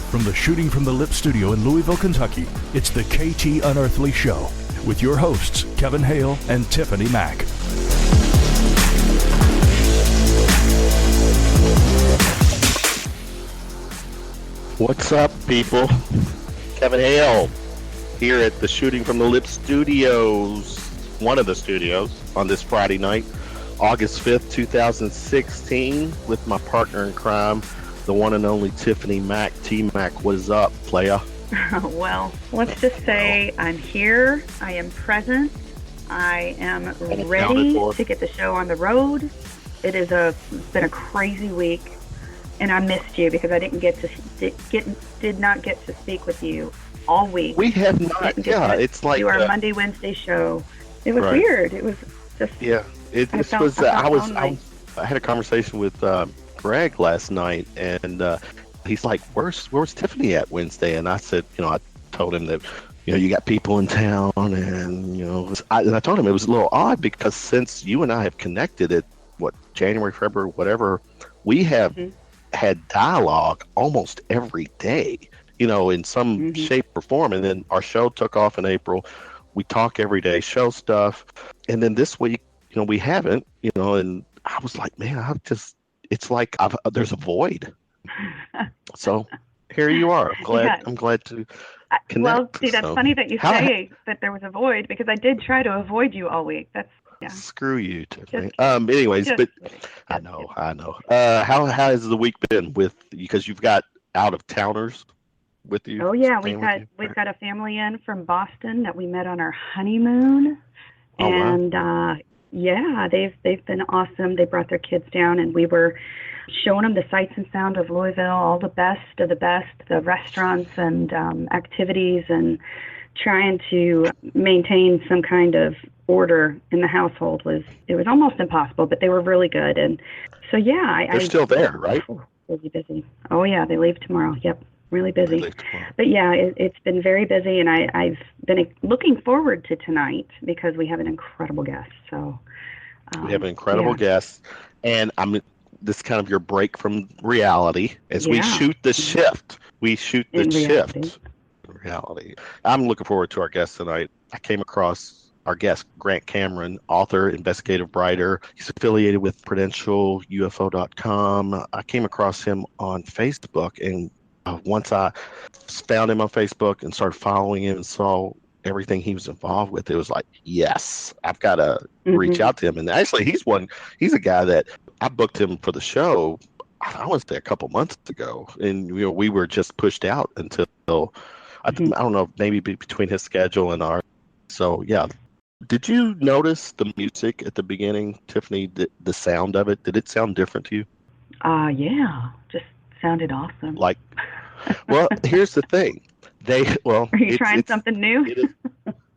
From the Shooting from the Lip studio in Louisville, Kentucky, it's the KT Unearthly Show with your hosts, Kevin Hale and Tiffany Mac. What's up, people? Kevin Hale here at the Shooting from the Lip studios, one of the studios, on this Friday night, August 5th, 2016, with my partner in crime, the one and only Tiffany Mac. T-Mac, what is up, playa? Well, let's just say I'm here, I am present, I am ready to get the show on the road. It's been a crazy week, and I missed you because I did not get to speak with you all week. We have not, it's like... do our Monday, Wednesday show. It was weird. It was just... Yeah, I had a conversation with Greg last night, and he's like, where's Tiffany at Wednesday? And I said, I told him that, you got people in town, and, I told him it was a little odd because since you and I have connected at, January, February, whatever, we have had dialogue almost every day, in some shape or form. And then our show took off in April. We talk every day, show stuff. And then this week, we haven't, and I was like, man, it's like there's a void. So here you are. I'm glad to connect. Well, see, that's funny that you say that there was a void, because I did try to avoid you all week. Screw you, Tiffany. But I know. How has the week been because you've got out of towners with you? Oh yeah, we've got a family in from Boston that we met on our honeymoon. Oh, and wow. They've been awesome. They brought their kids down, and we were showing them the sights and sound of Louisville, all the best of the best, the restaurants and activities, and trying to maintain some kind of order in the household was almost impossible, but they were really good. And so they're still there, right? Busy. Oh yeah, they leave tomorrow. Yep, really busy. But yeah, it's been very busy, and I've been looking forward to tonight because we have an incredible guest. So we have an incredible guest, and this is kind of your break from reality as we shoot the shift. We shoot the shift. Reality. I'm looking forward to our guest tonight. I came across our guest, Grant Cameron, author, investigative writer. He's affiliated with PrudentialUFO.com. I came across him on Facebook, and once I found him on Facebook and started following him and saw everything he was involved with, it was like, yes, I've got to reach out to him. And actually, he's a guy that I booked him for the show, I want to say a couple months ago, and we were just pushed out until I don't know, maybe between his schedule and ours. So yeah. Did you notice the music at the beginning, Tiffany? The sound of it, did it sound different to you? Yeah, just sounded awesome. Well, here's the thing. Are you trying something new?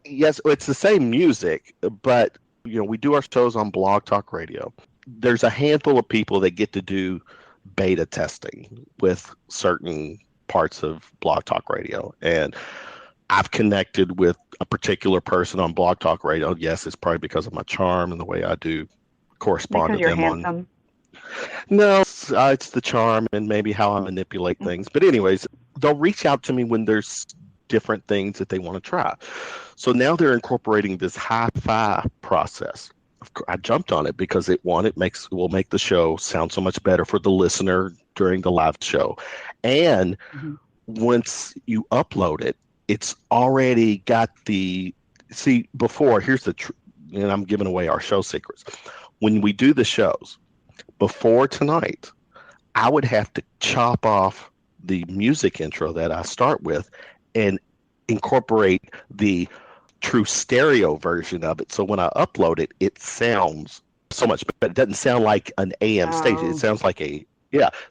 Yes, it's the same music, but we do our shows on Blog Talk Radio. There's a handful of people that get to do beta testing with certain parts of Blog Talk Radio, and I've connected with a particular person on Blog Talk Radio. Yes, it's probably because of my charm and the way I do correspond because to them. You're handsome. No, it's the charm and maybe how I manipulate things. But anyways, they'll reach out to me when there's different things that they want to try. So now they're incorporating this hi-fi process. I jumped on it because it will make the show sound so much better for the listener during the live show. And once you upload it, it's already got before, here's and I'm giving away our show secrets. When we do the shows, before tonight, I would have to chop off the music intro that I start with and incorporate the true stereo version of it. So when I upload it, it sounds so much better. It doesn't sound like an AM station. It sounds like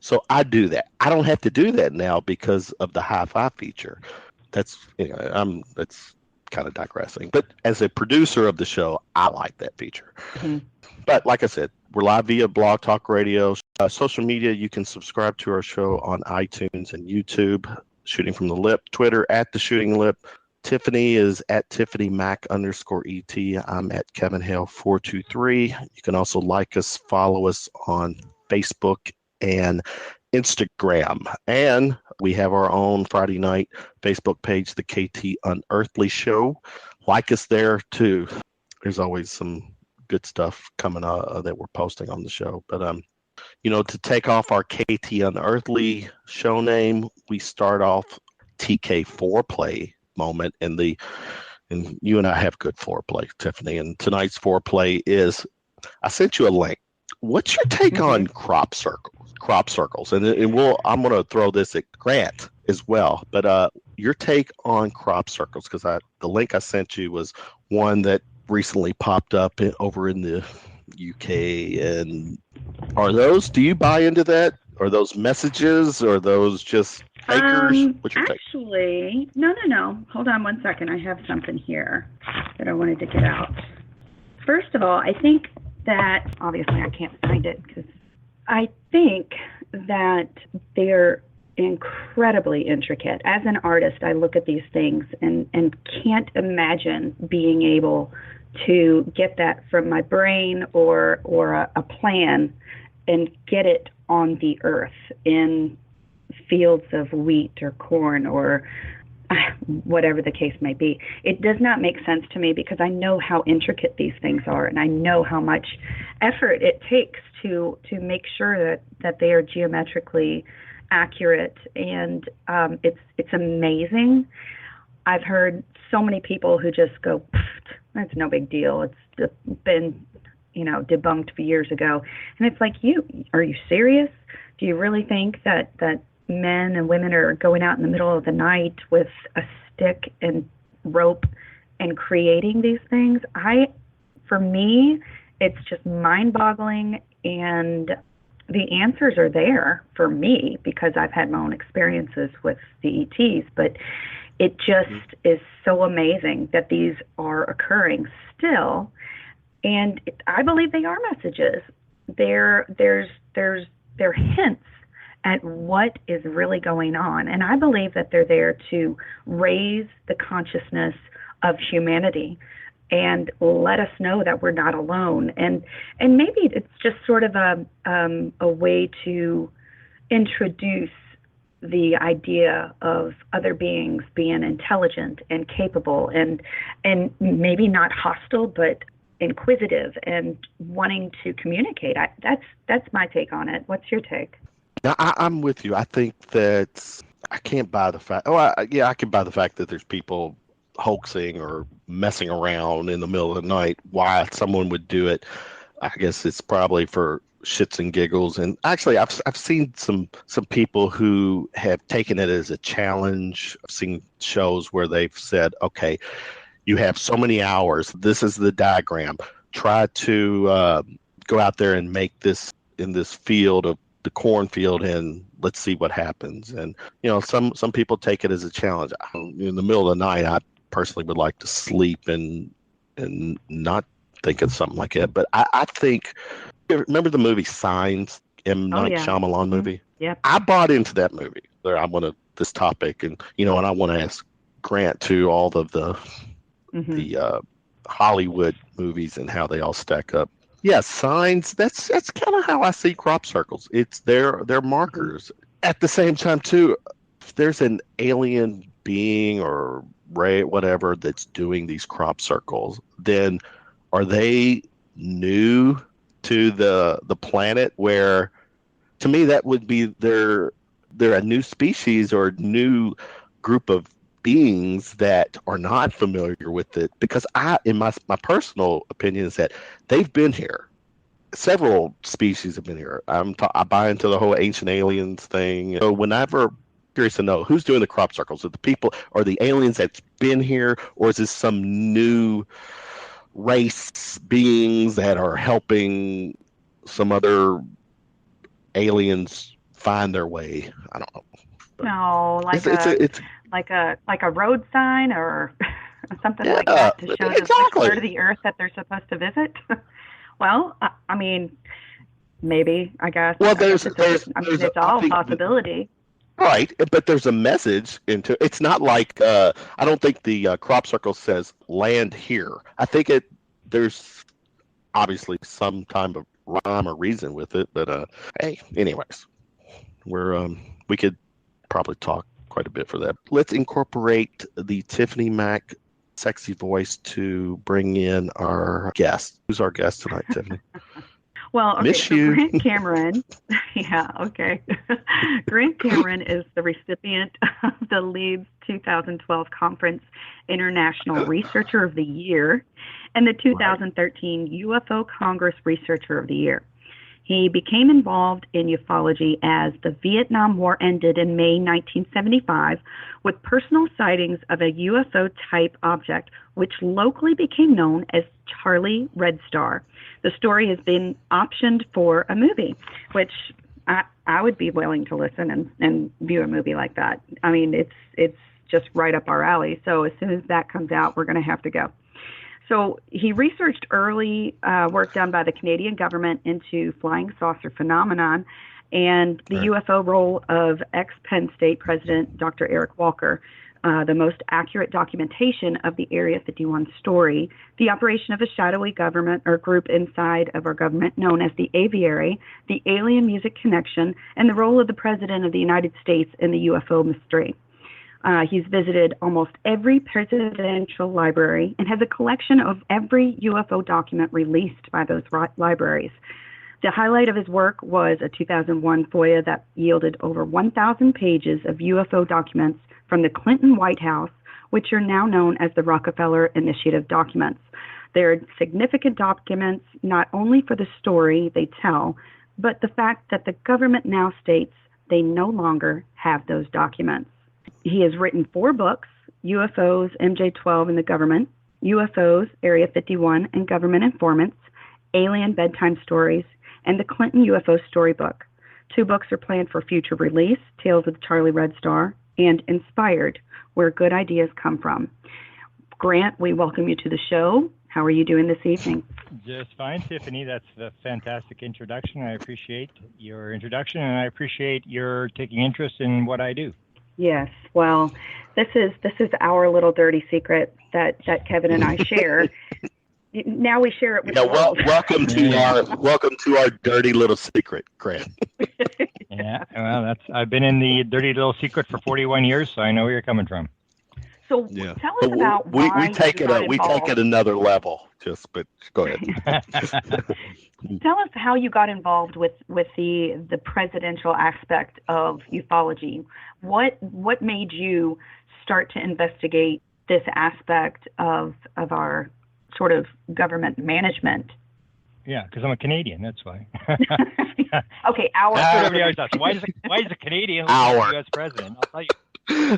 so I do that. I don't have to do that now because of the hi-fi feature. That's that's kind of digressing. But as a producer of the show, I like that feature. But like I said, we're live via Blog Talk Radio. Social media, you can subscribe to our show on iTunes and YouTube, Shooting from the Lip, Twitter at The Shooting Lip. Tiffany is at Tiffany Mac _ET. I'm at Kevin Hale 423. You can also like us, follow us on Facebook and Instagram. And we have our own Friday night Facebook page, the KT Unearthly Show. Like us there too. There's always some good stuff coming that we're posting on the show. But to take off our KT Unearthly show name, we start off TK foreplay moment, and you and I have good foreplay, Tiffany. And tonight's foreplay is, I sent you a link. What's your take on crop circles? And I'm going to throw this at Grant as well. But your take on crop circles, because the link I sent you was one that recently popped up over in the UK. And do you buy into that? Are those messages? Or are those just fakers? What's your take? Actually, no. Hold on one second. I have something here that I wanted to get out. First of all, I think that, obviously I can't find it, because I think that they're incredibly intricate. As an artist, I look at these things and can't imagine being able to get that from my brain or a plan and get it on the earth in fields of wheat or corn or whatever the case may be. It does not make sense to me, because I know how intricate these things are, and I know how much effort it takes to make sure that they are geometrically accurate, and it's amazing. I've heard so many people who just go, that's no big deal. It's been debunked for years ago. And it's like, are you serious? Do you really think that men and women are going out in the middle of the night with a stick and rope and creating these things? For me, it's just mind-boggling, and the answers are there for me because I've had my own experiences with the ETs, but it just is so amazing that these are occurring still. And I believe they are messages. They're hints at what is really going on. And I believe that they're there to raise the consciousness of humanity and let us know that we're not alone. And maybe it's just sort of a way to introduce the idea of other beings being intelligent and capable and maybe not hostile, but inquisitive and wanting to communicate. That's my take on it. What's your take? Now, I'm with you. I think that I can't buy the fact. I can buy the fact that there's people hoaxing or messing around in the middle of the night. Why someone would do it, I guess it's probably for shits and giggles. And actually, I've seen some people who have taken it as a challenge. I've seen shows where they've said, okay, you have so many hours. This is the diagram. Try to go out there and make this in this field of the cornfield, and let's see what happens. And some people take it as a challenge. In the middle of the night, I personally would like to sleep and not think of something like that. But I think, remember the movie Signs, Night Shyamalan movie? Yeah. I bought into that movie. I wanted this topic, and and I want to ask Grant to all of the Hollywood movies and how they all stack up. Yeah, signs. That's kind of how I see crop circles. It's their markers. At the same time, too, if there's an alien being or ray, whatever, that's doing these crop circles, then are they new to the planet? Where, to me, that would be they're a new species or new group of beings that are not familiar with it, because in my personal opinion is that they've been here. Several species have been here. I buy into the whole ancient aliens thing. So whenever, curious to know who's doing the crop circles. Are the people, or the aliens that's been here, or is this some new race beings that are helping some other aliens find their way? I don't know. But no, like a road sign or something like that to show the part of the earth that they're supposed to visit. Well, I mean, maybe, I guess. Well, it's all possibility. Right, but there's a message into it's not like I don't think the crop circle says land here. I think there's obviously some kind of rhyme or reason with it, but hey, anyways. We could probably talk quite a bit for that. Let's incorporate the Tiffany Mac sexy voice to bring in our guest. Who's our guest tonight, Tiffany? Well, okay, Miss so you. Grant Cameron, yeah, okay. Grant Cameron is the recipient of the Leeds 2012 Conference International Researcher of the Year and the 2013 UFO Congress Researcher of the Year. He became involved in ufology as the Vietnam War ended in May 1975 with personal sightings of a UFO-type object, which locally became known as Charlie Red Star. The story has been optioned for a movie, which I would be willing to listen and view a movie like that. I mean, it's just right up our alley. So as soon as that comes out, we're going to have to go. So he researched early work done by the Canadian government into flying saucer phenomenon and the UFO role of ex-Penn State President Dr. Eric Walker, the most accurate documentation of the Area 51 story, the operation of a shadowy government or group inside of our government known as the Aviary, the alien music connection, and the role of the President of the United States in the UFO mystery. He's visited almost every presidential library and has a collection of every UFO document released by those libraries. The highlight of his work was a 2001 FOIA that yielded over 1,000 pages of UFO documents from the Clinton White House, which are now known as the Rockefeller Initiative documents. They're significant documents not only for the story they tell, but the fact that the government now states they no longer have those documents. He has written 4 books, UFOs, MJ-12 and the Government, UFOs, Area 51 and Government Informants, Alien Bedtime Stories, and the Clinton UFO Storybook. 2 books are planned for future release, Tales of the Charlie Red Star, and Inspired, Where Good Ideas Come From. Grant, we welcome you to the show. How are you doing this evening? Just fine, Tiffany. That's a fantastic introduction. I appreciate your introduction, and I appreciate your taking interest in what I do. Yes, well, this is our little dirty secret that Kevin and I share. Now we share it with the world. Welcome to our dirty little secret, Grant. Yeah, well, I've been in the dirty little secret for 41 years, so I know where you're coming from. So tell us about why we take it another level. But go ahead. Tell us how you got involved with the presidential aspect of ufology. What made you start to investigate this aspect of our sort of government management? Yeah, because I'm a Canadian. That's why. Okay, our. Everybody always asks, why is a Canadian the U.S. president? I'll tell you.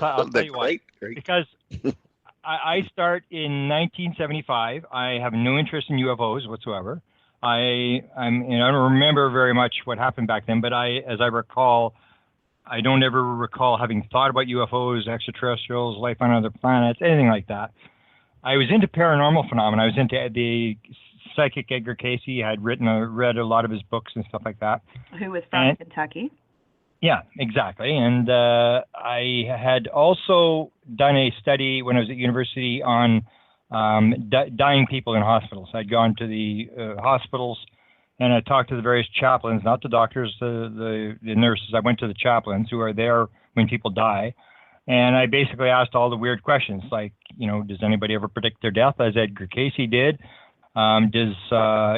I'll tell you why. Great. Because I start in 1975. I have no interest in UFOs whatsoever. I don't remember very much what happened back then, but as I recall, I don't ever recall having thought about UFOs, extraterrestrials, life on other planets, anything like that. I was into paranormal phenomena. I was into the psychic Edgar Cayce. I had read a lot of his books and stuff like that. Who was from Kentucky? Yeah, exactly. And I had also done a study when I was at university on dying people in hospitals. I'd gone to the hospitals and I talked to the various chaplains, not the doctors, the nurses. I went to the chaplains who are there when people die. And I basically asked all the weird questions like, does anybody ever predict their death as Edgar Cayce did? Does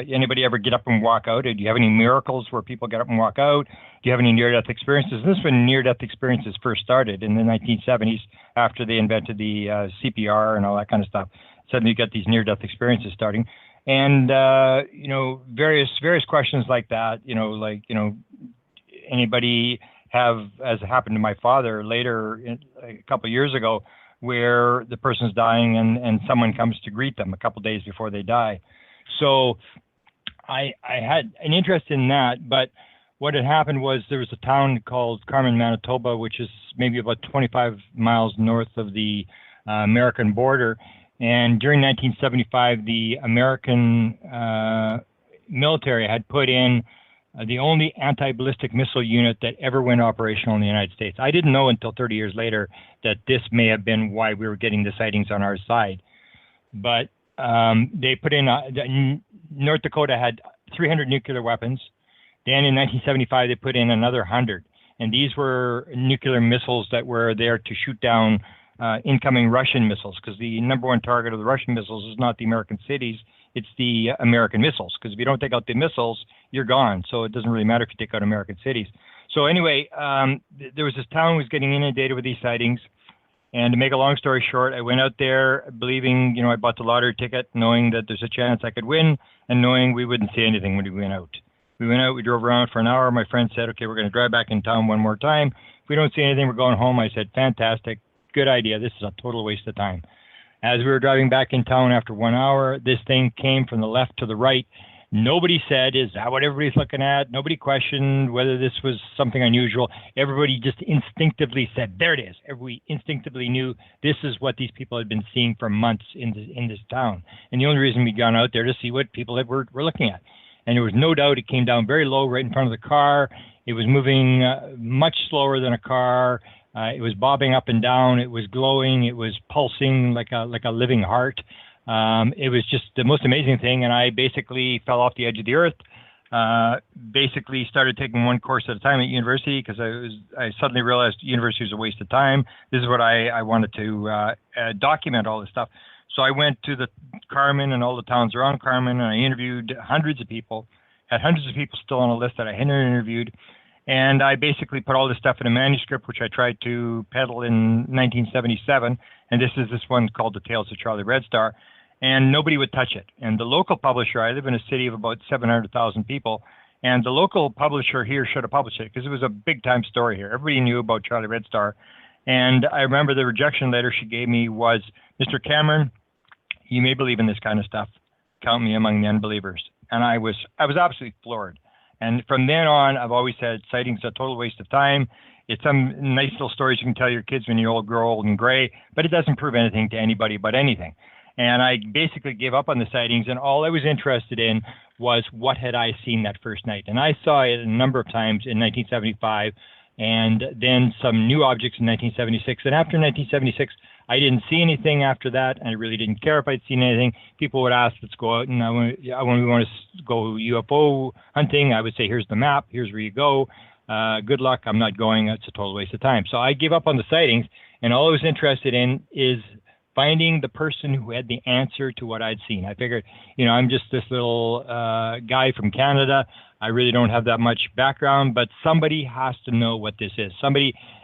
anybody ever get up and walk out? Do you have any miracles where people get up and walk out? Do you have any near-death experiences? This is when near-death experiences first started in the 1970s after they invented the CPR and all that kind of stuff. Suddenly you got these near-death experiences starting. And, various questions like that, anybody have, as happened to my father later, a couple of years ago, where the person's dying and someone comes to greet them a couple of days before they die. So I had an interest in that, but what had happened was there was a town called Carmen, Manitoba, which is maybe about 25 miles north of the American border. And during 1975, the American military had put in the only anti-ballistic missile unit that ever went operational in the United States. I didn't know until 30 years later that this may have been why we were getting the sightings on our side. But they put in, North Dakota had 300 nuclear weapons, Then in 1975, they put in another 100. And these were nuclear missiles that were there to shoot down incoming Russian missiles, because the number one target of the Russian missiles is not the American cities, it's the American missiles. Because if you don't take out the missiles, you're gone. So it doesn't really matter if you take out American cities. So anyway, there was this town was getting inundated with these sightings. And to make a long story short, I went out there believing, I bought the lottery ticket, knowing that there's a chance I could win, and knowing we wouldn't see anything when we went out. We went out, we drove around for an hour. My friend said, okay, we're going to drive back in town one more time. If we don't see anything, we're going home. I said, fantastic, good idea. This is a total waste of time. As we were driving back in town after 1 hour, this thing came from the left to the right. Nobody said, is that what everybody's looking at? Nobody questioned whether this was something unusual. Everybody just instinctively said, there it is. We instinctively knew this is what these people had been seeing for months in this town. And the only reason we'd gone out there to see what people were looking at. And there was no doubt it came down very low right in front of the car. It was moving much slower than a car. It was bobbing up and down. It was glowing. It was pulsing like a living heart. It was just the most amazing thing. And I basically fell off the edge of the earth. Basically started taking one course at a time at university, because I suddenly realized university was a waste of time. This is what I wanted to document all this stuff. So I went to the Carmen and all the towns around Carmen, and I interviewed hundreds of people, had hundreds of people still on a list that I hadn't interviewed. And I basically put all this stuff in a manuscript, which I tried to peddle in 1977. And this is this one called The Tales of Charlie Red Star. And nobody would touch it. And the local publisher, I live in a city of about 700,000 people, and the local publisher here should have published it, because it was a big-time story here. Everybody knew about Charlie Red Star. And I remember the rejection letter she gave me was, Mr. Cameron, you may believe in this kind of stuff. Count me among the unbelievers. And I was absolutely floored. And from then on, I've always said sightings are a total waste of time. It's some nice little stories you can tell your kids when you grow old and gray, but it doesn't prove anything to anybody but anything. And I basically gave up on the sightings, and all I was interested in was what had I seen that first night. And I saw it a number of times in 1975, and then some new objects in 1976. And after 1976, I didn't see anything after that, and I really didn't care if I'd seen anything. People would ask, let's go out, and when we want to go UFO hunting, I would say, here's the map, here's where you go. Good luck, I'm not going, it's a total waste of time. So I gave up on the sightings, and all I was interested in is finding the person who had the answer to what I'd seen. I figured, I'm just this little guy from Canada. I really don't have that much background, but somebody has to know what this is.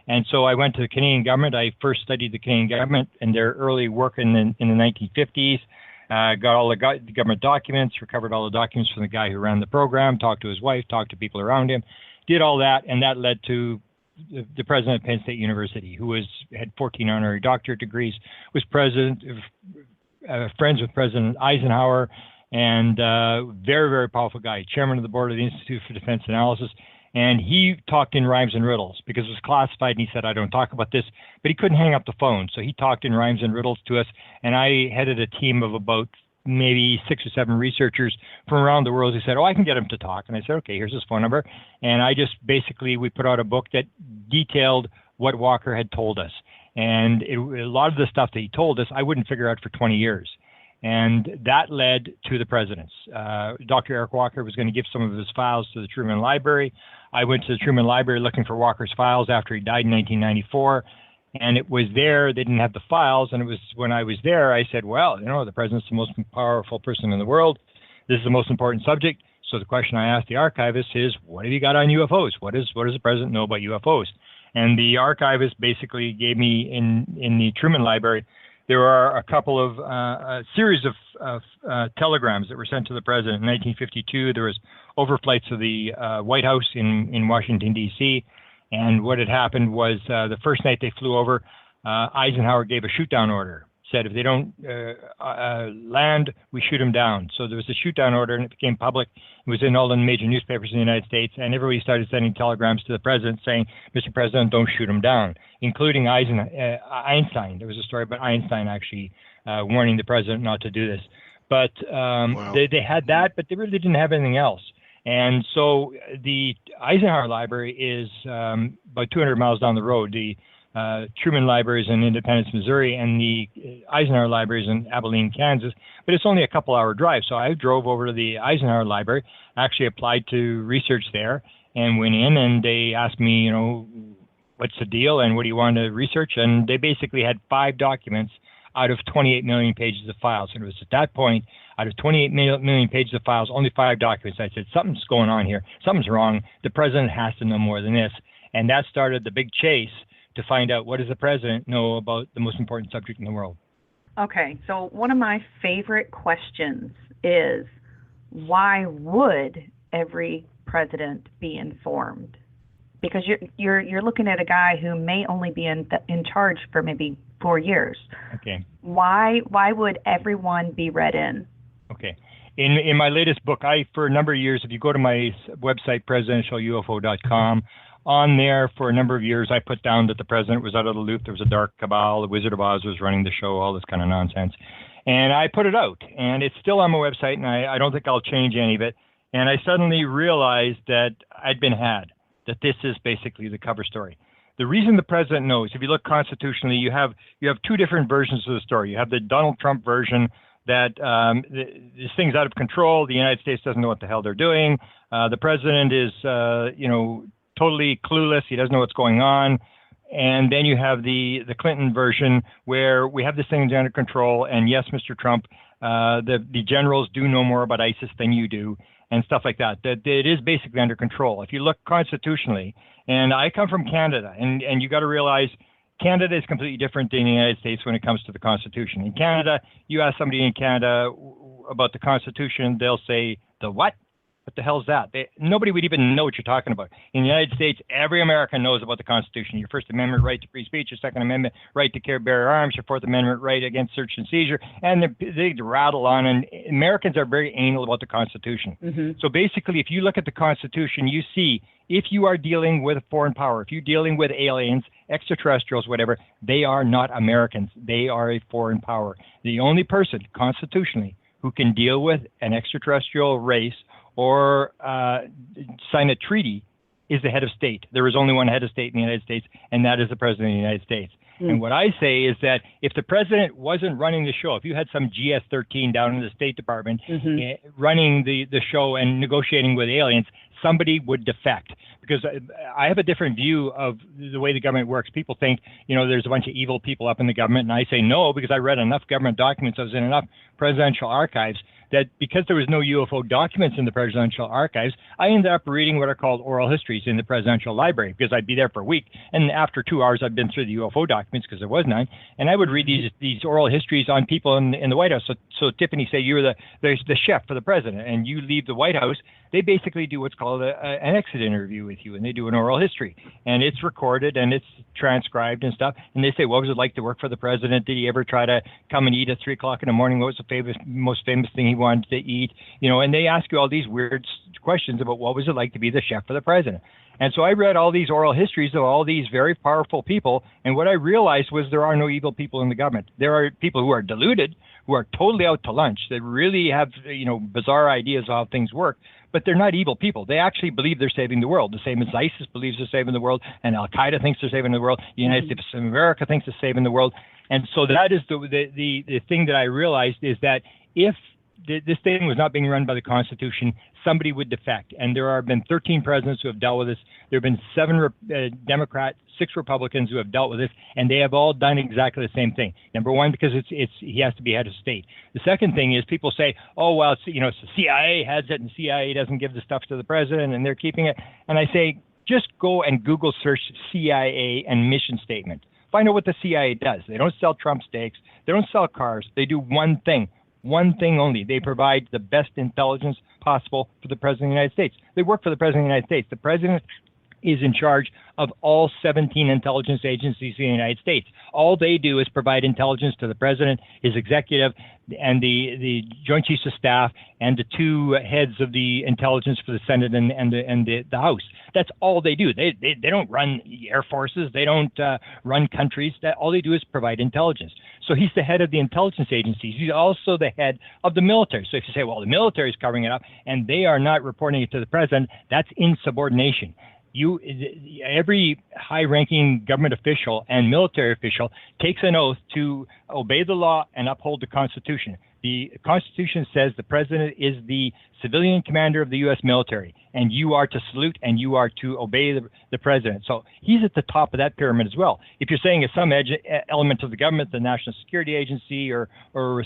And so I went to the Canadian government. I first studied the Canadian government and their early work in the 1950s. Got all the government documents, recovered all the documents from the guy who ran the program, talked to his wife, talked to people around him, did all that, and that led to the president of Penn State University, who had 14 honorary doctorate degrees, was friends with President Eisenhower, and very, very powerful guy, chairman of the board of the Institute for Defense Analysis. And he talked in rhymes and riddles because it was classified, and he said, I don't talk about this, but he couldn't hang up the phone. So he talked in rhymes and riddles to us, and I headed a team of about maybe 6 or 7 researchers from around the world who said, I can get him to talk. And I said, okay, here's his phone number. And we put out a book that detailed what Walker had told us. And a lot of the stuff that he told us, I wouldn't figure out for 20 years. And that led to the presidents. Dr. Eric Walker was going to give some of his files to the Truman Library. I went to the Truman Library looking for Walker's files after he died in 1994. And it was there, they didn't have the files, and it was when I was there, I said, well, the president's the most powerful person in the world. This is the most important subject. So the question I asked the archivist is, what have you got on UFOs? What does the president know about UFOs? And the archivist basically gave me in the Truman Library, there are a couple of a series of telegrams that were sent to the president. In 1952, there was overflights of the White House in Washington, D.C., and what had happened was the first night they flew over, Eisenhower gave a shoot-down order. Said if they don't land, we shoot them down. So there was a shoot-down order, and it became public. It was in all the major newspapers in the United States, and everybody started sending telegrams to the president saying, Mr. President, don't shoot them down, including Einstein. There was a story about Einstein actually warning the president not to do this. But wow. They had that, but they really didn't have anything else. And so the Eisenhower Library is about 200 miles down the road. The Truman Libraries in Independence, Missouri, and the Eisenhower Libraries in Abilene, Kansas. But it's only a couple-hour drive. So I drove over to the Eisenhower Library, actually applied to research there, and went in, and they asked me, you know, what's the deal and what do you want to research? And they basically had 5 documents out of 28 million pages of files. And it was at that point, out of 28 million pages of files, only 5 documents. I said, something's going on here. Something's wrong. The president has to know more than this. And that started the big chase to find out, what does the president know about the most important subject in the world? Okay, so one of my favorite questions is, why would every president be informed? Because you're looking at a guy who may only be in charge for maybe 4 years. Okay. Why would everyone be read in? Okay. In my latest book, for a number of years, if you go to my website, presidentialufo.com, on there for a number of years, I put down that the president was out of the loop. There was a dark cabal. The Wizard of Oz was running the show, all this kind of nonsense. And I put it out, and it's still on my website, and I don't think I'll change any of it. And I suddenly realized that I'd been had, that this is basically the cover story. The reason the president knows, if you look constitutionally, you have 2 different versions of the story. You have the Donald Trump version that this thing's out of control. The United States doesn't know what the hell they're doing. The president is, totally clueless. He doesn't know what's going on. And then you have the Clinton version where we have this thing under control. And yes, Mr. Trump, the generals do know more about ISIS than you do, and stuff like that. That it is basically under control. If you look constitutionally, and I come from Canada, and you got to realize Canada is completely different than the United States when it comes to the Constitution. In Canada, you ask somebody in Canada about the Constitution, they'll say, the what? What the hell is that? Nobody would even know what you're talking about. In the United States, every American knows about the Constitution. Your First Amendment right to free speech, your Second Amendment right to bear arms, your Fourth Amendment right against search and seizure, and they rattle on. And Americans are very anal about the Constitution. Mm-hmm. So basically, if you look at the Constitution, you see if you are dealing with a foreign power, if you're dealing with aliens, extraterrestrials, whatever, they are not Americans. They are a foreign power. The only person constitutionally who can deal with an extraterrestrial race or sign a treaty is the head of state. There is only one head of state in the United States, and that is the president of the United States. Mm. And what I say is that if the president wasn't running the show, if you had some GS-13 down in the State Department running the show and negotiating with aliens, somebody would defect. Because I have a different view of the way the government works. People think, there's a bunch of evil people up in the government, and I say no, because I read enough government documents, I was in enough presidential archives, that because there was no UFO documents in the presidential archives, I ended up reading what are called oral histories in the presidential library, because I'd be there for a week. And after 2 hours, I'd been through the UFO documents, because there was none. And I would read these oral histories on people in the White House. So Tiffany, say you're the chef for the president, and you leave the White House. They basically do what's called an exit interview with you, and they do an oral history. And it's recorded, and it's transcribed and stuff. And they say, what was it like to work for the president? Did he ever try to come and eat at 3 o'clock in the morning? What was the most famous thing he wanted to eat? And they ask you all these weird questions about what was it like to be the chef for the president. And so I read all these oral histories of all these very powerful people, and what I realized was there are no evil people in the government. There are people who are deluded, who are totally out to lunch, that really have, bizarre ideas of how things work, but they're not evil people. They actually believe they're saving the world, the same as ISIS believes they're saving the world, and Al-Qaeda thinks they're saving the world, the United States of America thinks they're saving the world. And so that is the thing that I realized, is that if this thing was not being run by the Constitution, somebody would defect. And there have been 13 presidents who have dealt with this. There have been 7 Democrats, 6 Republicans who have dealt with this, and they have all done exactly the same thing. Number one, because he has to be head of state. The second thing is people say, oh, well, it's the CIA has it, and CIA doesn't give the stuff to the president, and they're keeping it. And I say, just go and Google search CIA and mission statement. Find out what the CIA does. They don't sell Trump steaks. They don't sell cars. They do one thing only. They provide the best intelligence possible for the President of the United States. They work for the President of the United States. The President is in charge of all 17 intelligence agencies in the United States. All they do is provide intelligence to the President, his executive, and the Joint Chiefs of Staff, and the 2 heads of the intelligence for the Senate and the House. That's all they do. They don't run air forces. They don't run countries. All they do is provide intelligence. So he's the head of the intelligence agencies. He's also the head of the military. So if you say, well, the military is covering it up and they are not reporting it to the president, that's insubordination. Every high-ranking government official and military official takes an oath to obey the law and uphold the Constitution. The Constitution says the president is the civilian commander of the U.S. military, and you are to salute and you are to obey the president. So he's at the top of that pyramid as well. If you're saying it's some element of the government, the National Security Agency or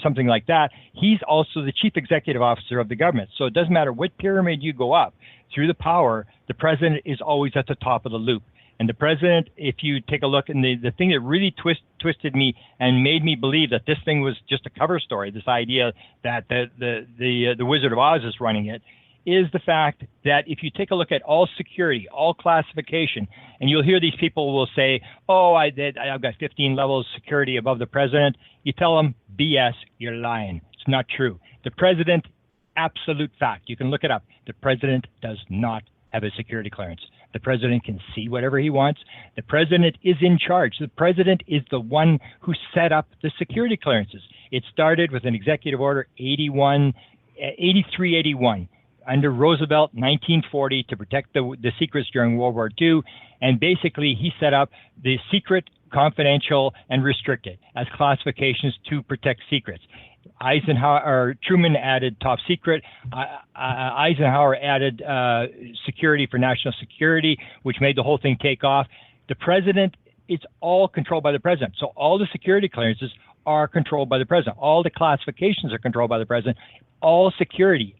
something like that, he's also the chief executive officer of the government. So it doesn't matter what pyramid you go up through the power, the president is always at the top of the loop. And the president, if you take a look, and the thing that really twisted me and made me believe that this thing was just a cover story, this idea that the Wizard of Oz is running it, is the fact that if you take a look at all security, all classification, and you'll hear these people will say, oh, I've got 15 levels of security above the president. You tell them, BS, you're lying. It's not true. The president, absolute fact, you can look it up. The president does not have a security clearance. The president can see whatever he wants. The president is in charge. The president is the one who set up the security clearances. It started with an executive order 8381 under Roosevelt, 1940, to protect the secrets during World War II. And basically, he set up the secret, confidential, and restricted as classifications to protect secrets. Truman added top secret. Eisenhower added security for national security, which made the whole thing take off. The president, it's all controlled by the president. So all the security clearances are controlled by the president. All the classifications are controlled by the president. All security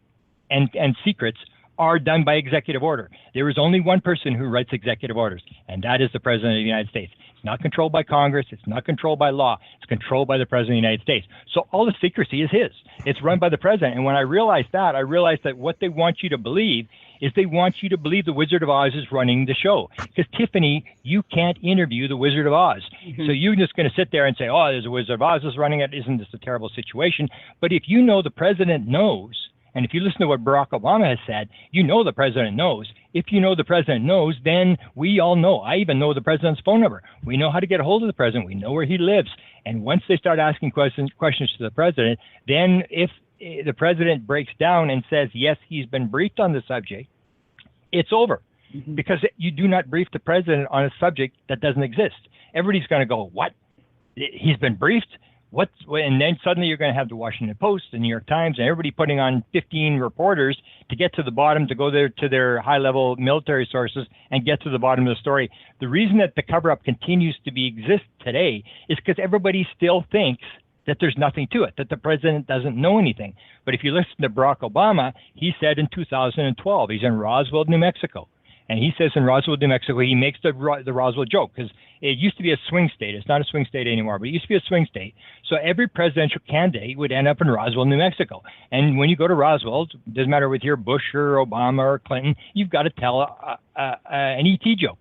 and secrets are done by executive order. There is only one person who writes executive orders, and that is the President of the United States. It's not controlled by Congress. It's not controlled by law. It's controlled by the President of the United States. So all the secrecy is his. It's run by the President. And when I realized that what they want you to believe is they want you to believe the Wizard of Oz is running the show. Because, Tiffany, you can't interview the Wizard of Oz. Mm-hmm. So you're just going to sit there and say, oh, there's a Wizard of Oz is running it. Isn't this a terrible situation? But if you know the President knows, and if you listen to what Barack Obama has said, you know the president knows. If you know the president knows, then we all know. I even know the president's phone number. We know how to get a hold of the president. We know where he lives. And once they start asking questions to the president, then if the president breaks down and says, yes, he's been briefed on the subject, it's over. Mm-hmm. Because you do not brief the president on a subject that doesn't exist. Everybody's going to go, what? He's been briefed? And then suddenly you're going to have the Washington Post, the New York Times, and everybody putting on 15 reporters to get to the bottom, to go there to their high-level military sources and get to the bottom of the story. The reason that the cover-up continues to exist today is because everybody still thinks that there's nothing to it, that the president doesn't know anything. But if you listen to Barack Obama, he said in 2012, he's in Roswell, New Mexico. And he says in Roswell, New Mexico, he makes the Roswell joke because it used to be a swing state. It's not a swing state anymore, but it used to be a swing state. So every presidential candidate would end up in Roswell, New Mexico. And when you go to Roswell, it doesn't matter whether you're Bush or Obama or Clinton, you've got to tell an ET joke.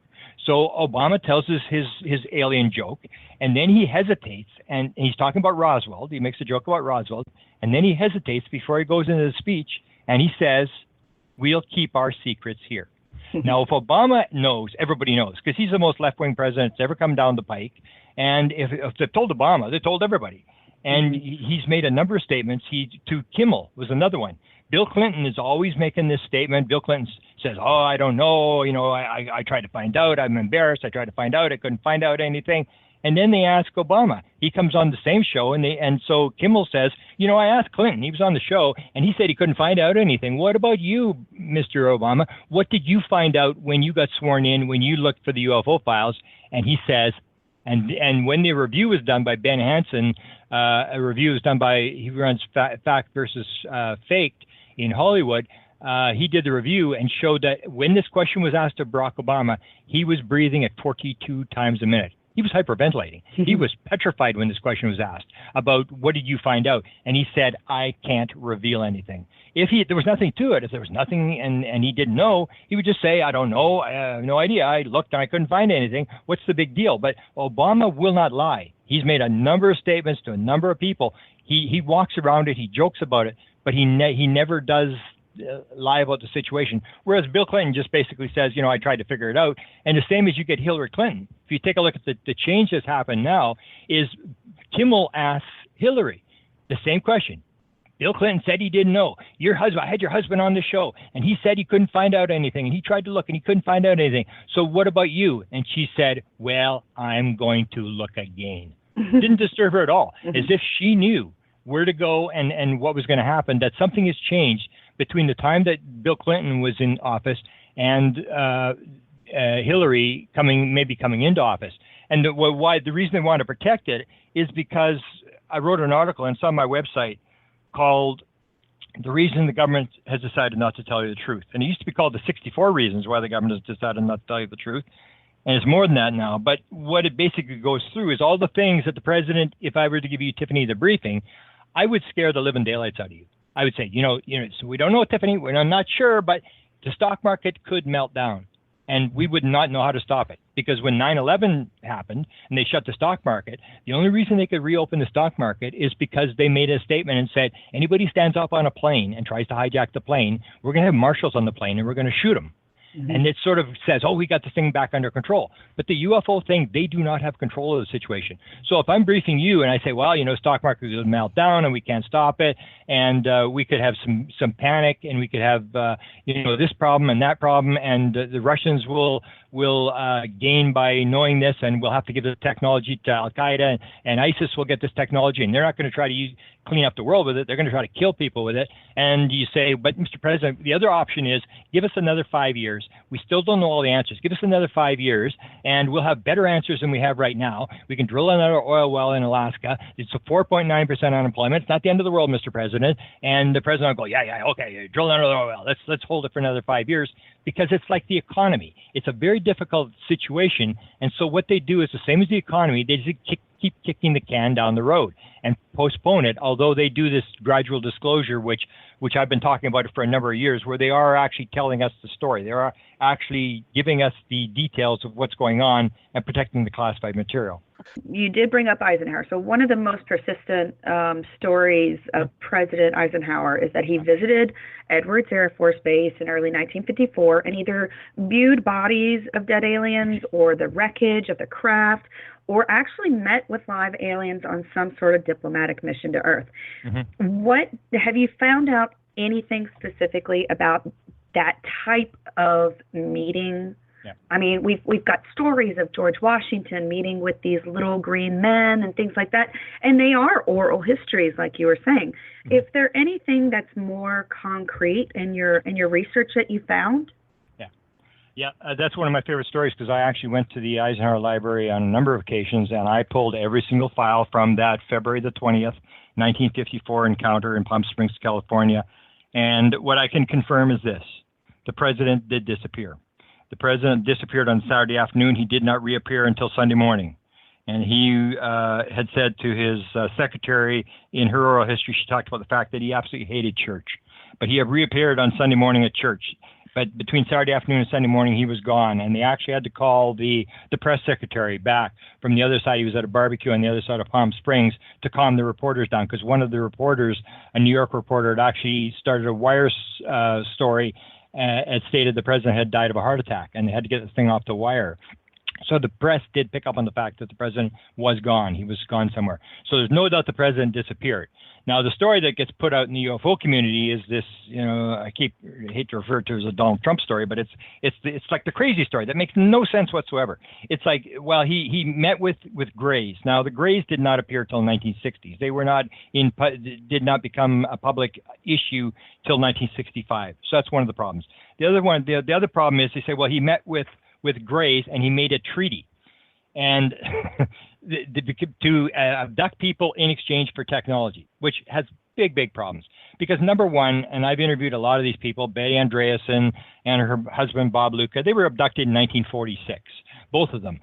So Obama tells us his alien joke, and then he hesitates, and he's talking about Roswell. He makes a joke about Roswell, and then he hesitates before he goes into the speech, and he says, we'll keep our secrets here. Now, if Obama knows, everybody knows, because he's the most left-wing president that's ever come down the pike. And if they've told Obama, they told everybody. And he's made a number of statements. To Kimmel was another one. Bill Clinton is always making this statement. Bill Clinton says, oh, I don't know. I tried to find out. I'm embarrassed. I tried to find out. I couldn't find out anything. And then they ask Obama. He comes on the same show, and so Kimmel says, I asked Clinton. He was on the show, and he said he couldn't find out anything. What about you, Mr. Obama? What did you find out when you got sworn in, when you looked for the UFO files? And he says, and when the review was done by Ben Hansen, a review was done by, he runs Fact versus Faked in Hollywood. He did the review and showed that when this question was asked of Barack Obama, he was breathing at 42 times a minute. He was hyperventilating. He was petrified when this question was asked about what did you find out? And he said, I can't reveal anything. If there was nothing to it, if there was nothing and he didn't know, he would just say, I don't know. I have no idea. I looked and I couldn't find anything. What's the big deal? But Obama will not lie. He's made a number of statements to a number of people. He walks around it. He jokes about it, but he never does lie about the situation. Whereas Bill Clinton just basically says, I tried to figure it out. And the same as you get Hillary Clinton. If you take a look at the change that's happened now is Kimmel asks Hillary the same question. Bill Clinton said he didn't know. I had your husband on the show, and he said he couldn't find out anything, and he tried to look, and he couldn't find out anything. So what about you? And she said, well, I'm going to look again. Didn't disturb her at all, as if she knew where to go and what was going to happen, that something has changed between the time that Bill Clinton was in office and Hillary coming into office. And the reason they want to protect it is because I wrote an article and it's on my website called The Reason the Government Has Decided Not to Tell You the Truth. And it used to be called the 64 Reasons Why the Government Has Decided Not to Tell You the Truth. And it's more than that now. But what it basically goes through is all the things that the president, if I were to give you, Tiffany, the briefing, I would scare the living daylights out of you. I would say, so we don't know, Tiffany, I'm not sure, but the stock market could melt down. And we would not know how to stop it, because when 9/11 happened and they shut the stock market, the only reason they could reopen the stock market is because they made a statement and said, anybody stands up on a plane and tries to hijack the plane, we're going to have marshals on the plane and we're going to shoot them. Mm-hmm. And it sort of says, oh, we got this thing back under control. But the UFO thing, they do not have control of the situation. So if I'm briefing you and I say, well, stock market will melt down and we can't stop it, and we could have some panic, and we could have, this problem and that problem, and the Russians will gain by knowing this, and we'll have to give the technology to Al-Qaeda, and ISIS will get this technology, and they're not going to try to clean up the world with it. They're going to try to kill people with it. And you say, but Mr. President, the other option is give us another 5 years. We still don't know all the answers. Give us another 5 years, and we'll have better answers than we have right now. We can drill another oil well in Alaska. It's a 4.9% unemployment. It's not the end of the world, Mr. President. And the president will go, yeah, okay, drill another oil well. Let's hold it for another 5 years, because it's like the economy. It's a very difficult situation. And so what they do is the same as the economy. They just keep kicking the can down the road and postpone it, although they do this gradual disclosure, which I've been talking about for a number of years, where they are actually telling us the story. They are actually giving us the details of what's going on and protecting the classified material. You did bring up Eisenhower. So one of the most persistent stories of President Eisenhower is that he visited Edwards Air Force Base in early 1954 and either viewed bodies of dead aliens or the wreckage of the craft, or actually met with live aliens on some sort of diplomatic mission to Earth. Mm-hmm. What have you found out anything specifically about that type of meeting? Yeah. I mean, we've got stories of George Washington meeting with these little green men and things like that, and they are oral histories, like you were saying. Mm-hmm. Is there anything that's more concrete in your research that you found? Yeah, that's one of my favorite stories, because I actually went to the Eisenhower Library on a number of occasions, and I pulled every single file from that February the 20th, 1954 encounter in Palm Springs, California. And what I can confirm is this: the president did disappear. The president disappeared on Saturday afternoon. He did not reappear until Sunday morning. And he had said to his secretary in her oral history, she talked about the fact that he absolutely hated church. But he had reappeared on Sunday morning at church. But between Saturday afternoon and Sunday morning, he was gone. And they actually had to call the press secretary back from the other side. He was at a barbecue on the other side of Palm Springs to calm the reporters down, because one of the reporters, a New York reporter, had actually started a wire story and stated the president had died of a heart attack, and they had to get this thing off the wire. So the press did pick up on the fact that the president was gone. He was gone somewhere. So there's no doubt the president disappeared. Now, the story that gets put out in the UFO community is this, I hate to refer to it as a Donald Trump story, but it's like the crazy story that makes no sense whatsoever. It's like, well, he met with Greys. Now, the Greys did not appear till 1960s. They were not did not become a public issue till 1965. So that's one of the problems. The other problem is they say, well, he met with Greys and he made a treaty, and to abduct people in exchange for technology, which has big problems. Because number one, and I've interviewed a lot of these people, Betty Andreasen and her husband Bob Luca, they were abducted in 1946, both of them.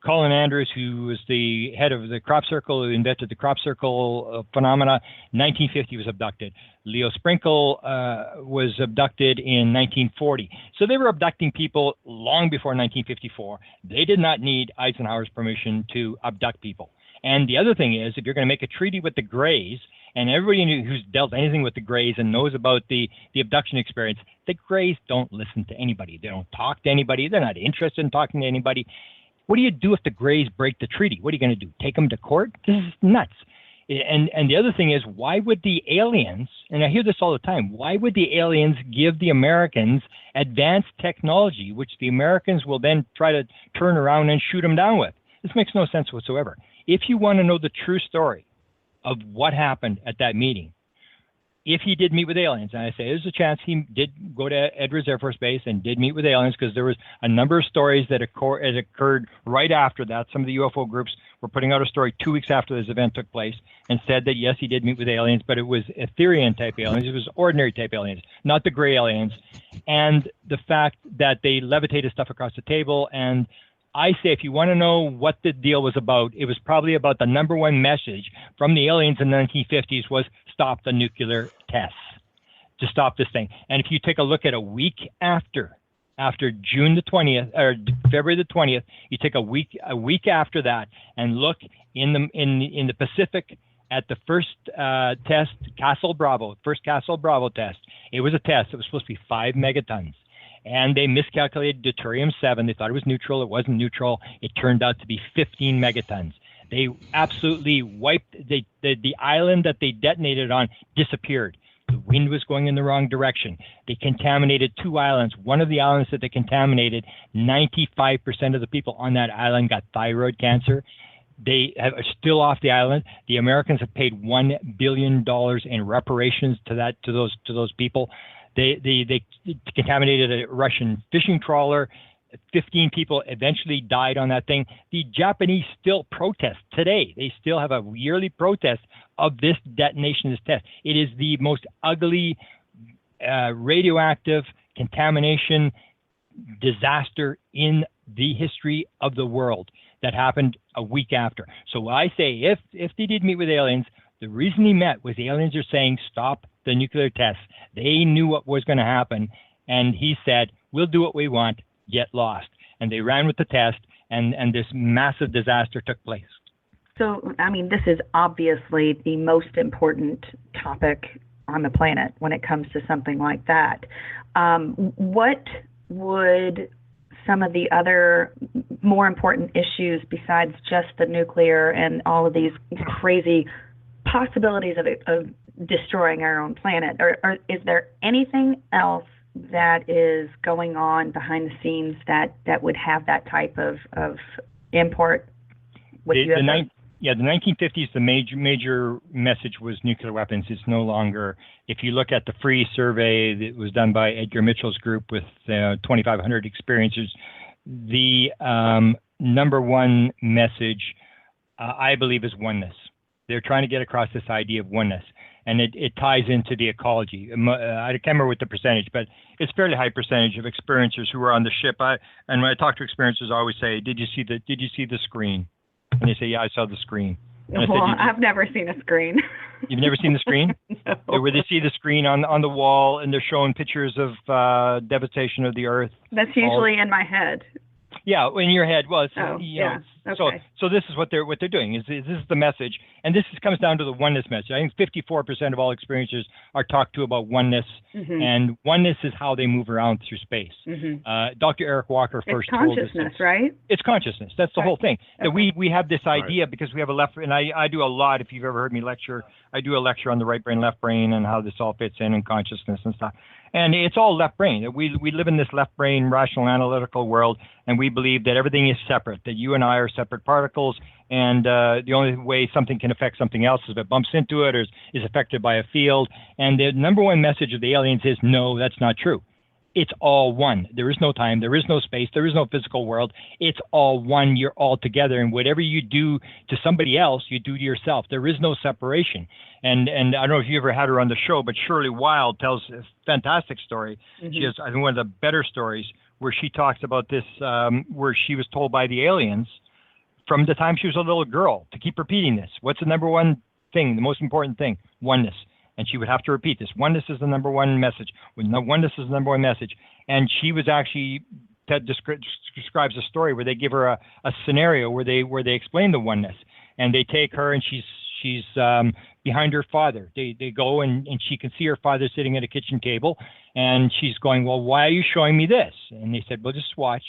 Colin Andrews, who was the head of the crop circle, who invented the crop circle phenomena, 1950 was abducted. Leo Sprinkle was abducted in 1940. So they were abducting people long before 1954. They did not need Eisenhower's permission to abduct people. And the other thing is, if you're going to make a treaty with the Greys, and everybody who's dealt anything with the Greys and knows about the abduction experience, the Greys don't listen to anybody. They don't talk to anybody. They're not interested in talking to anybody. What do you do if the Greys break the treaty? What are you going to do? Take them to court? This is nuts. And the other thing is, why would the aliens, and I hear this all the time, why would the aliens give the Americans advanced technology, which the Americans will then try to turn around and shoot them down with? This makes no sense whatsoever. If you want to know the true story of what happened at that meeting, if he did meet with aliens, and I say there's a chance he did go to Edwards Air Force Base and did meet with aliens, because there was a number of stories that occurred right after that. Some of the UFO groups were putting out a story 2 weeks after this event took place and said that, yes, he did meet with aliens, but it was Etherian-type aliens. It was ordinary-type aliens, not the gray aliens. And the fact that they levitated stuff across the table. And I say, if you want to know what the deal was about, it was probably about the number one message from the aliens in the 1950s was stop the nuclear tests, to stop this thing. And if you take a look at a week after June the 20th or February the 20th, you take a week after that and look in the Pacific at the first test, first Castle Bravo test. It was a test. It was supposed to be 5 megatons. And they miscalculated deuterium-7. They thought it was neutral. It wasn't neutral. It turned out to be 15 megatons. They absolutely wiped the island that they detonated on disappeared. The wind was going in the wrong direction. They contaminated 2 islands. One of the islands that they contaminated, 95% of the people on that island got thyroid cancer. They are still off the island. The Americans have paid $1 billion in reparations to those people. They contaminated a Russian fishing trawler. 15 people eventually died on that thing. The Japanese still protest today. They still have a yearly protest of this detonation of this test. It is the most ugly radioactive contamination disaster in the history of the world that happened a week after. So I say, if they did meet with aliens, the reason he met was the aliens are saying stop the nuclear tests. They knew what was going to happen, and he said, we'll do what we want, get lost. And they ran with the test, and this massive disaster took place. So, I mean, this is obviously the most important topic on the planet when it comes to something like that. What would some of the other more important issues besides just the nuclear and all of these crazy possibilities of destroying our own planet, or is there anything else that is going on behind the scenes that would have that type of import with UFOs? The 1950s, the major message was nuclear weapons. It's no longer. If you look at the free survey that was done by Edgar Mitchell's group with 2,500 experiencers, the number one message, I believe, is oneness. They're trying to get across this idea of oneness, and it ties into the ecology. I can't remember what the percentage, but it's fairly high percentage of experiencers who are on the ship. And when I talk to experiencers, I always say, "Did you see the screen?" And they say, "Yeah, I saw the screen." And I said, I've never seen a screen. You've never seen the screen? No. Where they see the screen on the wall, and they're showing pictures of devastation of the Earth. That's usually in my head. Yeah, in your head. Well, yeah. Okay. So this is what they're doing. Is this is the message, and this comes down to the oneness message. I think 54% of all experiencers are talked to about oneness, and oneness is how they move around through space. Dr. Eric Walker first told us. It's consciousness, right? It's consciousness. That's the whole thing. That we have this idea because we have a left, and I do a lot. If you've ever heard me lecture, I do a lecture on the right brain, left brain, and how this all fits in consciousness and stuff. And it's all left brain. We live in this left brain, rational, analytical world, and we believe that everything is separate, that you and I are separate particles, and the only way something can affect something else is if it bumps into it or is affected by a field. And the number one message of the aliens is, no, that's not true. It's all one. There is no time. There is no space. There is no physical world. It's all one. You're all together. And whatever you do to somebody else, you do to yourself. There is no separation. And I don't know if you ever had her on the show, but Shirley Wild tells a fantastic story. She has, I think, one of the better stories where she talks about this, where she was told by the aliens from the time she was a little girl to keep repeating this. What's the number one thing, the most important thing? Oneness. And she would have to repeat this. Oneness is the number one message. Oneness is the number one message. And she was actually describes a story where they give her a scenario where they explain the oneness. And they take her and she's behind her father. They go and she can see her father sitting at a kitchen table. And she's going, well, why are you showing me this? And they said, well, just watch.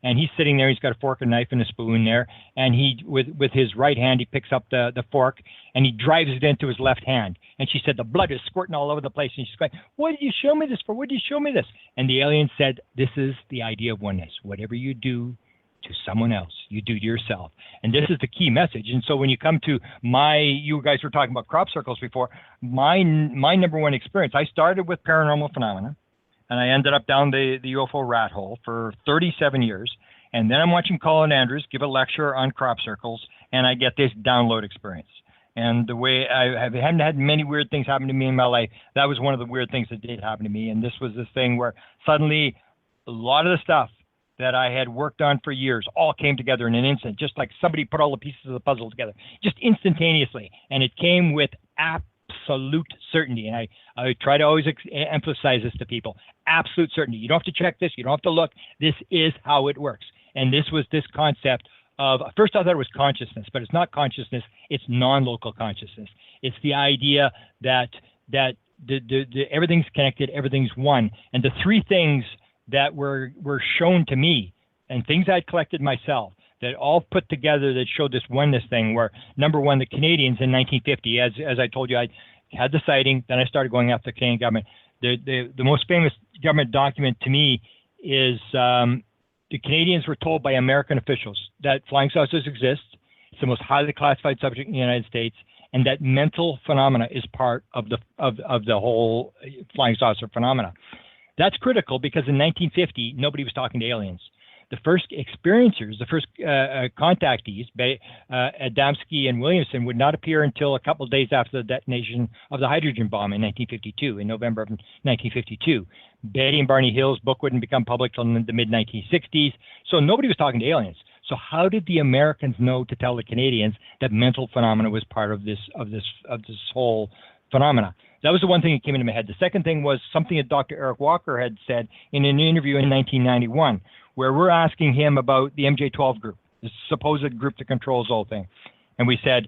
and he's sitting there. He's got a fork, a knife, and a spoon there, and he, with his right hand, he picks up the fork, and he drives it into his left hand. And she said, the blood is squirting all over the place. And she's going, what did you show me this for? What did you show me this? And the alien said, this is the idea of oneness. Whatever you do to someone else, you do to yourself. And this is the key message. And so when you come to you guys were talking about crop circles before, my number one experience, I started with paranormal phenomena, and I ended up down the UFO rat hole for 37 years. And then I'm watching Colin Andrews give a lecture on crop circles, and I get this download experience. And the way I haven't had many weird things happen to me in my life, that was one of the weird things that did happen to me. And this was this thing where suddenly a lot of the stuff that I had worked on for years all came together in an instant, just like somebody put all the pieces of the puzzle together, just instantaneously. And it came with absolute certainty. And I try to always emphasize this to people, absolute certainty. You don't have to check this. You don't have to look. This is how it works. And this was this concept of, first I thought it was consciousness, but it's not consciousness. It's non-local consciousness. It's the idea that everything's connected, everything's one. And the three things that were shown to me, and things I'd collected myself, that all put together that showed this oneness thing, were, number one, the Canadians in 1950, as I told you, I had the sighting, then I started going after the Canadian government. The most famous government document to me is the Canadians were told by American officials that flying saucers exist. It's the most highly classified subject in the United States, and that mental phenomena is part of the whole flying saucer phenomena. That's critical because in 1950, nobody was talking to aliens. The first experiencers, the first contactees, Adamski and Williamson, would not appear until a couple of days after the detonation of the hydrogen bomb in 1952, in November of 1952. Betty and Barney Hill's book wouldn't become public until the mid-1960s, so nobody was talking to aliens. So how did the Americans know to tell the Canadians that mental phenomena was part of this whole phenomena? That was the one thing that came into my head. The second thing was something that Dr. Eric Walker had said in an interview in 1991, where we're asking him about the MJ-12 group, the supposed group that controls the whole thing. And we said,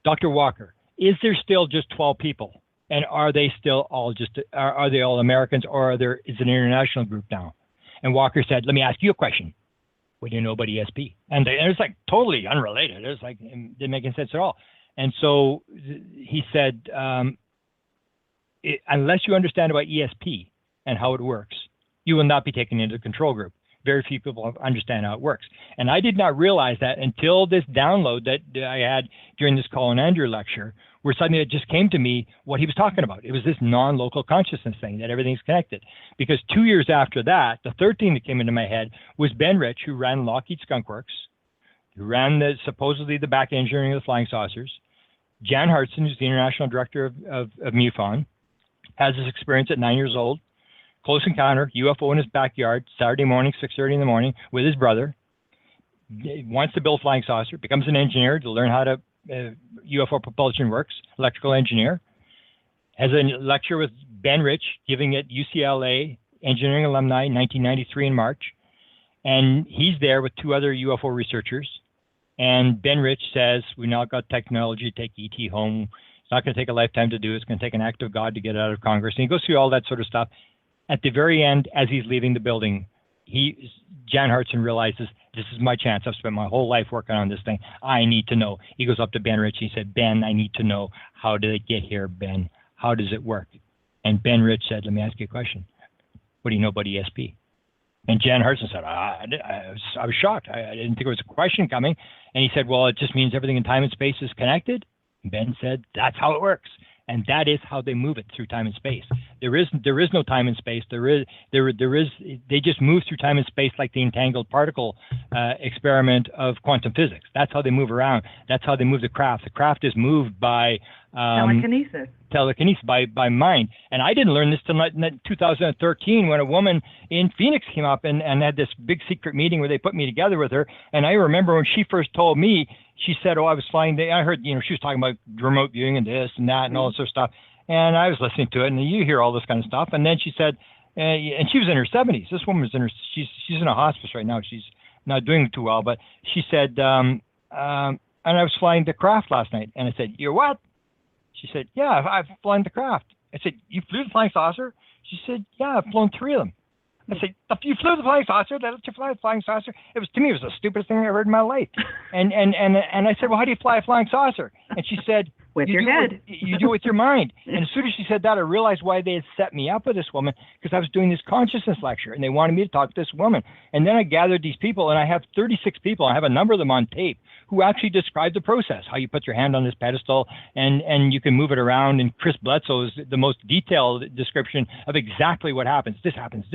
Dr. Walker, is there still just 12 people? And are they still all are they all Americans, or is it an international group now? And Walker said, let me ask you a question. What do you know about ESP? And it's like totally unrelated. It didn't make any sense at all. And so he said, unless you understand about ESP and how it works, you will not be taken into the control group. Very few people understand how it works. And I did not realize that until this download that I had during this Colin Andrew lecture, where suddenly it just came to me what he was talking about. It was this non-local consciousness thing, that everything's connected. Because 2 years after that, the third thing that came into my head was Ben Rich, who ran Lockheed Skunk Works, who ran supposedly the back engineering of the flying saucers. Jan Hartson, who's the international director of MUFON, has this experience at 9 years old. Close encounter, UFO in his backyard, Saturday morning, 6:30 in the morning, with his brother. He wants to build a flying saucer, becomes an engineer to learn how to UFO propulsion works, electrical engineer. Has a lecture with Ben Rich, giving at UCLA, engineering alumni, 1993 in March. And he's there with two other UFO researchers. And Ben Rich says, we now got technology to take ET home. It's not going to take a lifetime to do it. It's going to take an act of God to get it out of Congress. And he goes through all that sort of stuff. At the very end, as he's leaving the building, Jan Hartson realizes, this is my chance. I've spent my whole life working on this thing. I need to know. He goes up to Ben Rich. He said, Ben, I need to know. How did it get here, Ben? How does it work? And Ben Rich said, let me ask you a question. What do you know about ESP? And Jan Hartson said, I was shocked. I didn't think there was a question coming. And he said, well, it just means everything in time and space is connected. And Ben said, that's how it works. And that is how they move it through time and space. There is no time and space. They just move through time and space like the entangled particle experiment of quantum physics. That's how they move around. That's how they move the craft. The craft is moved by telekinesis, by mind. And I didn't learn this till 2013 when a woman in Phoenix came up and had this big secret meeting where they put me together with her. And I remember when she first told me, she said, I was flying. I heard, she was talking about remote viewing and this and that and all this sort of stuff. And I was listening to it, and you hear all this kind of stuff. And then she said, and she was in her 70s. This woman was she's in a hospice right now. She's not doing too well. But she said, and I was flying the craft last night. And I said, you're what? She said, yeah, I've flown the craft. I said, you flew the flying saucer? She said, yeah, I've flown 3 of them. I said, you flew the flying saucer? They let you fly the flying saucer? To me, it was the stupidest thing I ever heard in my life. And I said, well, how do you fly a flying saucer? And she said, with your head. You do it with your mind. And as soon as she said that, I realized why they had set me up with this woman, because I was doing this consciousness lecture, and they wanted me to talk to this woman. And then I gathered these people, and I have 36 people. I have a number of them on tape who actually described the process, how you put your hand on this pedestal, and you can move it around. And Chris Bledsoe is the most detailed description of exactly what happens. This happens,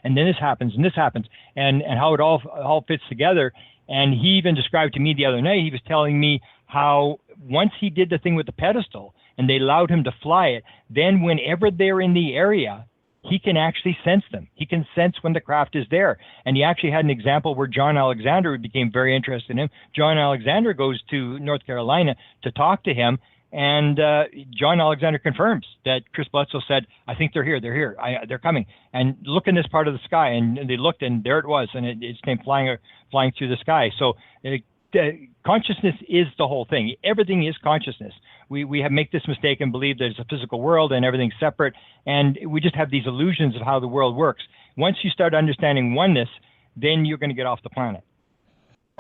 and then this happens, and this happens, and how it all fits together. And he even described to me the other night, he was telling me how once he did the thing with the pedestal and they allowed him to fly it, then whenever they're in the area, he can actually sense them. He can sense when the craft is there. And he actually had an example where John Alexander became very interested in him. John Alexander goes to North Carolina to talk to him. And John Alexander confirms that Chris Bledsoe said, I think they're here. They're coming. And look in this part of the sky. And they looked, and there it was. And it came flying through the sky. So consciousness is the whole thing. Everything is consciousness. We make this mistake and believe there's a physical world and everything's separate. And we just have these illusions of how the world works. Once you start understanding oneness, then you're going to get off the planet.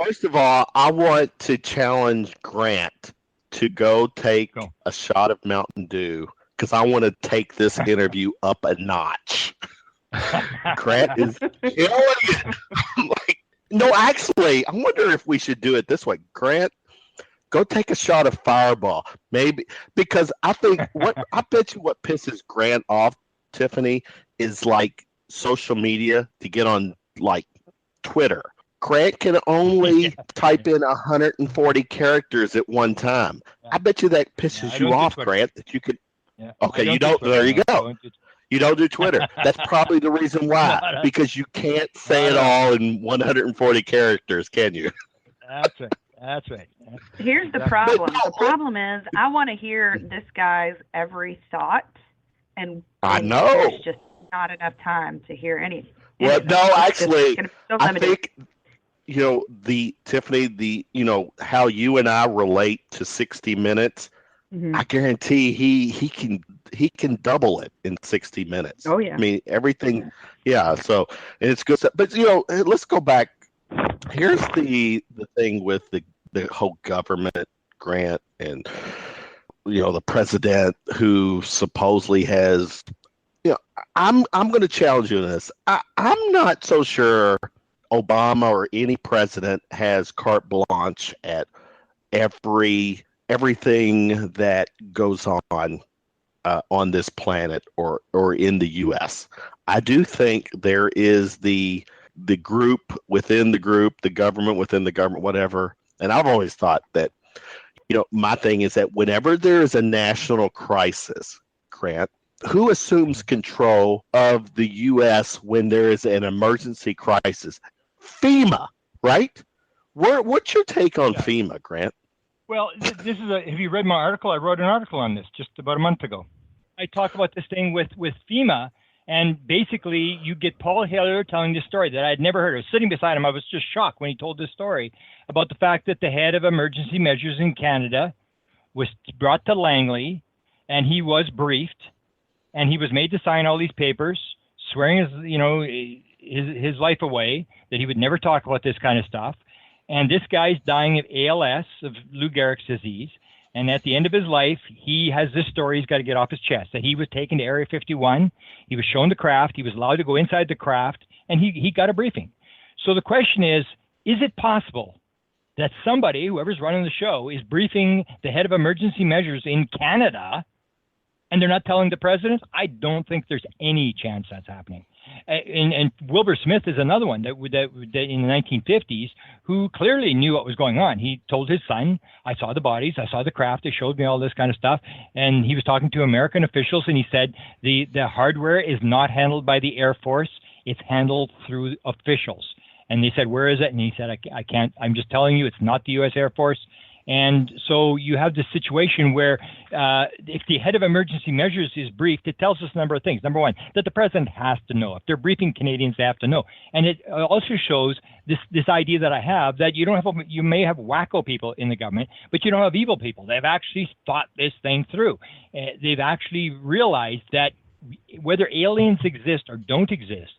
First of all, I want to challenge Grant to go take a shot of Mountain Dew, because I want to take this interview up a notch. Grant is killing it. No, actually, I wonder if we should do it this way. Grant, go take a shot of Fireball, maybe, because I bet you what pisses Grant off, Tiffany, is like social media to get on like Twitter. Grant can only type in 140 characters at one time. I bet you that pisses you off, Grant, that you could. Yeah. Okay, you don't. There you go. You don't do Twitter. That's probably the reason why, because you can't say it all in 140 characters, can you? That's right. Here's the problem. The problem is I want to hear this guy's every thought, and I know there's just not enough time to hear anything. Well, no, actually, I think Tiffany, how you and I relate to 60 Minutes. Mm-hmm. I guarantee he can double it in 60 minutes. Oh yeah. I mean everything. Yeah. So it's good stuff. But let's go back. Here's the thing with the whole government grant and the president who supposedly has. I'm going to challenge you on this. I'm not so sure Obama or any president has carte blanche at everything that goes on this planet or in the U.S. I do think there is the group within the group, the government within the government, whatever. And I've always thought that, my thing is that whenever there is a national crisis, Grant, who assumes control of the U.S. when there is an emergency crisis? FEMA, right? What's your take on FEMA, Grant? Well, this is have you read my article? I wrote an article on this just about a month ago. I talk about this thing with FEMA, and basically you get Paul Hiller telling this story that I had never heard. I was sitting beside him. I was just shocked when he told this story about the fact that the head of emergency measures in Canada was brought to Langley, and he was briefed, and he was made to sign all these papers, swearing his life away, that he would never talk about this kind of stuff. And this guy's dying of ALS, of Lou Gehrig's disease. And at the end of his life, he has this story he's got to get off his chest, that he was taken to Area 51. He was shown the craft. He was allowed to go inside the craft, and he got a briefing. So the question is it possible that somebody, whoever's running the show, is briefing the head of emergency measures in Canada, and they're not telling the president? I don't think there's any chance that's happening. And Wilbur Smith is another one that in the 1950s who clearly knew what was going on. He told his son, I saw the bodies, I saw the craft, they showed me all this kind of stuff. And he was talking to American officials, and he said the hardware is not handled by the Air Force, it's handled through officials. And they said, where is it? And he said, I can't, I'm just telling you, it's not the U.S. Air Force. And so you have this situation where if the head of emergency measures is briefed, it tells us a number of things. Number one, that the president has to know. If they're briefing Canadians, they have to know. And it also shows this idea that I have, that you may have wacko people in the government, but you don't have evil people. They've actually thought this thing through. They've actually realized that whether aliens exist or don't exist,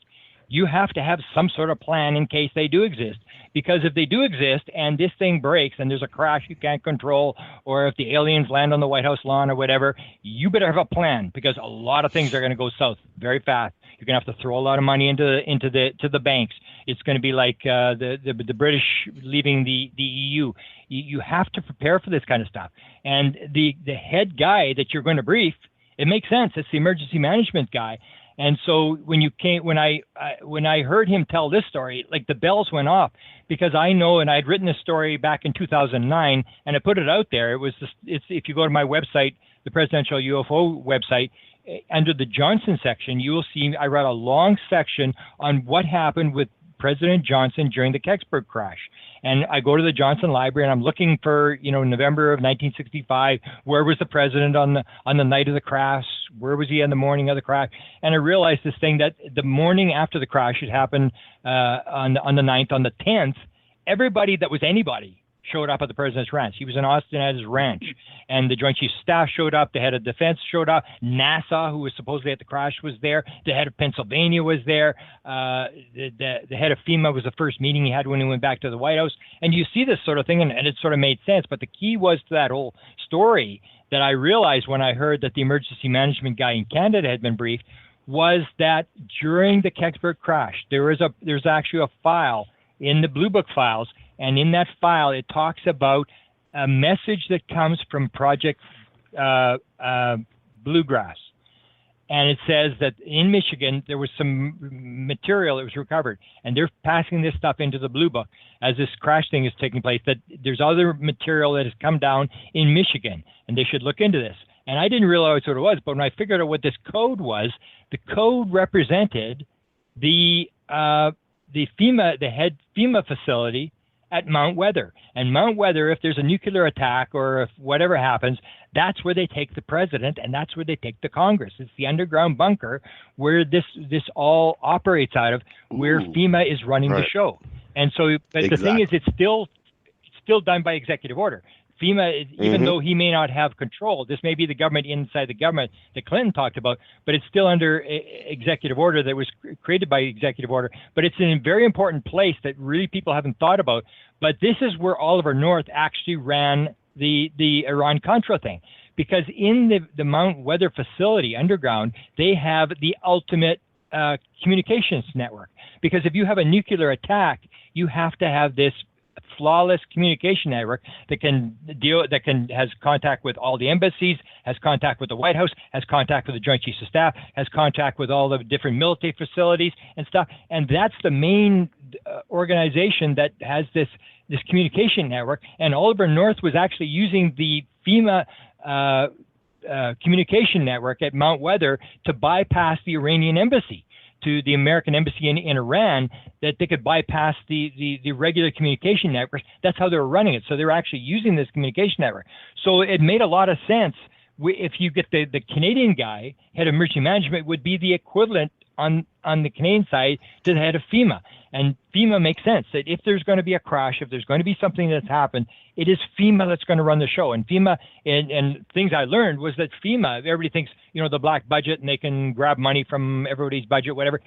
you have to have some sort of plan in case they do exist. Because if they do exist and this thing breaks and there's a crash you can't control, or if the aliens land on the White House lawn or whatever, you better have a plan, because a lot of things are going to go south very fast. You're going to have to throw a lot of money into the banks. It's going to be like the British leaving the EU. You have to prepare for this kind of stuff. And the head guy that you're going to brief, it makes sense. It's the emergency management guy. And so when I heard him tell this story, like the bells went off, because I know, and I'd written this story back in 2009, and I put it out there. It's if you go to my website, the Presidential UFO website, under the Johnson section, you will see I wrote a long section on what happened with President Johnson during the Kecksburg crash. And I go to the Johnson Library and I'm looking for, November of 1965. Where was the president on the night of the crash? Where was he on the morning of the crash? And I realized this thing that the morning after the crash, it happened on the 9th. On the 10th, everybody that was anybody showed up at the president's ranch. He was in Austin at his ranch, and the Joint Chiefs Staff showed up. The head of defense showed up. NASA, who was supposedly at the crash, was there. The head of Pennsylvania was there. The head of FEMA was the first meeting he had when he went back to the White House. And you see this sort of thing, and it sort of made sense. But the key was to that whole story that I realized when I heard that the emergency management guy in Canada had been briefed, was that during the Kecksburg crash, there's actually a file in the Blue Book files. And in that file, it talks about a message that comes from Project Bluegrass. And it says that in Michigan, there was some material that was recovered. And they're passing this stuff into the Blue Book as this crash thing is taking place, that there's other material that has come down in Michigan, and they should look into this. And I didn't realize what it was, but when I figured out what this code was, the code represented the head FEMA facility at Mount Weather. And Mount Weather, if there's a nuclear attack or if whatever happens, that's where they take the president and that's where they take the Congress. It's the underground bunker where this all operates out of, where FEMA is running the show. And so, but the thing is, it's still done by executive order. FEMA, even though he may not have control, this may be the government inside the government that Clinton talked about, but it's still under executive order that was created by executive order. But it's in a very important place that really people haven't thought about. But this is where Oliver North actually ran the Iran-Contra thing. Because in the Mount Weather facility underground, they have the ultimate communications network. Because if you have a nuclear attack, you have to have this flawless communication network that has contact with all the embassies, has contact with the White House, has contact with the Joint Chiefs of Staff, has contact with all the different military facilities and stuff. And that's the main organization that has this communication network. And Oliver North was actually using the FEMA communication network at Mount Weather to bypass the Iranian embassy, to the American embassy in Iran, that they could bypass the regular communication networks. That's how they were running it. So they were actually using this communication network. So it made a lot of sense. If you get the Canadian guy, head of emergency management, would be the equivalent on the Canadian side to the head of FEMA. And FEMA makes sense that if there's going to be a crash, if there's going to be something that's happened, it is FEMA that's going to run the show. And FEMA, and things I learned was that FEMA, everybody thinks, the black budget and they can grab money from everybody's budget, whatever.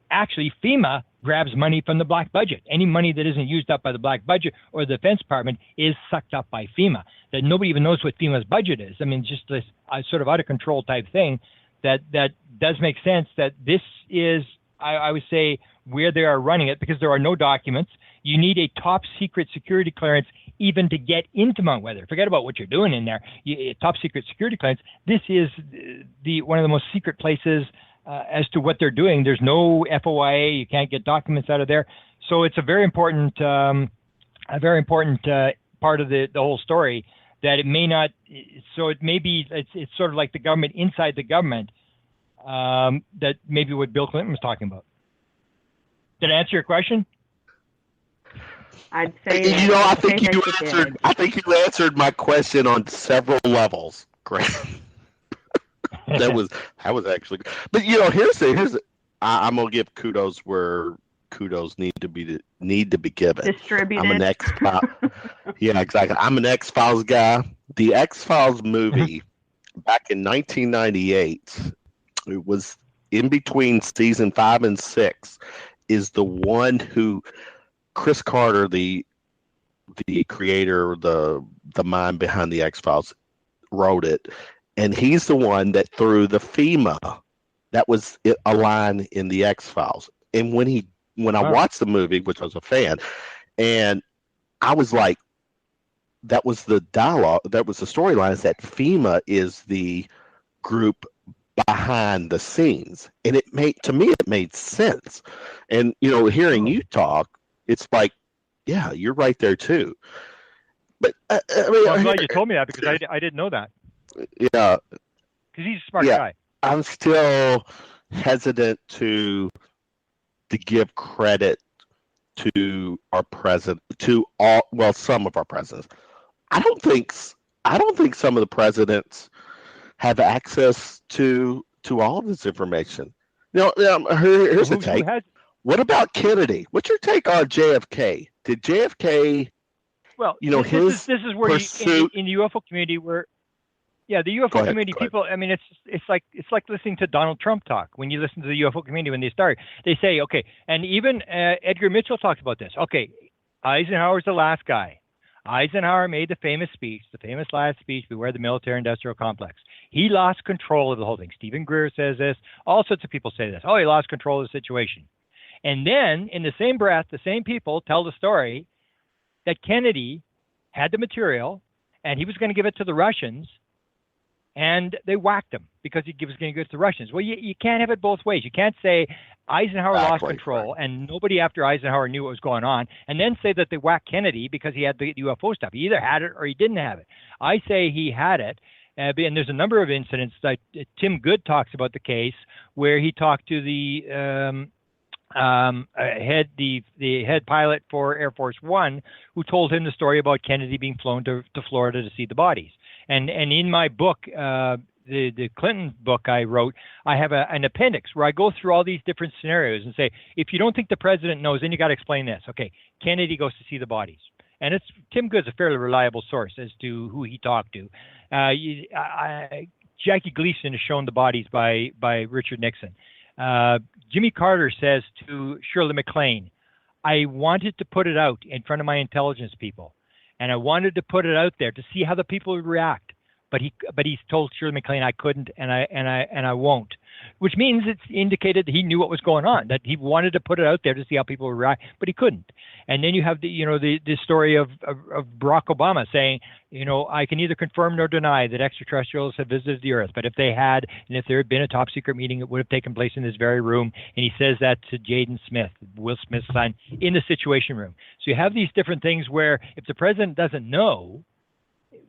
Actually, FEMA grabs money from the black budget. Any money that isn't used up by the black budget or the Defense Department is sucked up by FEMA. That nobody even knows what FEMA's budget is. I mean, just this sort of out of control type thing that does make sense. That this is, I would say, where they are running it, because there are no documents. You need a top secret security clearance even to get into Mount Weather. Forget about what you're doing in there. Top secret security clearance. This is one of the most secret places as to what they're doing. There's no FOIA. You can't get documents out of there. So it's a very important part of the whole story, that it may not. So it may be. It's sort of like the government inside the government. That maybe what Bill Clinton was talking about. Did I answer your question? I'd say. I think you answered my question on several levels. Great. that was actually. But I'm gonna give kudos where kudos need to be given. Distributed. I'm an X-Files. Yeah, exactly. I'm an X-Files guy. The X-Files movie back in 1998. It was in between season 5 and 6. is the one who Chris Carter, the creator, the mind behind the X-Files, wrote it, and he's the one that threw the FEMA. That was a line in the X-Files. And when I watched the movie, which I was a fan, and I was like, that was the dialogue, that was the storyline, is that FEMA is the group behind the scenes. And it made sense. And, hearing you talk, it's like, yeah, you're right there too. But I'm glad you told me that, because I didn't know that. Yeah. Because he's a smart guy. I'm still hesitant to give credit to our president, some of our presidents. I don't think some of the presidents have access to all of this information. Here's a take. What about Kennedy? What's your take on JFK? Did JFK? Well, this is where in the UFO community the UFO community people. I mean, it's like listening to Donald Trump talk. When you listen to the UFO community when they start, they say, okay, and even Edgar Mitchell talked about this. Okay, Eisenhower's the last guy. Eisenhower made the famous last speech, beware the military-industrial complex. He lost control of the whole thing. Stephen Greer says this. All sorts of people say this. Oh, he lost control of the situation. And then, in the same breath, the same people tell the story that Kennedy had the material, and he was going to give it to the Russians, and they whacked him because he was going to give it to the Russians. Well, you can't have it both ways. You can't say Eisenhower lost control and nobody after Eisenhower knew what was going on, and then say that they whacked Kennedy because he had the UFO stuff. He either had it or he didn't have it. I say he had it. And there's a number of incidents that Tim Good talks about the case where he talked to the head pilot for Air Force One, who told him the story about Kennedy being flown to Florida to see the bodies. And in my book, the Clinton book I wrote, I have an appendix where I go through all these different scenarios and say, if you don't think the president knows, then you got to explain this. Okay, Kennedy goes to see the bodies. And Tim Good's a fairly reliable source as to who he talked to. Jackie Gleason is shown the bodies by Richard Nixon. Jimmy Carter says to Shirley MacLaine, I wanted to put it out in front of my intelligence people, and I wanted to put it out there to see how the people would react. But he's told Shirley MacLaine I couldn't, and I won't, which means it's indicated that he knew what was going on, that he wanted to put it out there to see how people would react, but he couldn't. And then you have the story of Barack Obama saying, I can neither confirm nor deny that extraterrestrials have visited the Earth, but if they had, and if there had been a top secret meeting, it would have taken place in this very room. And he says that to Jaden Smith, Will Smith's son, in the Situation Room. So you have these different things where if the president doesn't know,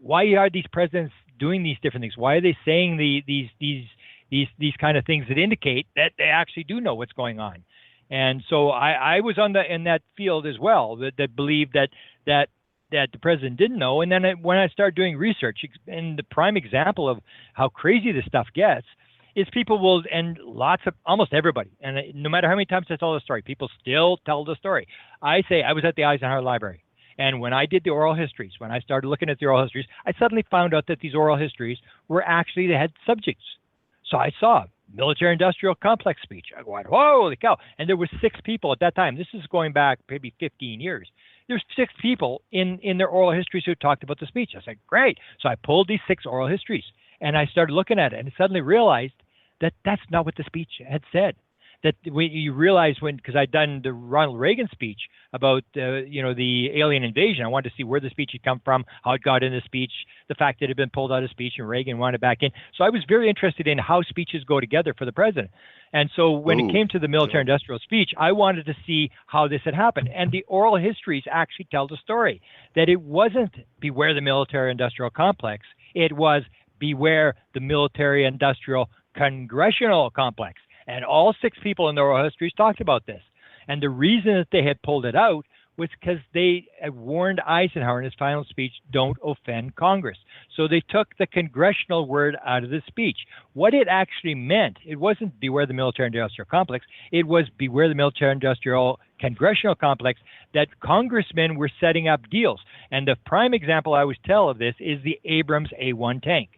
why are these presidents doing these different things? Why are they saying these kind of things that indicate that they actually do know what's going on? And so I was in that field as well, that believed that the president didn't know. And then when I started doing research, and the prime example of how crazy this stuff gets is people will, and almost everybody, and no matter how many times I tell the story, people still tell the story. I say I was at the Eisenhower Library. And when I did the oral histories, when I started looking at the oral histories, I suddenly found out that these oral histories were actually, they had subjects. So I saw military-industrial complex speech. I went, holy cow. And there were 6 people at that time. This is going back maybe 15 years. There's 6 people in their oral histories who talked about the speech. I said, great. So I pulled these 6 oral histories, and I started looking at it, and I suddenly realized that that's not what the speech had said. That you realize because I'd done the Ronald Reagan speech about the alien invasion. I wanted to see where the speech had come from, how it got in the speech, the fact that it had been pulled out of speech and Reagan wanted it back in. So I was very interested in how speeches go together for the president. And so when it came to the military-industrial speech, I wanted to see how this had happened. And the oral histories actually tell the story that it wasn't beware the military-industrial complex. It was beware the military-industrial congressional complex. And all 6 people in the oral histories talked about this. And the reason that they had pulled it out was because they had warned Eisenhower in his final speech, don't offend Congress. So they took the congressional word out of the speech. What it actually meant, it wasn't beware the military-industrial complex. It was beware the military-industrial congressional complex, that congressmen were setting up deals. And the prime example I always tell of this is the Abrams A-1 tank.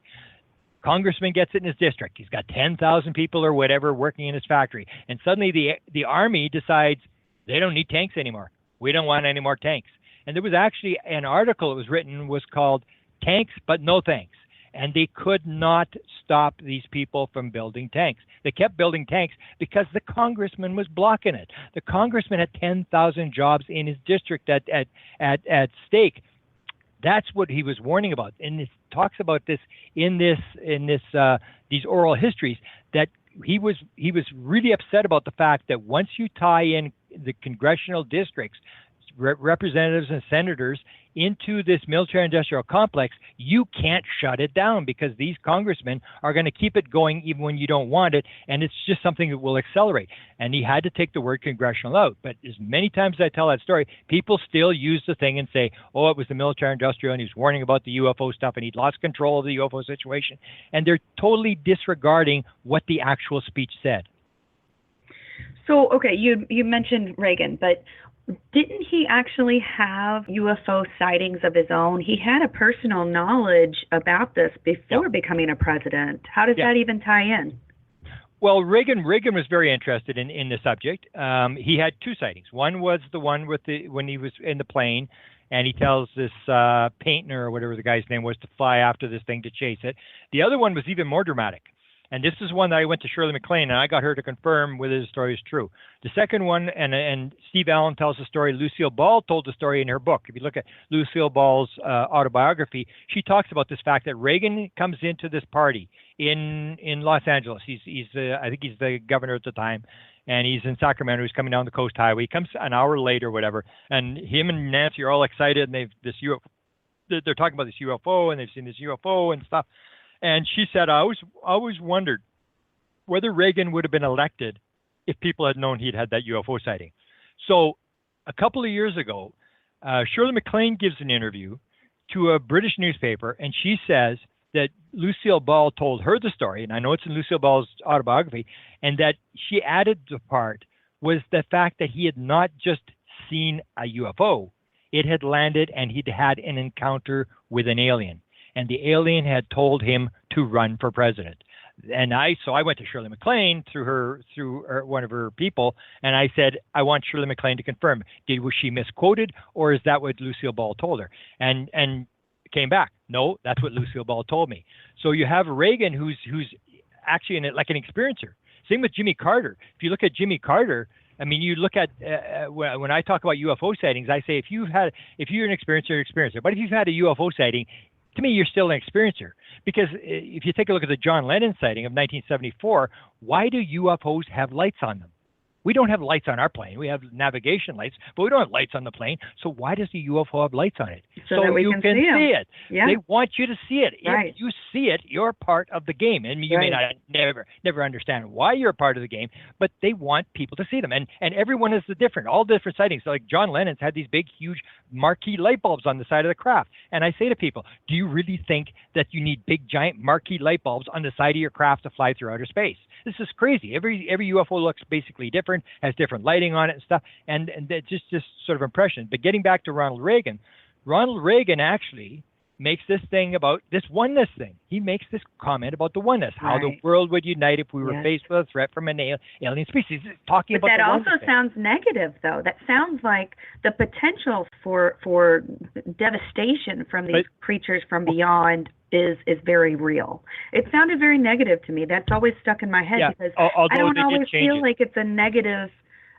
Congressman gets it in his district. He's got 10,000 people or whatever working in his factory. And suddenly the Army decides, They don't need tanks anymore. We don't want any more tanks. And there was actually an article that was written was called Tanks But No Thanks. And they could not stop these people from building tanks. They kept building tanks because the congressman was blocking it. The congressman had 10,000 jobs in his district at stake. That's what he was warning about. And it talks about this in these oral histories, that he was really upset about the fact that once you tie in the congressional districts, representatives and senators into this military-industrial complex, you can't shut it down because these congressmen are going to keep it going even when you don't want it, and it's just something that will accelerate. And he had to take the word congressional out. But as many times as I tell that story, people still use the thing and say, oh, it was the military-industrial, and he was warning about the UFO stuff, and he'd lost control of the UFO situation. And they're totally disregarding what the actual speech said. So, okay, you mentioned Reagan, but didn't he actually have UFO sightings of his own? He had a personal knowledge about this before becoming a president. How does that even tie in? Well, Reagan was very interested in the subject. He had two sightings. One was the one with when he was in the plane, and he tells this Painter or whatever the guy's name was to fly after this thing to chase it. The other one was even more dramatic. And this is one that I went to Shirley MacLaine, and I got her to confirm whether the story is true. The second one, and Steve Allen tells the story, Lucille Ball told the story in her book. If you look at Lucille Ball's autobiography, she talks about this fact that Reagan comes into this party in Los Angeles. He's I think he's the governor at the time, and he's in Sacramento. He's coming down the Coast Highway. He comes an hour late or whatever, and him and Nancy are all excited, and they're talking about this UFO, and they've seen this UFO and stuff. And she said, I always wondered whether Reagan would have been elected if people had known he'd had that UFO sighting. So a couple of years ago, Shirley MacLaine gives an interview to a British newspaper, and she says that Lucille Ball told her the story, and I know it's in Lucille Ball's autobiography, and that she added the part was the fact that he had not just seen a UFO, it had landed and he'd had an encounter with an alien. And the alien had told him to run for president. And so I went to Shirley MacLaine through one of her people, and I said, I want Shirley MacLaine to confirm. Was she misquoted, or is that what Lucille Ball told her? And came back, no, that's what Lucille Ball told me. So you have Reagan, who's actually like an experiencer. Same with Jimmy Carter. If you look at Jimmy Carter, I mean, you look at when I talk about UFO sightings, I say if you're an experiencer, you're an experiencer. But if you've had a UFO sighting, to me, you're still an experiencer. Because if you take a look at the John Lennon sighting of 1974, why do UFOs have lights on them? We don't have lights on our plane. We have navigation lights, but we don't have lights on the plane. So why does the UFO have lights on it? So that you can see it. Yeah. They want you to see it. Right. If you see it, you're part of the game. And you may not never understand why you're a part of the game, but they want people to see them. And everyone is all different sightings. So like John Lennon's had these big, huge marquee light bulbs on the side of the craft. And I say to people, do you really think that you need big, giant marquee light bulbs on the side of your craft to fly through outer space? This is crazy. Every UFO looks basically different, has different lighting on it and stuff, and it's just sort of impression. But getting back to Ronald Reagan actually makes this thing about this oneness thing. He makes this comment about the oneness, how the world would unite if we were faced with a threat from an alien species. Talking about that also sounds negative, though. That sounds like the potential for devastation from these creatures from beyond is very real. It sounded very negative to me. That's always stuck in my head because I don't always feel like it's a negative.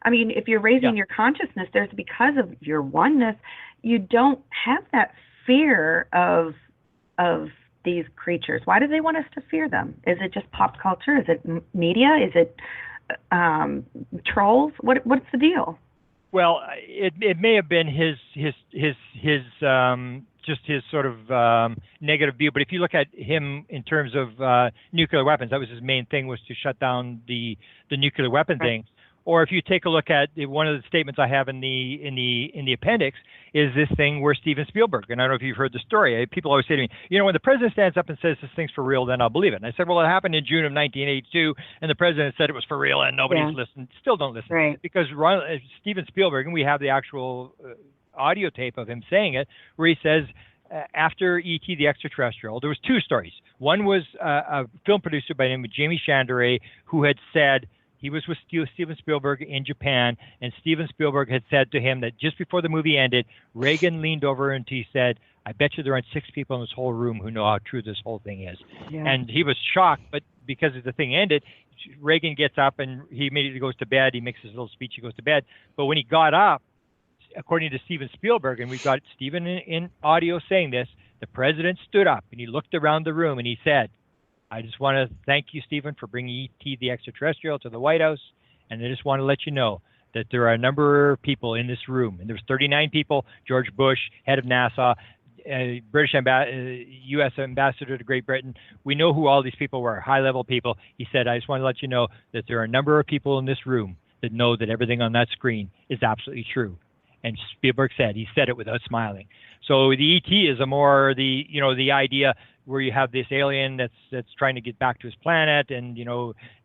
I mean, if you're raising your consciousness, because of your oneness, you don't have that fear of these creatures. Why do they want us to fear them? Is it just pop culture? Is it media? Is it trolls? What's the deal? Well, it may have been his just his sort of negative view. But if you look at him in terms of nuclear weapons, that was his main thing, was to shut down the nuclear weapon thing. Or if you take a look at one of the statements I have in the appendix, is this thing where Steven Spielberg, and I don't know if you've heard the story, people always say to me, when the president stands up and says this thing's for real, then I'll believe it. And I said, well, it happened in June of 1982, and the president said it was for real, and nobody's listened, still don't listen. Right. Because Steven Spielberg, and we have the actual audio tape of him saying it, where he says, after E.T. the Extraterrestrial, there was two stories. One was a film producer by the name of Jamie Chandray, who had said, he was with Steven Spielberg in Japan, and Steven Spielberg had said to him that just before the movie ended, Reagan leaned over and he said, I bet you there aren't 6 people in this whole room who know how true this whole thing is. Yeah. And he was shocked, but because the thing ended, Reagan gets up and he immediately goes to bed. He makes his little speech, he goes to bed. But when he got up, according to Steven Spielberg, and we've got Steven in audio saying this, the president stood up and he looked around the room and he said, I just want to thank you, Stephen, for bringing ET the extraterrestrial to the White House. And I just want to let you know that there are a number of people in this room. And there's 39 people, George Bush, head of NASA, British U.S. ambassador to Great Britain. We know who all these people were, high-level people. He said, I just want to let you know that there are a number of people in this room that know that everything on that screen is absolutely true. And Spielberg said, he said it without smiling. So the ET is a more the idea where you have this alien that's trying to get back to his planet, and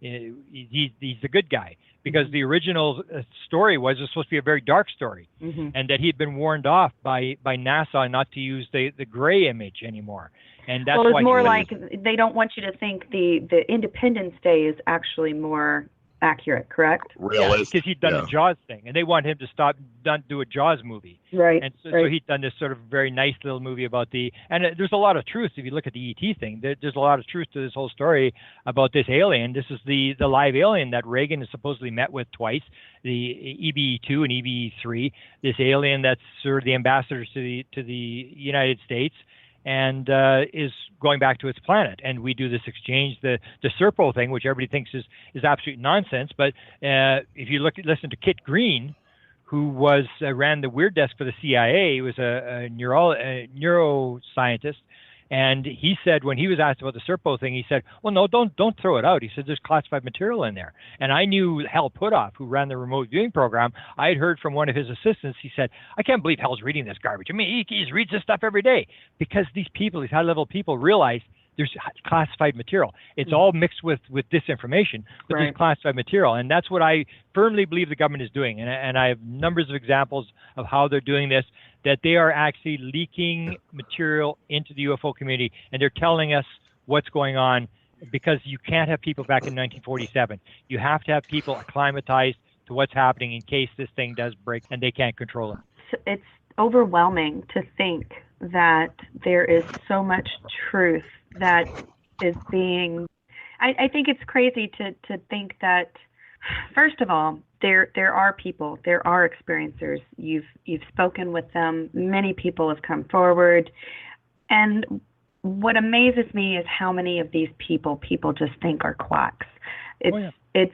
he's the good guy, because the original story was supposed to be a very dark story, and that he'd been warned off by NASA not to use the gray image anymore. And that's it's more like they don't want you to think the Independence Day is actually more accurate, correct? Realistic. Because he'd done the Jaws thing, and they want him to don't do a Jaws movie. Right. And so he'd done this sort of very nice little movie about and there's a lot of truth. If you look at the ET thing, there's a lot of truth to this whole story about this alien. This is the live alien that Reagan has supposedly met with twice, the EBE-2 and EBE-3, this alien that's sort of the ambassador to the United States, and is going back to its planet. And we do this exchange, the Serpo thing, which everybody thinks is absolute nonsense. But if you listen to Kit Green, who ran the Weird Desk for the CIA, he was a neuroscientist, and he said, when he was asked about the Serpo thing, he said, well, no, don't throw it out. He said, there's classified material in there. And I knew Hal Puthoff, who ran the remote viewing program. I had heard from one of his assistants. He said, I can't believe Hal's reading this garbage. I mean, he reads this stuff every day, because these high-level people realize there's classified material. It's all mixed with disinformation, but there's classified material. And that's what I firmly believe the government is doing. And I have numbers of examples of how they're doing this, that they are actually leaking material into the UFO community, and they're telling us what's going on, because you can't have people back in 1947. You have to have people acclimatized to what's happening in case this thing does break and they can't control it. It's overwhelming to think that there is so much truth that is being, I think it's crazy to think that, first of all, there are people, there are experiencers. You've spoken with them. Many people have come forward. And what amazes me is how many of these people just think are quacks. It's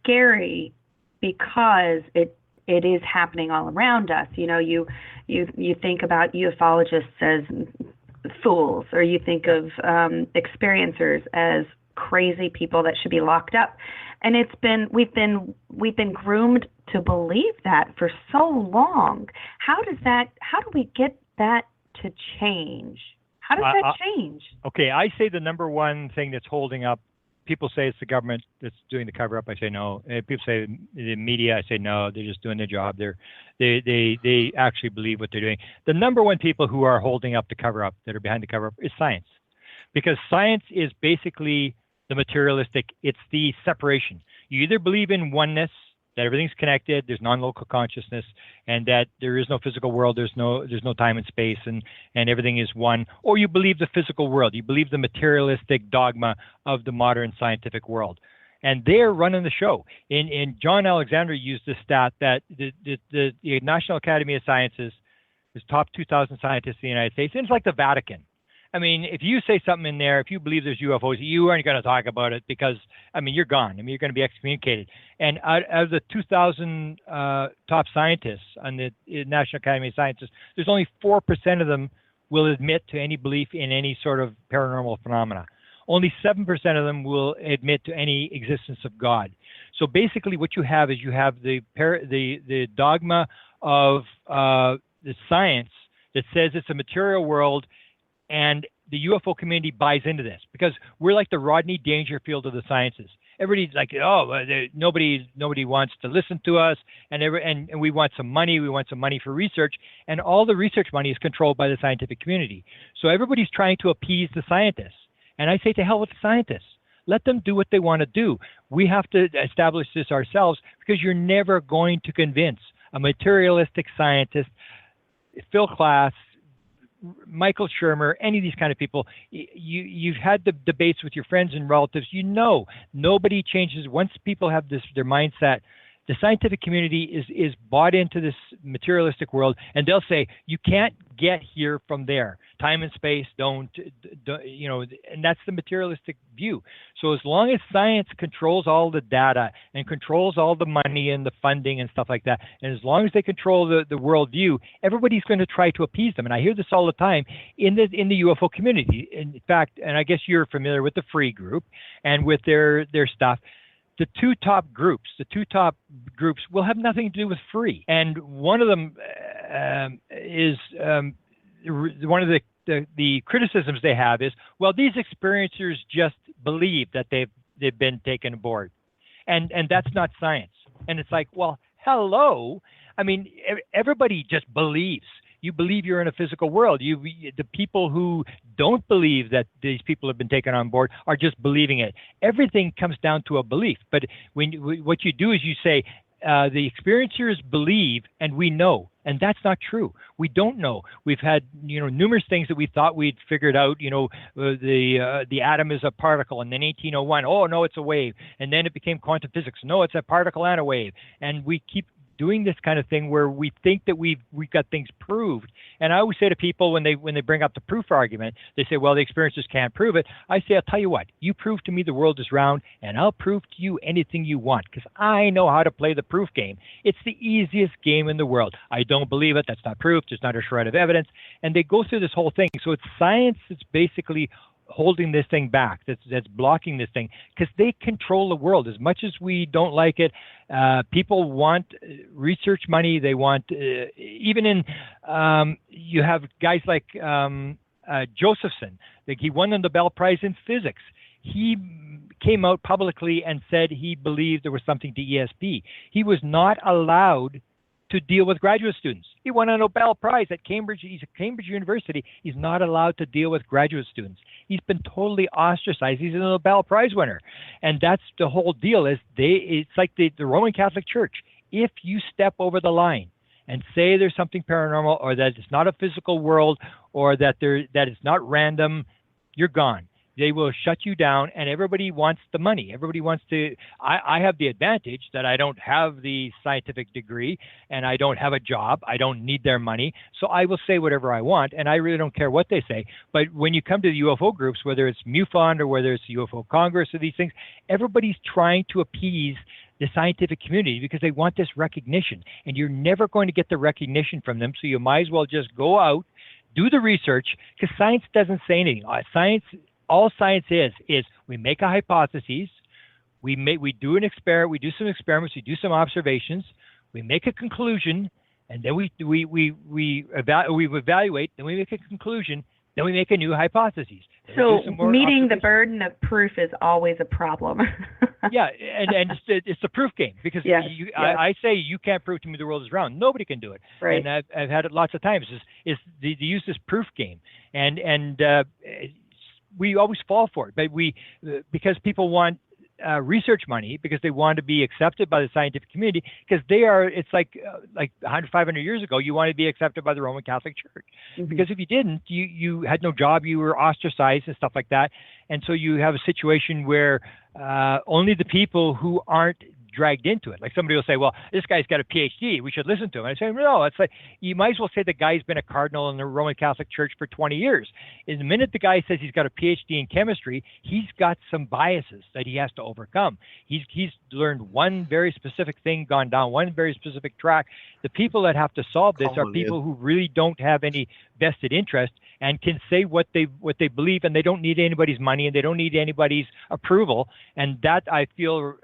scary, because it is happening all around us. You think about ufologists as fools, or you think of experiencers as crazy people that should be locked up. And we've been groomed to believe that for so long. How do we get that to change? How does that change? Okay, I say the number one thing that's holding up, people say it's the government that's doing the cover-up. I say no. People say the media. I say no. They're just doing their job. They actually believe what they're doing. The number one people who are holding up the cover-up, that are behind the cover-up, is science, because science is basically the materialistic. It's the separation. You either believe in oneness, that everything's connected, there's non-local consciousness, and that there is no physical world, there's no time and space, and everything is one, or you believe the physical world. You believe the materialistic dogma of the modern scientific world. And they're running the show. In John Alexander used this stat that the National Academy of Sciences is top 2,000 scientists in the United States, and it's like the Vatican. I mean, if you say something in there, if you believe there's UFOs, you aren't going to talk about it, because, I mean, you're gone. I mean, you're going to be excommunicated. And out of the 2,000 top scientists on the National Academy of Sciences, there's only 4% of them will admit to any belief in any sort of paranormal phenomena. Only 7% of them will admit to any existence of God. So basically what you have is you have the dogma of the science that says it's a material world, and the UFO community buys into this, because we're like the Rodney Dangerfield of the sciences. Everybody's like, nobody wants to listen to us, and we want some money. We want some money for research, and all the research money is controlled by the scientific community. So everybody's trying to appease the scientists. And I say, to hell with the scientists. Let them do what they want to do. We have to establish this ourselves, because you're never going to convince a materialistic scientist, Phil Klass, Michael Shermer, any of these kind of people. You've had the debates with your friends and relatives. You know, nobody changes. Once people have their mindset, the scientific community is bought into this materialistic world, and they'll say, you can't get here from there. Time and space don't, and that's the materialistic view. So as long as science controls all the data and controls all the money and the funding and stuff like that, and as long as they control the worldview, everybody's going to try to appease them. And I hear this all the time in the UFO community. In fact, and I guess you're familiar with the Free Group and with their stuff. The two top groups will have nothing to do with free. And one of them is one of the criticisms they have is, well, these experiencers just believe that they've been taken aboard, and that's not science. And it's like, well, hello. I mean, everybody just believes. You believe you're in a physical world. The people who don't believe that these people have been taken on board are just believing it. Everything comes down to a belief. But what you do is you say, the experiencers believe and we know, and that's not true. We don't know. We've had numerous things that we thought we'd figured out. The atom is a particle, and then 1801, oh no, it's a wave, and then it became quantum physics. No, it's a particle and a wave, and we keep doing this kind of thing where we think that we've got things proved. And I always say to people when they bring up the proof argument, they say, well, the experiencers can't prove it. I say, I'll tell you what, you prove to me the world is round, and I'll prove to you anything you want, because I know how to play the proof game. It's the easiest game in the world. I don't believe it. That's not proof. There's not a shred of evidence. And they go through this whole thing. So it's science that's basically holding this thing back, that's blocking this thing, because they control the world. As much as we don't like it, people want research money. They want, even in, you have guys like Josephson. He won the Nobel Prize in physics. He came out publicly and said he believed there was something to ESP. He was not allowed to deal with graduate students. He won a Nobel Prize at Cambridge. He's at Cambridge University. He's not allowed to deal with graduate students. He's been totally ostracized. He's a Nobel Prize winner. And that's the whole deal. It's like the Roman Catholic Church. If you step over the line and say there's something paranormal, or that it's not a physical world, or that it's not random, you're gone. They will shut you down, and everybody wants the money. Everybody wants to. I have the advantage that I don't have the scientific degree, and I don't have a job. I don't need their money, so I will say whatever I want, and I really don't care what they say. But when you come to the UFO groups, whether it's MUFON or whether it's the UFO Congress or these things, everybody's trying to appease the scientific community because they want this recognition, and you're never going to get the recognition from them. So you might as well just go out, do the research, because science doesn't say anything. All science is we make a hypothesis, we do an experiment, we do some experiments, we do some observations, we make a conclusion, and then we evaluate, then we make a conclusion, then we make a new hypothesis. So meeting the burden of proof is always a problem. Yeah, and it's the proof game, because I say you can't prove to me the world is round. Nobody can do it. Right. And I've had it lots of times. Is they use this proof game, and we always fall for it, but because people want research money, because they want to be accepted by the scientific community, because it's like 100, 500 years ago, you wanted to be accepted by the Roman Catholic Church. Mm-hmm. Because if you didn't, you had no job, you were ostracized and stuff like that. And so you have a situation where only the people who aren't dragged into it. Like somebody will say, well, this guy's got a PhD, we should listen to him. And I say, no, it's like, you might as well say the guy's been a cardinal in the Roman Catholic Church for 20 years. In the minute the guy says he's got a PhD in chemistry, he's got some biases that he has to overcome. He's learned one very specific thing, gone down one very specific track. The people that have to solve this are people who really don't have any vested interest and can say what they believe, and they don't need anybody's money, and they don't need anybody's approval. And that, I feel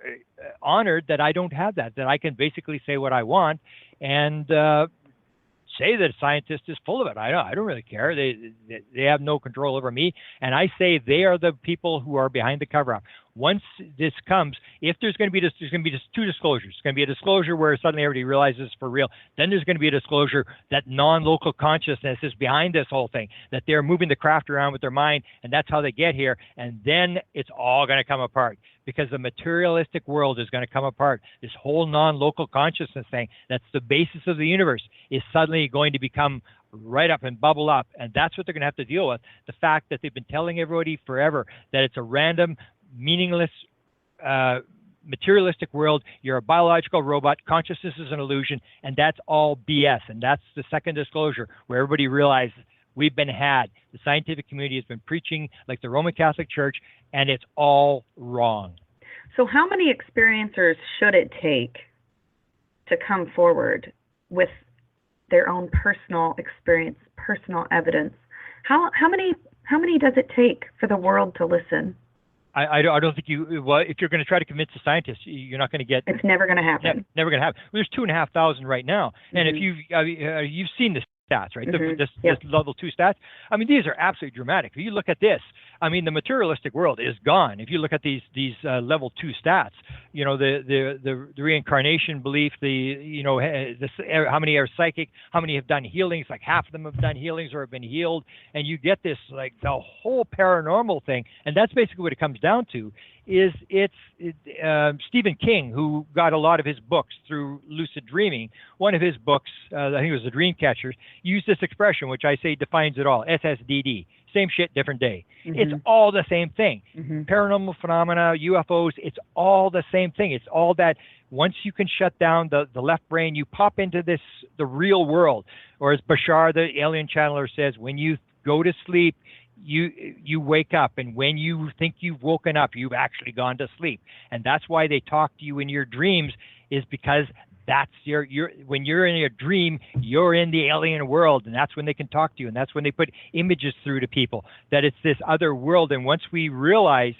honored that I don't have that I can basically say what I want and say that a scientist is full of it. I don't really care. They have no control over me. And I say they are the people who are behind the cover-up. once this comes, if there's going to be there's going to be just two disclosures. It's going to be a disclosure where suddenly everybody realizes it's for real. Then there's going to be a disclosure that non-local consciousness is behind this whole thing, that they're moving the craft around with their mind, and that's how they get here. And then it's all going to come apart, because the materialistic world is going to come apart. This whole non-local consciousness thing, that's the basis of the universe, is suddenly going to become right up and bubble up. And that's what they're going to have to deal with. The fact that they've been telling everybody forever that it's a random, meaningless, materialistic world. You're a biological robot. Consciousness is an illusion. And that's all BS. And that's the second disclosure, where everybody realizes we've been had. The scientific community has been preaching like the Roman Catholic Church, and it's all wrong. So how many experiencers should it take to come forward with their own personal experience, personal evidence? How many does it take for the world to listen? I don't think if you're going to try to convince a scientist, you're not going to get. It's never going to happen. Never going to happen. There's 2,500 right now, and if you've seen the stats, right? This level 2 stats. I mean, these are absolutely dramatic. If you look at this, I mean, the materialistic world is gone. If you look at these level 2 stats, you know, the reincarnation belief, how many are psychic, how many have done healings, like half of them have done healings or have been healed, and you get this, like, the whole paranormal thing, and that's basically what it comes down to. It's Stephen King, who got a lot of his books through lucid dreaming. One of his books, I think it was The Dream Catchers, used this expression, which I say defines it all: SSDD. Same shit, different day. It's all the same thing. Paranormal phenomena, UFOs, it's all the same thing. It's all that. Once you can shut down the left brain, you pop into the real world. Or as Bashar, the alien channeler, says, when you go to sleep, you wake up, and when you think you've woken up, you've actually gone to sleep. And that's why they talk to you in your dreams, is because that's when you're in a dream, you're in the alien world, and that's when they can talk to you, and that's when they put images through to people, that it's this other world. And once we realize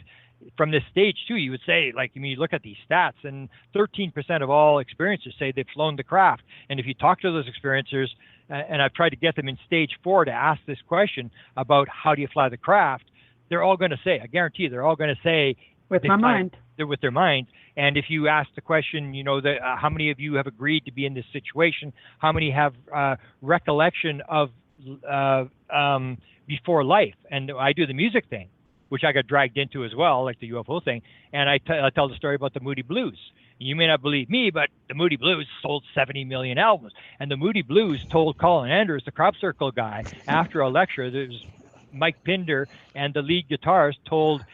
from this stage too, you would say, like, I mean, you look at these stats, and 13% of all experiencers say they've flown the craft. And if you talk to those experiencers, and I've tried to get them in stage 4 to ask this question about how do you fly the craft, they're all going to say, I guarantee you, they're all going to say, with my mind. They're with their minds. And if you ask the question, you know, how many of you have agreed to be in this situation? How many have recollection of before life? And I do the music thing, which I got dragged into as well, like the UFO thing. And I tell the story about the Moody Blues. You may not believe me, but the Moody Blues sold 70 million albums. And the Moody Blues told Colin Andrews, the crop circle guy, after a lecture, there was Mike Pinder and the lead guitarist told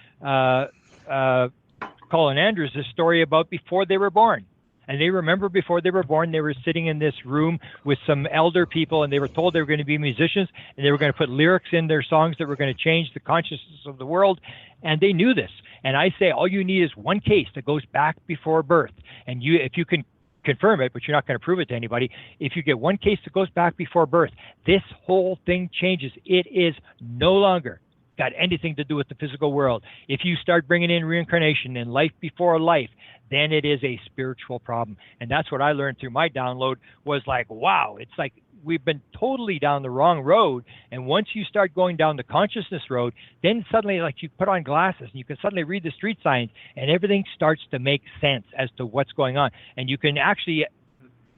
Colin Andrews this story about before they were born. And they remember before they were born, they were sitting in this room with some elder people, and they were told they were going to be musicians, and they were going to put lyrics in their songs that were going to change the consciousness of the world. And they knew this. And I say, all you need is one case that goes back before birth. And if you can confirm it, but you're not going to prove it to anybody, if you get one case that goes back before birth, this whole thing changes. It is no longer got anything to do with the physical world. If you start bringing in reincarnation and life before life, then it is a spiritual problem. And that's what I learned through my download, was like, wow, it's like we've been totally down the wrong road. And once you start going down the consciousness road, then suddenly, like, you put on glasses and you can suddenly read the street signs, and everything starts to make sense as to what's going on. And you can actually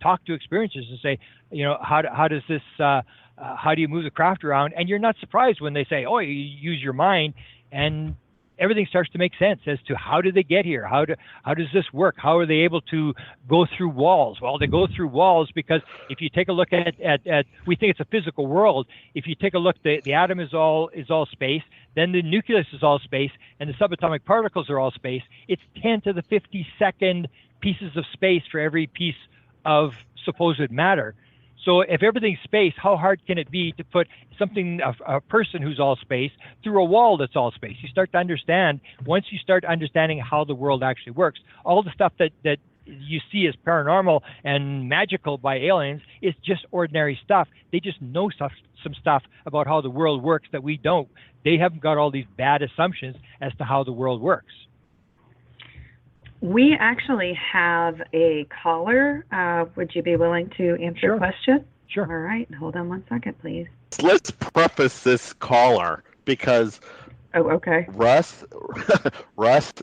talk to experiencers and say, you know, how does this how do you move the craft around? And you're not surprised when they say, oh, you use your mind, and everything starts to make sense as to how do they get here? How does this work? How are they able to go through walls? Well, they go through walls because if you take a look at we think it's a physical world. If you take a look, the atom is all space, then the nucleus is all space, and the subatomic particles are all space. It's 10 to the 52nd pieces of space for every piece of supposed matter. So if everything's space, how hard can it be to put something, a person who's all space, through a wall that's all space? You start to understand, once you start understanding how the world actually works, all the stuff that you see as paranormal and magical by aliens is just ordinary stuff. They just know some stuff about how the world works that we don't. They haven't got all these bad assumptions as to how the world works. We actually have a caller. Would you be willing to answer a question? Sure. All right. Hold on one second, please. Let's preface this caller, because Oh, okay. Russ, Russ,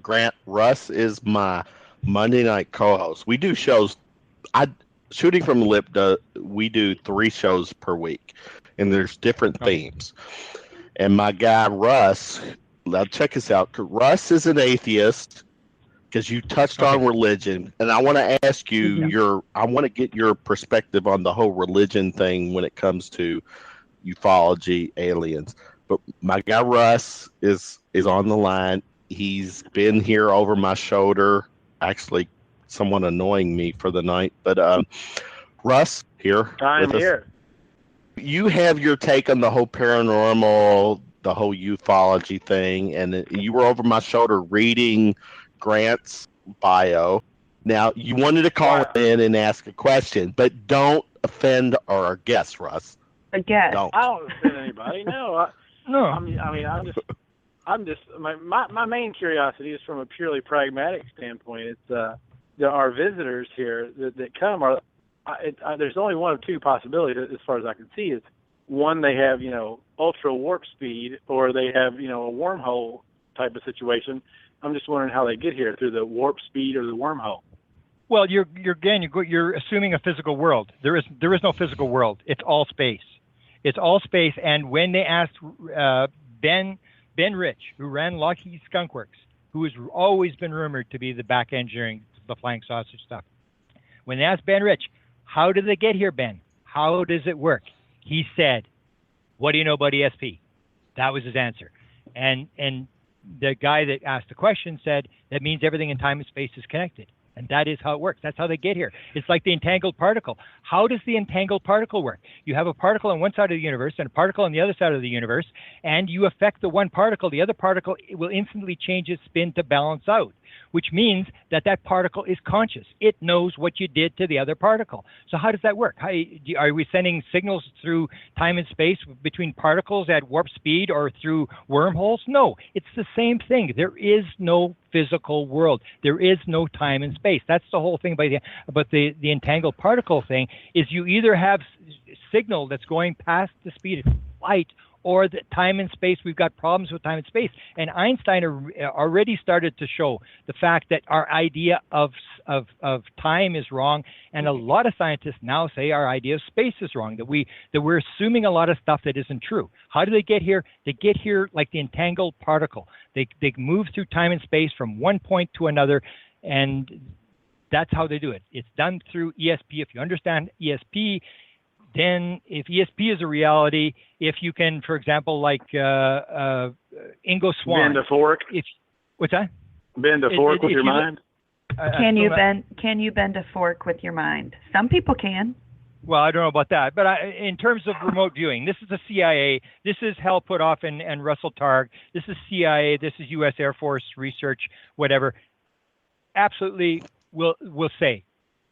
Grant, Russ is my Monday night co-host. We do shows. Shooting from the Lip. We do 3 shows per week, and there's different themes. And my guy Russ, now check this out. Russ is an atheist because you touched on religion, and I want to ask you I want to get your perspective on the whole religion thing when it comes to ufology, aliens. But my guy Russ is on the line. He's been here over my shoulder, actually somewhat annoying me for the night. But Russ, here. I'm here. You have your take on the whole paranormal, the whole ufology thing, and you were over my shoulder reading Grant's bio. Now, you wanted to call in and ask a question, but don't offend our guest, Russ. A guest. Don't. I don't offend anybody. No. No. I'm just my main curiosity is from a purely pragmatic standpoint. It's our visitors here that come are there's only one of two possibilities as far as I can see. Is one, they have ultra warp speed, or they have a wormhole type of situation. I'm just wondering how they get here, through the warp speed or the wormhole. Well, you're assuming a physical world. There is no physical world. It's all space. It's all space. And when they asked Ben Rich, who ran Lockheed Skunk Works, who has always been rumored to be the back engineering the flying sausage stuff, when they asked Ben Rich, how did they get here, Ben? How does it work? He said, "What do you know about ESP?" That was his answer. And the guy that asked the question said, that means everything in time and space is connected. And that is how it works. That's how they get here. It's like the entangled particle. How does the entangled particle work? You have a particle on one side of the universe and a particle on the other side of the universe, and you affect the one particle. The other particle will instantly change its spin to balance out, which means that particle is conscious. It knows what you did to the other particle. So how does that work? Are we sending signals through time and space between particles at warp speed or through wormholes? No, it's the same thing. There is no physical world. There is no time and space. That's the whole thing about the entangled particle thing, is you either have signal that's going past the speed of light, or that time and space, we've got problems with time and space. And Einstein already started to show the fact that our idea of time is wrong, and a lot of scientists now say our idea of space is wrong, that we're assuming a lot of stuff that isn't true. How do they get here? They get here like the entangled particle. They move through time and space from one point to another, and that's how they do it. It's done through ESP. If you understand ESP, then if ESP is a reality, if you can, for example, like Ingo Swann. Bend a fork. What's that? Bend a fork with your mind? Can you bend a fork with your mind? Some people can. Well, I don't know about that. But in terms of remote viewing, this is the CIA. This is Hal Puthoff and Russell Targ. This is CIA. This is U.S. Air Force research, whatever. Absolutely will say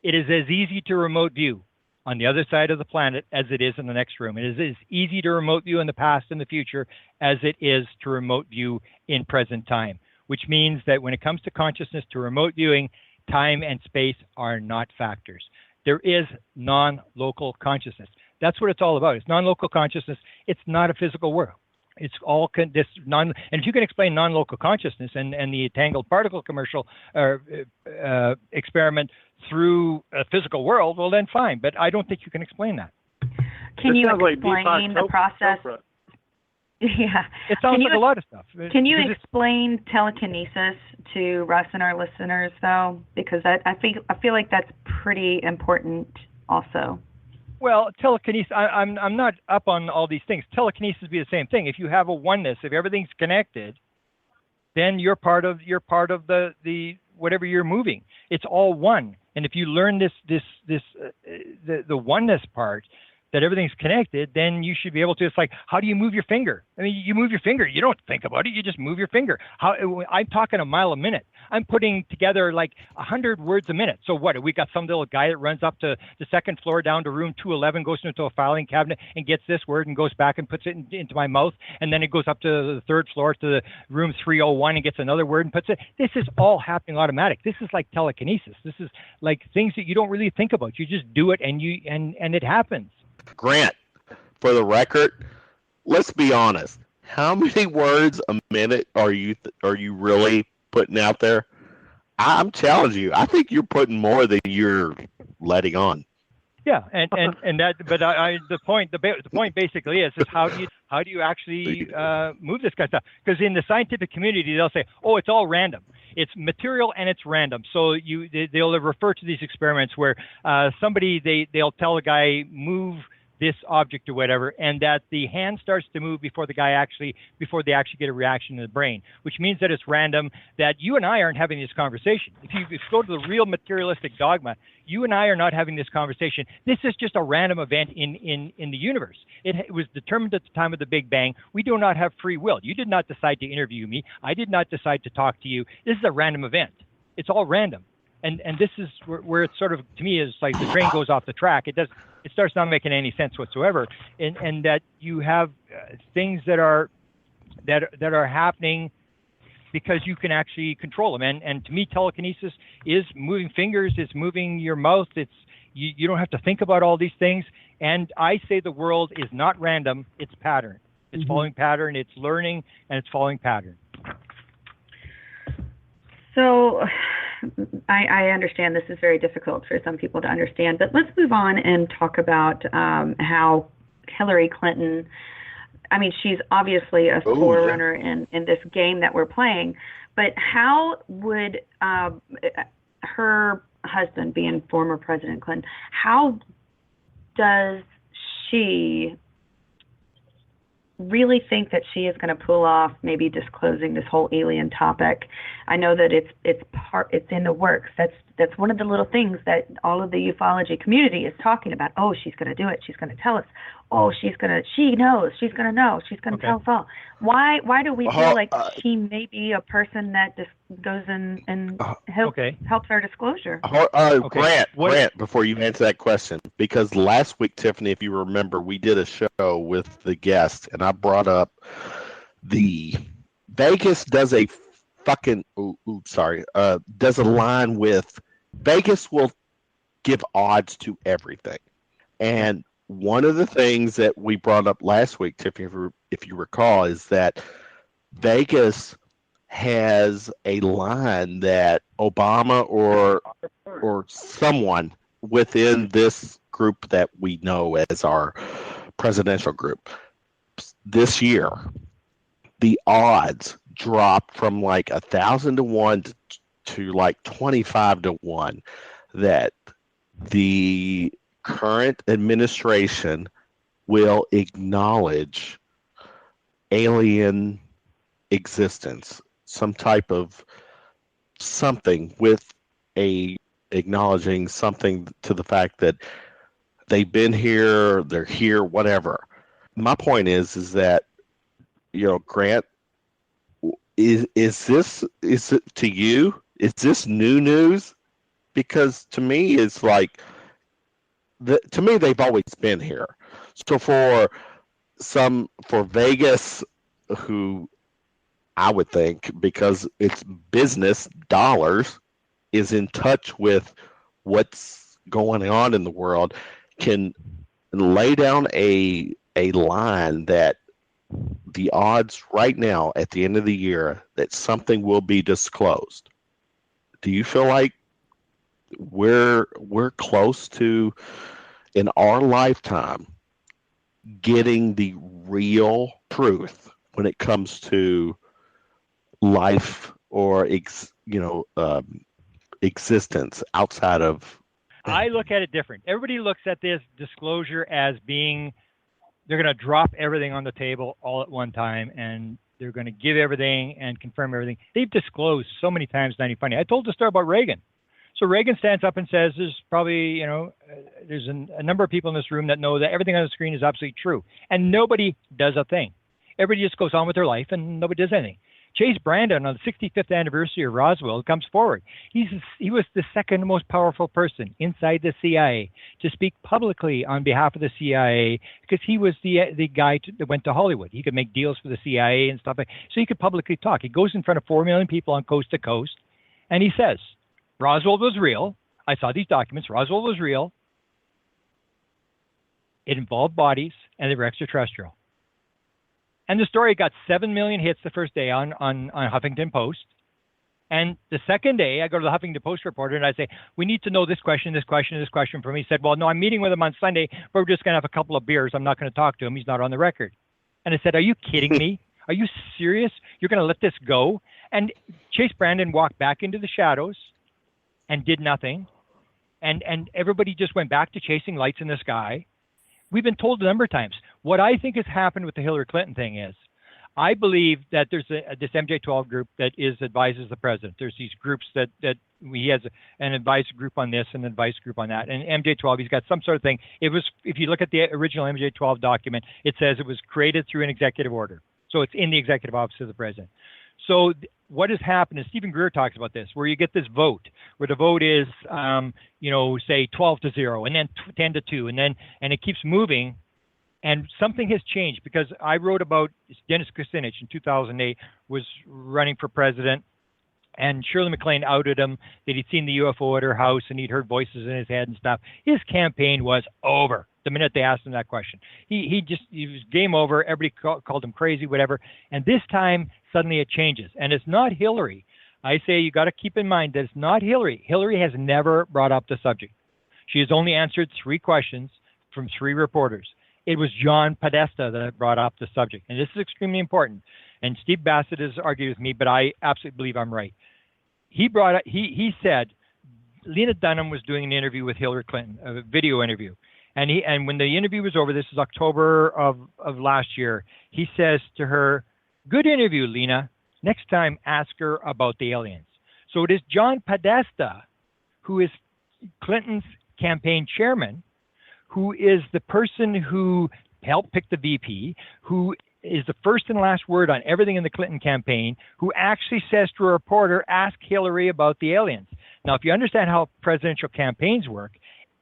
it is as easy to remote view on the other side of the planet as it is in the next room. It is as easy to remote view in the past and the future as it is to remote view in present time, which means that when it comes to consciousness, to remote viewing, time and space are not factors. There is non-local consciousness. That's what it's all about. It's non-local consciousness. It's not a physical world. It's all and if you can explain non-local consciousness and the entangled particle commercial experiment through a physical world, well then fine. But I don't think you can explain that. Can you explain the process? Yeah, it sounds like a lot of stuff. Can you explain telekinesis to Russ and our listeners, though? Because I feel like that's pretty important, also. Well, telekinesis, I'm not up on all these things. Telekinesis would be the same thing. If you have a oneness, if everything's connected, then you're part of the whatever you're moving. It's all one. And if you learn the oneness part, that everything's connected, then you should be able to. It's like, how do you move your finger? I mean, you move your finger. You don't think about it. You just move your finger. I'm talking a mile a minute. I'm putting together like 100 words a minute. So what? We got some little guy that runs up to the second floor down to room 211, goes into a filing cabinet and gets this word and goes back and puts it into my mouth. And then it goes up to the third floor to the room 301 and gets another word and puts it. This is all happening automatic. This is like telekinesis. This is like things that you don't really think about. You just do it and it happens. Grant, for the record, let's be honest. how many words a minute are you really putting out there? I'm challenging you. I think you're putting more than you're letting on. Yeah, and that, but the point basically is how do you actually move this kind of stuff? Because in the scientific community, they'll say, oh, it's all random. It's material and it's random. So they'll refer to these experiments where they'll tell a guy move this object or whatever, and that the hand starts to move before they actually get a reaction in the brain, which means that it's random, that you and I aren't having this conversation. If you go to the real materialistic dogma, you and I are not having this conversation. This is just a random event in the universe. It was determined at the time of the Big Bang. We do not have free will. You did not decide to interview me. I did not decide to talk to you. This is a random event. It's all random. And this is where it's sort of, to me, is like the train goes off the track. It starts not making any sense whatsoever. And that you have things that are happening because you can actually control them. And to me, telekinesis is moving fingers, it's moving your mouth, you don't have to think about all these things. And I say the world is not random, it's pattern. It's following pattern, it's learning, and it's following pattern. So I understand this is very difficult for some people to understand, but let's move on and talk about how Hillary Clinton, I mean, she's obviously a forerunner in this game that we're playing, but how would her husband, being former President Clinton, how does she really think that she is going to pull off maybe disclosing this whole alien topic? I know that it's in the works. That's one of the little things that all of the ufology community is talking about. Oh, she's going to do it. She's going to tell us. Oh, she knows. She's going to know. She's going to tell us all. Why do we feel like she may be a person that just goes and helps our disclosure? Grant, before you answer that question, because last week, Tiffany, if you remember, we did a show with the guest, and I brought up the Vegas does a fucking does a line with Vegas will give odds to everything. And one of the things that we brought up last week, Tiffany, if you recall, is that Vegas has a line that Obama or someone within this group that we know as our presidential group, this year, the odds dropped from like 1,000 to 1 to like 25 to 1 that the current administration will acknowledge alien existence, some type of something with acknowledging something to the fact that they've been here, they're here, whatever. My point is that, Grant, is it to you? Is this new news? Because to me, it's like, to me, they've always been here. So for Vegas, who I would think, because it's business dollars, is in touch with what's going on in the world, can lay down a line that the odds right now at the end of the year that something will be disclosed. Do you feel like we're close to, in our lifetime, getting the real truth when it comes to life or existence outside of? I look at it different. Everybody looks at this disclosure as being, they're going to drop everything on the table all at one time, and they're going to give everything and confirm everything. They've disclosed so many times, not even funny. I told the story about Reagan. So Reagan stands up and says, there's probably, there's a number of people in this room that know that everything on the screen is absolutely true. And nobody does a thing. Everybody just goes on with their life and nobody does anything. Chase Brandon, on the 65th anniversary of Roswell, comes forward. He was the second most powerful person inside the CIA to speak publicly on behalf of the CIA, because he was the guy that went to Hollywood. He could make deals for the CIA and stuff, so he could publicly talk. He goes in front of 4 million people on coast to coast, and he says, Roswell was real. I saw these documents. Roswell was real. It involved bodies, and they were extraterrestrial. And the story got 7 million hits the first day on Huffington Post. And the second day, I go to the Huffington Post reporter and I say, we need to know this question from him. He said, well, no, I'm meeting with him on Sunday, but we're just going to have a couple of beers. I'm not going to talk to him. He's not on the record. And I said, are you kidding me? Are you serious? You're going to let this go? And Chase Brandon walked back into the shadows and did nothing. And everybody just went back to chasing lights in the sky. We've been told a number of times. What I think has happened with the Hillary Clinton thing is, I believe that there's this MJ12 group that advises the president. There's these groups that he has an advisory group on this and an advice group on that. And MJ12, he's got some sort of thing. It was, if you look at the original MJ12 document, it says it was created through an executive order. So it's in the executive office of the president. So what has happened is Stephen Greer talks about this, where you get this vote, where the vote is, say 12-0, and then 10-2, and it keeps moving. And something has changed, because I wrote about Dennis Kucinich in 2008 was running for president, and Shirley MacLaine outed him that he'd seen the UFO at her house and he'd heard voices in his head and stuff. His campaign was over the minute they asked him that question. He was game over. Everybody called him crazy, whatever. And this time, suddenly it changes. And it's not Hillary. I say you got to keep in mind that it's not Hillary. Hillary has never brought up the subject. She has only answered 3 questions from 3 reporters. It was John Podesta that brought up the subject. And this is extremely important. And Steve Bassett has argued with me, but I absolutely believe I'm right. He said Lena Dunham was doing an interview with Hillary Clinton, a video interview. And when the interview was over, this is October of last year, he says to her, good interview, Lena. Next time, ask her about the aliens. So it is John Podesta, who is Clinton's campaign chairman, who is the person who helped pick the VP, who is the first and last word on everything in the Clinton campaign, who actually says to a reporter, ask Hillary about the aliens. Now, if you understand how presidential campaigns work,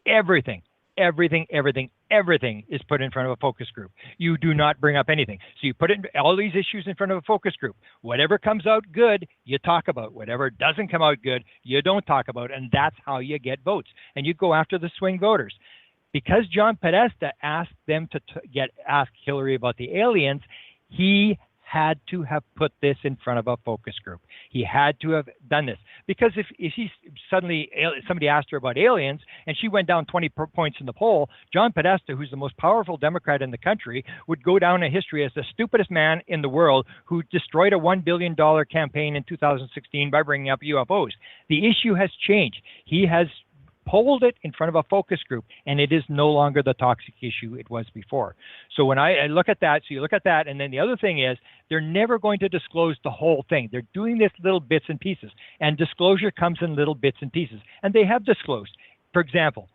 everything is put in front of a focus group. You do not bring up anything. So you put all these issues in front of a focus group. Whatever comes out good, you talk about. Whatever doesn't come out good, you don't talk about. And that's how you get votes. And you go after the swing voters. Because John Podesta asked them to ask Hillary about the aliens, he had to have put this in front of a focus group. He had to have done this. Because if somebody asked her about aliens and she went down 20 points in the poll, John Podesta, who's the most powerful Democrat in the country, would go down in history as the stupidest man in the world who destroyed a $1 billion campaign in 2016 by bringing up UFOs. The issue has changed. He has polled it in front of a focus group, and it is no longer the toxic issue it was before. So when I look at that, so you look at that, and then the other thing is they're never going to disclose the whole thing. They're doing this little bits and pieces, and disclosure comes in little bits and pieces, and they have disclosed. For example,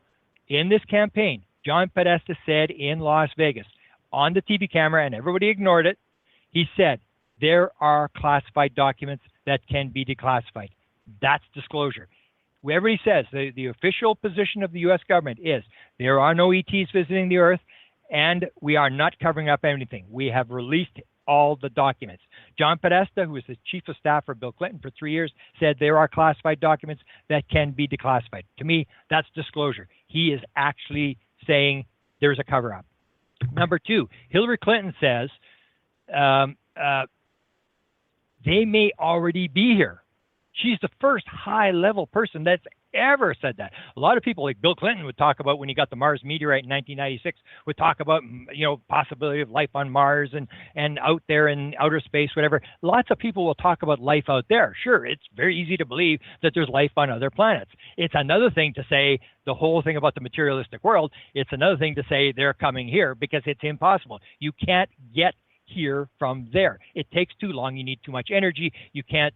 in this campaign, John Podesta said in Las Vegas on the TV camera, and everybody ignored it, he said, there are classified documents that can be declassified. That's disclosure. Everybody says the official position of the U.S. government is there are no ETs visiting the Earth, and we are not covering up anything. We have released all the documents. John Podesta, who was the chief of staff for Bill Clinton for 3 years, said there are classified documents that can be declassified. To me, that's disclosure. He is actually saying there's a cover-up. Number 2, Hillary Clinton says they may already be here. She's the first high-level person that's ever said that. A lot of people, like Bill Clinton, would talk about when he got the Mars meteorite in 1996, would talk about, possibility of life on Mars and out there in outer space, whatever. Lots of people will talk about life out there. Sure, it's very easy to believe that there's life on other planets. It's another thing to say the whole thing about the materialistic world. It's another thing to say they're coming here, because it's impossible. You can't get here from there. It takes too long. You need too much energy. You can't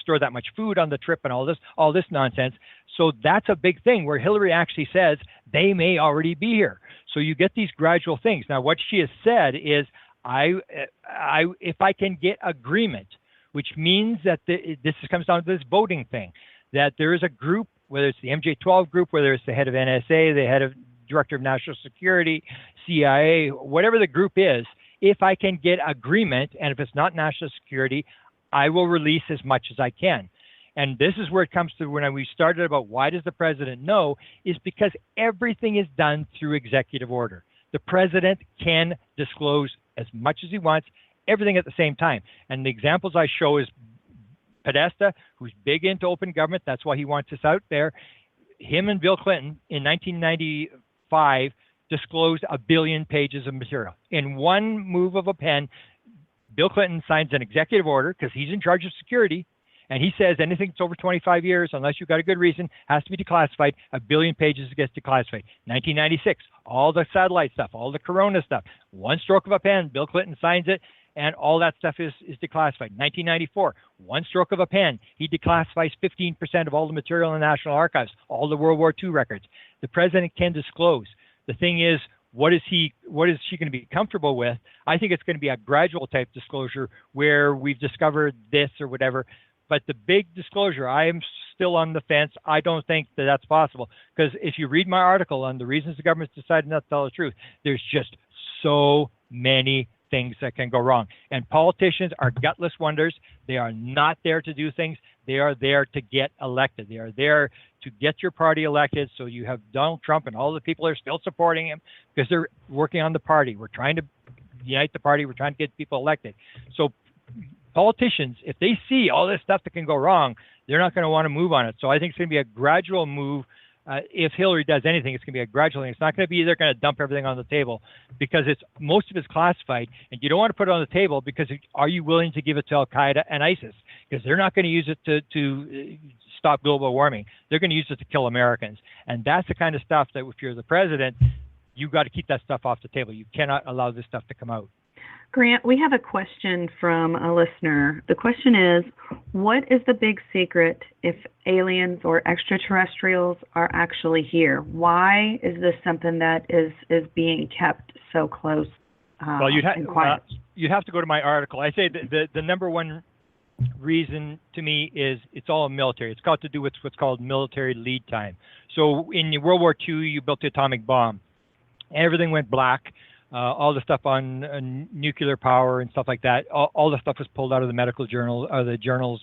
store that much food on the trip and all this nonsense. So that's a big thing where Hillary actually says they may already be here. So you get these gradual things. Now, what she has said is, if I can get agreement, which means that this comes down to this voting thing, that there is a group, whether it's the MJ12 group, whether it's the head of NSA, the head of Director of National Security, CIA, whatever the group is, if I can get agreement, and if it's not national security, I will release as much as I can. And this is where it comes to when we started about why does the president know, is because everything is done through executive order. The president can disclose as much as he wants, everything at the same time. And the examples I show is Podesta, who's big into open government. That's why he wants us out there. Him and Bill Clinton in 1995 disclosed 1 billion pages of material. In one move of a pen, Bill Clinton signs an executive order because he's in charge of security. And he says anything that's over 25 years, unless you've got a good reason, has to be declassified. 1 billion pages gets declassified. 1996, all the satellite stuff, all the Corona stuff, one stroke of a pen, Bill Clinton signs it, and all that stuff is declassified. 1994, one stroke of a pen, he declassifies 15% of all the material in the National Archives, all the World War II records. The president can disclose. The thing is, what is she going to be comfortable with? I think it's going to be a gradual type disclosure where we've discovered this or whatever. But the big disclosure, I am still on the fence. I don't think that that's possible, because if you read my article on the reasons the government's decided not to tell the truth, there's just so many things that can go wrong. And politicians are gutless wonders. They are not there to do things. They are there to get elected. They are there to get your party elected. So you have Donald Trump and all the people are still supporting him because they're working on the party. We're trying to unite the party. We're trying to get people elected. So politicians, if they see all this stuff that can go wrong, they're not going to want to move on it. So I think it's going to be a gradual move. If Hillary does anything, it's going to be a gradual thing. It's not going to be they're going to dump everything on the table, because most of it's classified, and you don't want to put it on the table because are you willing to give it to Al Qaeda and ISIS? Because they're not going to use it to stop global warming. They're going to use it to kill Americans, and that's the kind of stuff that if you're the president, you've got to keep that stuff off the table. You cannot allow this stuff to come out. Grant, we have a question from a listener. The question is, what is the big secret if aliens or extraterrestrials are actually here? Why is this something that is being kept so close well, and quiet? You'd have to go to my article. I say the number one reason to me is it's all military. It's got to do with what's called military lead time. So in World War II, you built the atomic bomb. Everything went black. All the stuff on nuclear power and stuff like that, all the stuff was pulled out of the medical journal, or the journals,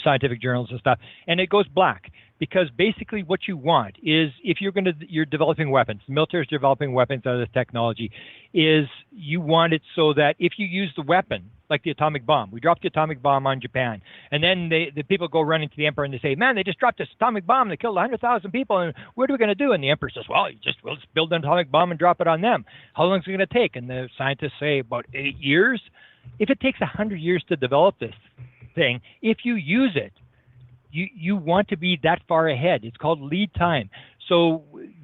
scientific journals and stuff, and it goes black. Because basically what you want is, if you're developing weapons, the military is developing weapons out of this technology, is you want it so that if you use the weapon, like the atomic bomb, we dropped the atomic bomb on Japan, and then the people go running to the emperor and they say, man, they just dropped this atomic bomb, they killed 100,000 people, and what are we going to do? And the emperor says, well, we'll just build an atomic bomb and drop it on them. How long is it going to take? And the scientists say about 8 years. If it takes 100 years to develop this thing, if you use it, you want to be that far ahead. It's called lead time. So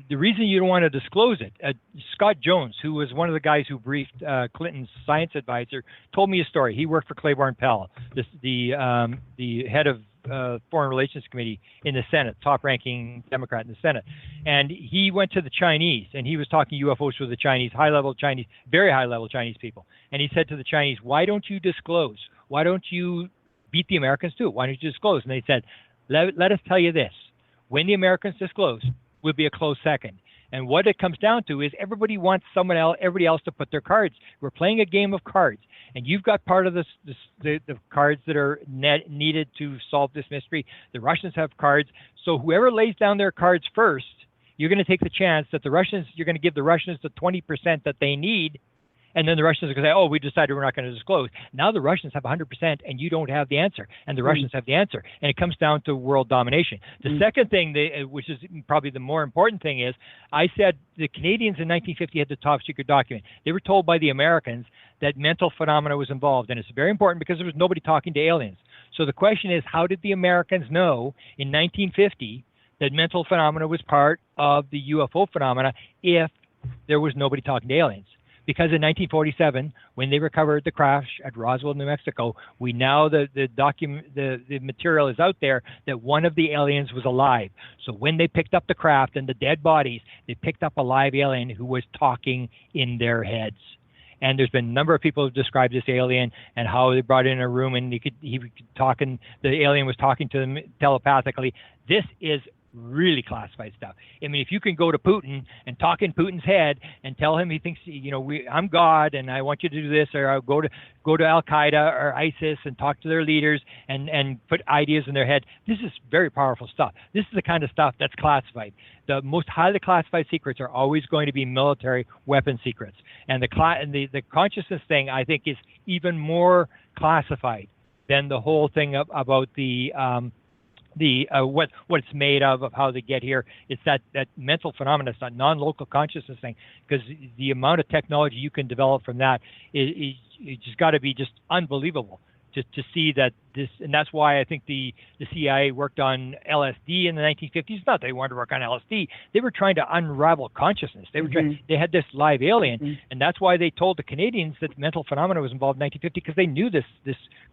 the reason you don't want to disclose it, Scott Jones, who was one of the guys who briefed Clinton's science advisor, told me a story. He worked for Claiborne Pell, the head of Foreign Relations Committee in the Senate, top-ranking Democrat in the Senate. And he went to the Chinese, and he was talking UFOs with the Chinese, high-level Chinese, very high-level Chinese people. And he said to the Chinese, why don't you disclose? Why don't you beat the Americans to it? Why don't you disclose? And they said, let us tell you this. When the Americans disclose, we'll be a close second. And what it comes down to is everybody wants everybody else to put their cards. We're playing a game of cards. And you've got part of the cards that are needed to solve this mystery. The Russians have cards. So whoever lays down their cards first, you're going to take the chance that you're going to give the Russians the 20% that they need. And then the Russians are going to say, oh, we decided we're not going to disclose. Now the Russians have 100% and you don't have the answer. And the Russians have the answer. And it comes down to world domination. The second thing, which is probably the more important thing, is I said the Canadians in 1950 had the top secret document. They were told by the Americans that mental phenomena was involved. And it's very important because there was nobody talking to aliens. So the question is, how did the Americans know in 1950 that mental phenomena was part of the UFO phenomena if there was nobody talking to aliens? Because in 1947, when they recovered the crash at Roswell, New Mexico, we now the material is out there that one of the aliens was alive. So when they picked up the craft and the dead bodies, they picked up a live alien who was talking in their heads. And there's been a number of people who described this alien and how they brought it in a room and he could talk, and the alien was talking to them telepathically. This is really classified stuff. I mean, if you can go to Putin and talk in Putin's head and tell him he thinks, I'm God and I want you to do this, or I'll go to Al Qaeda or ISIS and talk to their leaders and put ideas in their head. This is very powerful stuff. This is the kind of stuff that's classified. The most highly classified secrets are always going to be military weapon secrets. And the consciousness thing, I think, is even more classified than the whole thing about the what it's made of how they get here. It's that mental phenomenon, it's that non-local consciousness thing, because the amount of technology you can develop from that is just got to be just unbelievable to see that this, and that's why I think the CIA worked on LSD in the 1950s. Not that they wanted to work on LSD, they were trying to unravel consciousness. They were they had this live alien, and that's why they told the Canadians that mental phenomena was involved in 1950, because they knew this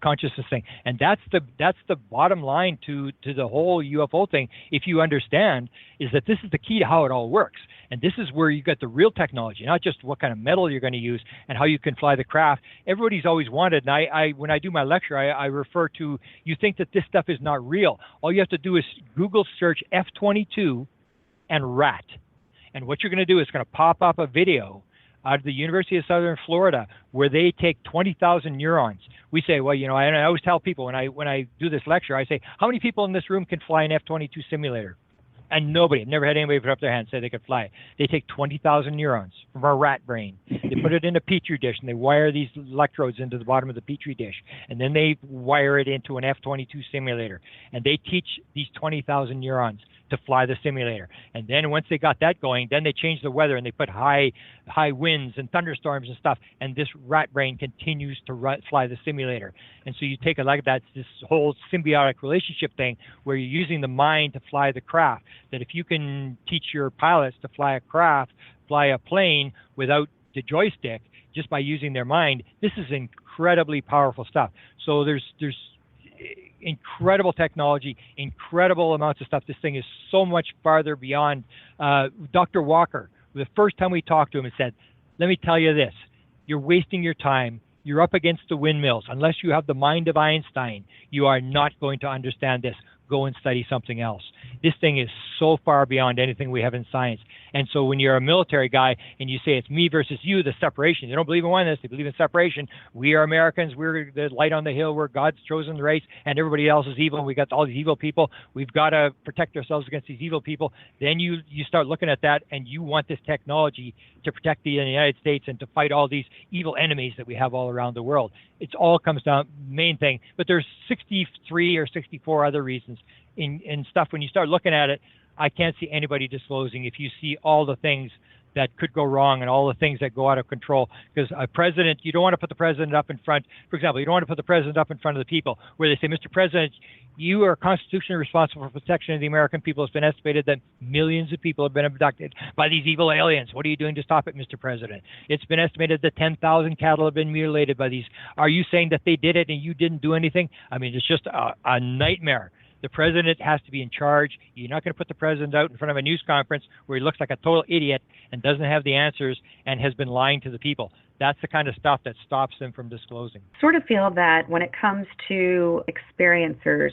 consciousness thing. And that's the bottom line to the whole UFO thing. If you understand, is that this is the key to how it all works. And this is where you got the real technology, not just what kind of metal you're going to use and how you can fly the craft. Everybody's always wanted, and I when I do my lecture, I refer to, you think that this stuff is not real. All you have to do is Google search F-22 and rat. And what you're going to do is going to pop up a video out of the University of Southern Florida where they take 20,000 neurons. We say, well, I always tell people when I do this lecture, I say, how many people in this room can fly an F-22 simulator? And nobody, I've never had anybody put up their hand and say they could fly it. They take 20,000 neurons from our rat brain. They put it in a petri dish, and they wire these electrodes into the bottom of the petri dish. And then they wire it into an F-22 simulator. And they teach these 20,000 neurons to fly the simulator. And then once they got that going, then they changed the weather, and they put high winds and thunderstorms and stuff. And this rat brain continues to fly the simulator. And so you take it like that, this whole symbiotic relationship thing where you're using the mind to fly the craft. That if you can teach your pilots to fly a plane without the joystick, just by using their mind, this is incredibly powerful stuff. So there's incredible technology, incredible amounts of stuff. This thing is so much farther beyond. Dr. Walker, the first time we talked to him, he said, let me tell you this, you're wasting your time. You're up against the windmills. Unless you have the mind of Einstein, you are not going to understand this. Go and study something else. This thing is so far beyond anything we have in science. And so when you're a military guy and you say it's me versus you, the separation, they don't believe in oneness, they believe in separation. We are Americans, we're the light on the hill, we're God's chosen race, and everybody else is evil. We got all these evil people. We've got to protect ourselves against these evil people. Then you start looking at that, and you want this technology to protect the United States and to fight all these evil enemies that we have all around the world. It all comes down, main thing. But there's 63 or 64 other reasons in stuff. When you start looking at it, I can't see anybody disclosing if you see all the things that could go wrong and all the things that go out of control. Because a president, you don't want to put the president up in front. For example, you don't want to put the president up in front of the people where they say, Mr. President, you are constitutionally responsible for protection of the American people. It's been estimated that millions of people have been abducted by these evil aliens. What are you doing to stop it, Mr. President? It's been estimated that 10,000 cattle have been mutilated by these. Are you saying that they did it and you didn't do anything? I mean, it's just a nightmare. The president has to be in charge. You're not going to put the president out in front of a news conference where he looks like a total idiot and doesn't have the answers and has been lying to the people. That's the kind of stuff that stops them from disclosing. Sort of feel that when it comes to experiencers,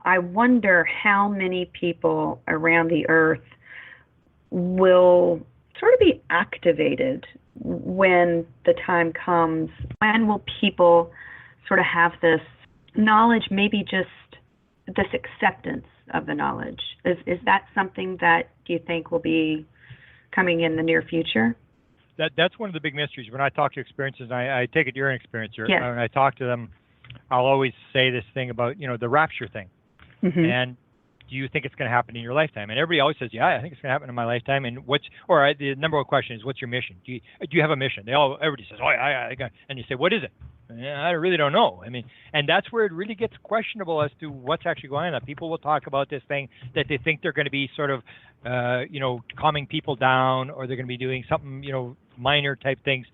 I wonder how many people around the earth will sort of be activated when the time comes. When will people sort of have this knowledge, maybe just this acceptance of the knowledge? Is that something that you think will be coming in the near future? That's one of the big mysteries. When I talk to experiencers, I take it you're an experiencer. Yes. When I talk to them, I'll always say this thing about, the rapture thing. Mm-hmm. And do you think it's going to happen in your lifetime? And everybody always says, yeah, I think it's going to happen in my lifetime. And the number one question is, what's your mission? Do you have a mission? Everybody says, oh, I got, and you say, what is it? I really don't know. I mean, and that's where it really gets questionable as to what's actually going on. People will talk about this thing that they think they're going to be sort of, calming people down, or they're going to be doing something, minor type things.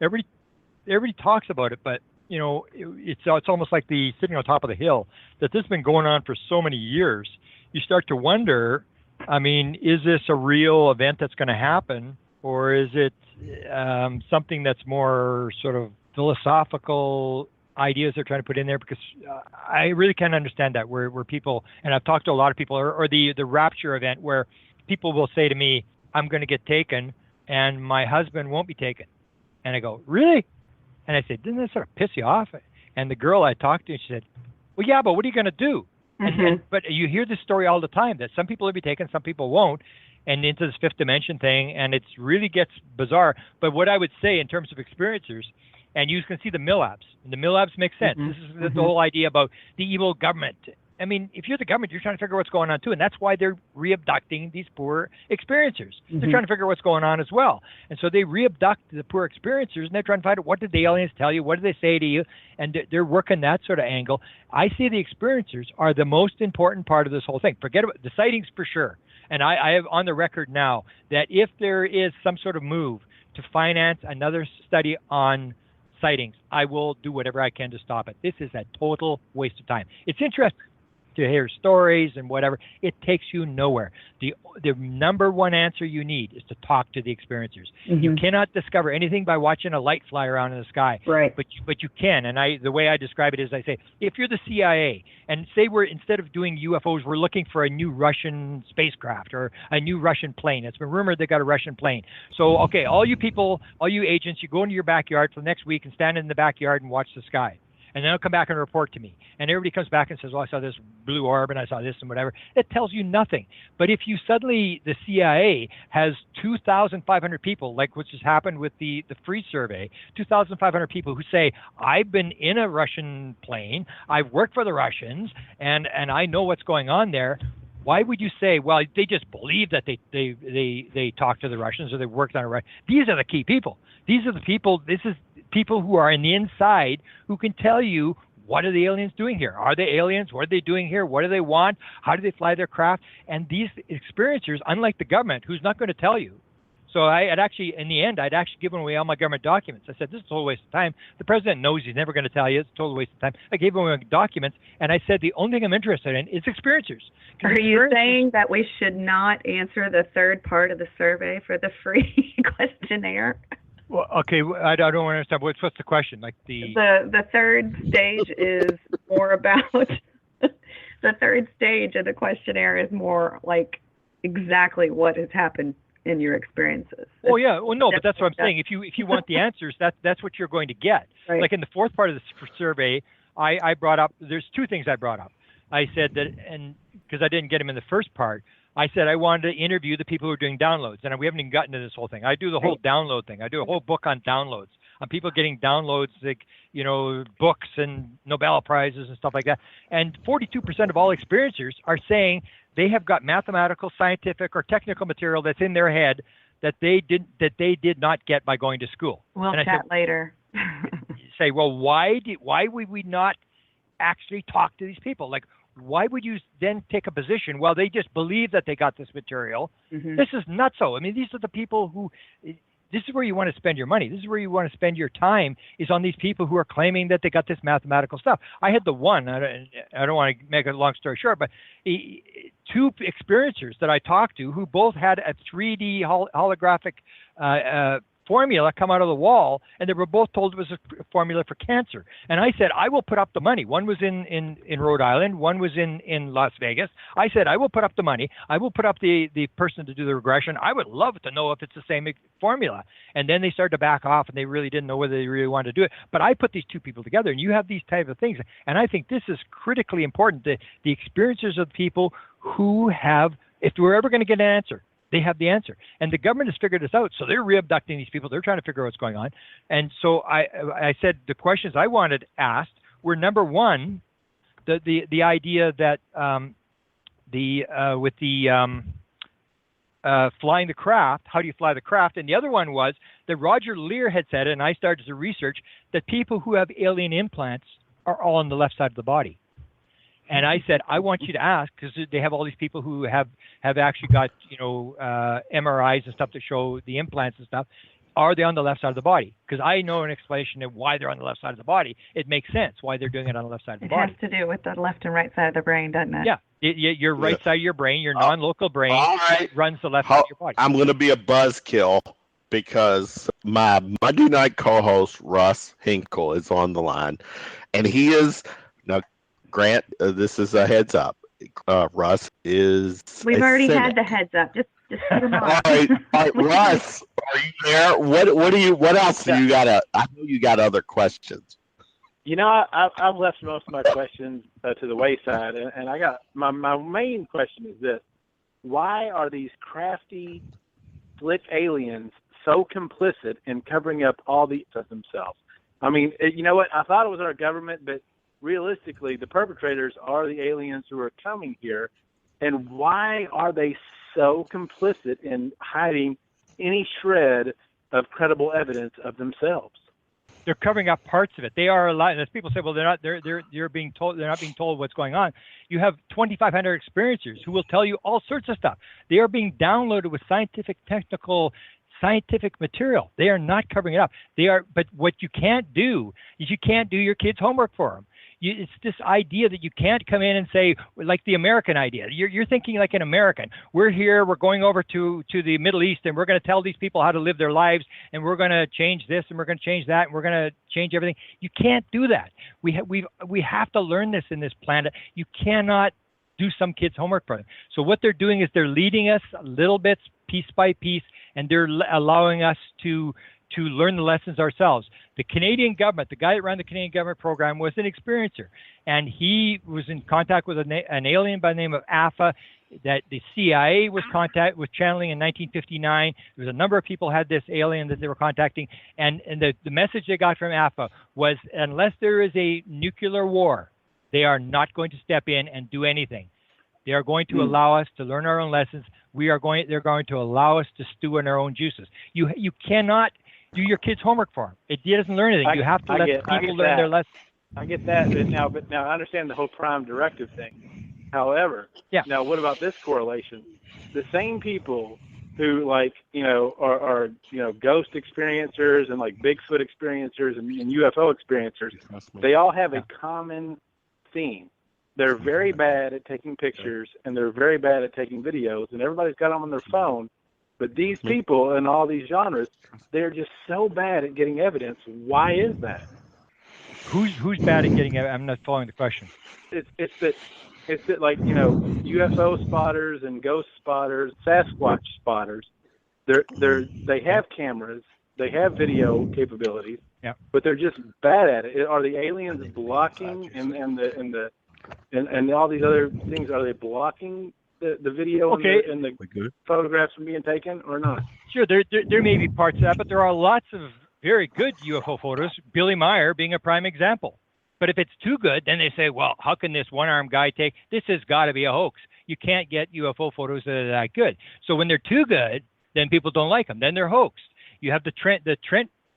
Everybody talks about it, but it's almost like the sitting on top of the hill that this has been going on for so many years. You start to wonder, I mean, is this a real event that's going to happen, or is it something that's more sort of philosophical ideas they're trying to put in there? Because I really can't understand that where people, and I've talked to a lot of people, or the rapture event where people will say to me, I'm going to get taken and my husband won't be taken. And I go, really? And I said, didn't that sort of piss you off? And the girl I talked to, she said, well, yeah, but what are you going to do? Mm-hmm. But you hear this story all the time that some people will be taken, some people won't, and into this fifth dimension thing, and it really gets bizarre. But what I would say in terms of experiencers, And you can see the MILABs. And the MILABs make sense. This is the whole idea about the evil government. I mean, if you're the government, you're trying to figure out what's going on too, and that's why they're re-abducting these poor experiencers. They're trying to figure out what's going on as well, and so they re-abduct the poor experiencers, and they're trying to find out what did the aliens tell you, what did they say to you, and they're working that sort of angle. I see the experiencers are the most important part of this whole thing. Forget about the sightings for sure, and I have on the record now that if there is some sort of move to finance another study on sightings, I will do whatever I can to stop it. This is a total waste of time. It's interesting to hear stories and whatever. It takes you nowhere. The number one answer you need is to talk to the experiencers. You cannot discover anything by watching a light fly around in the sky. Right. But you can. And the way I describe it is I say, if you're the CIA and say instead of doing UFOs, we're looking for a new Russian spacecraft or a new Russian plane. It's been rumored they got a Russian plane. So, okay, all you people, all you agents, you go into your backyard for the next week and stand in the backyard and watch the sky. And then they'll come back and report to me. And everybody comes back and says, well, I saw this blue orb and I saw this and whatever. It tells you nothing. But if you suddenly, the CIA has 2,500 people, like what just happened with the free survey, 2,500 people who say, I've been in a Russian plane, I've worked for the Russians, and I know what's going on there. Why would you say, well, they just believe that they talked to the Russians or they worked on a Russian? These are the key people. These are the people, this is people who are in the inside who can tell you, what are the aliens doing here? Are they aliens? What are they doing here? What do they want? How do they fly their craft? And these experiencers, unlike the government, who's not going to tell you. So I'd actually, in the end, I'd actually given away all my government documents. I said, this is a total waste of time. The president knows he's never going to tell you. It's a total waste of time. I gave him my documents, and I said, the only thing I'm interested in is experiencers. Are you saying that we should not answer the third part of the survey for the free questionnaire? Well, okay, I don't understand. What's the question? Like the third stage is more about the third stage of the questionnaire is more like exactly what has happened in your experiences. Oh yeah, well no, but that's what I'm saying. If you want the answers, that's what you're going to get. Right. Like in the fourth part of the survey, I brought up. There's two things I brought up. I said that, and because I didn't get them in the first part. I said I wanted to interview the people who are doing downloads, and we haven't even gotten to this whole thing. I do the whole download thing. I do a whole book on downloads, on people getting downloads, like, you know, books and Nobel Prizes and stuff like that. And 42% of all experiencers are saying they have got mathematical, scientific, or technical material that's in their head that they did not get by going to school. We'll and chat later. Say, well, why would we not actually talk to these people? Like, why would you then take a position? Well, they just believe that they got this material. This is nutso. I mean, these are the people who, this is where you want to spend your money. This is where you want to spend your time, is on these people who are claiming that they got this mathematical stuff. I had the one, I don't want to make a long story short, but two experiencers that I talked to who both had a 3D holographic formula come out of the wall, and they were both told it was a formula for cancer. And I said, I will put up the money. One was in Rhode Island, one was in Las Vegas. I said, I will put up the money. I will put up the person to do the regression. I would love to know if it's the same formula. And then they started to back off, and they really didn't know whether they really wanted to do it. But I put these two people together, and you have these type of things. And I think this is critically important. The experiences of people who have, if we're ever going to get an answer, they have the answer. And the government has figured this out. So they're re-abducting these people. They're trying to figure out what's going on. And so I said the questions I wanted asked were, number one, the idea that flying the craft, how do you fly the craft? And the other one was that Roger Lear had said, and I started to research, that people who have alien implants are all on the left side of the body. And I said, I want you to ask, because they have all these people who have actually got, MRIs and stuff to show the implants and stuff. Are they on the left side of the body? Because I know an explanation of why they're on the left side of the body. It makes sense why they're doing it on the left side of the body. It has to do with the left and right side of the brain, doesn't it? Yeah. Your right side of your brain, your non-local brain, runs the left side of your body. I'm going to be a buzzkill because my Monday night co-host, Russ Hinkle, is on the line. And he is... Now, Grant, this is a heads up. Russ is. We've already had the heads up. Just put them on. All right, Russ, are you there? What else do you got? I know you got other questions. You know, I've left most of my questions to the wayside, and I got my main question is this: why are these crafty, slick aliens so complicit in covering up all the of themselves? I mean, you know what? I thought it was our government, but realistically, the perpetrators are the aliens who are coming here. And why are they so complicit in hiding any shred of credible evidence of themselves? They're covering up parts of it. They are alive. As people say, well, they're being told, they're not being told what's going on. You have 2,500 experiencers who will tell you all sorts of stuff. They are being downloaded with scientific material. They are not covering it up. But what you can't do is you can't do your kids' homework for them. It's this idea that you can't come in and say, like the American idea. You're thinking like an American. We're here, we're going over to the Middle East, and we're going to tell these people how to live their lives, and we're going to change this, and we're going to change that, and we're going to change everything. You can't do that. We have to learn this in this planet. You cannot do some kids' homework for them. So what they're doing is they're leading us little bits, piece by piece, and they're allowing us to learn the lessons ourselves. The Canadian government, the guy that ran the Canadian government program, was an experiencer, and he was in contact with an alien by the name of AFA that the CIA was channeling in 1959. There was a number of people had this alien that they were contacting, and the message they got from AFA was, unless there is a nuclear war, they are not going to step in and do anything. They are going to allow us to learn our own lessons. They're going to allow us to stew in our own juices. You cannot do your kids' homework for them. It doesn't learn anything. You have to let people learn their lessons. I get that, but now I understand the whole prime directive thing. However, now what about this correlation? The same people who are ghost experiencers and like Bigfoot experiencers and UFO experiencers, they all have a common theme. They're very bad at taking pictures and they're very bad at taking videos, and everybody's got them on their phone. But these people in all these genres, they're just so bad at getting evidence. Why is that? Who's bad at getting evidence? I'm not following the question. It's that like, UFO spotters and ghost spotters, Sasquatch spotters, they have cameras, they have video capabilities, but they're just bad at it. Are the aliens blocking and all these other things, are they blocking the video and the photographs from being taken or not? Sure, there may be parts of that, but there are lots of very good UFO photos, Billy Meyer being a prime example. But if it's too good, then they say, well, how can this one-armed guy take? This has got to be a hoax. You can't get UFO photos that are that good. So when they're too good, then people don't like them. Then they're hoaxed. You have the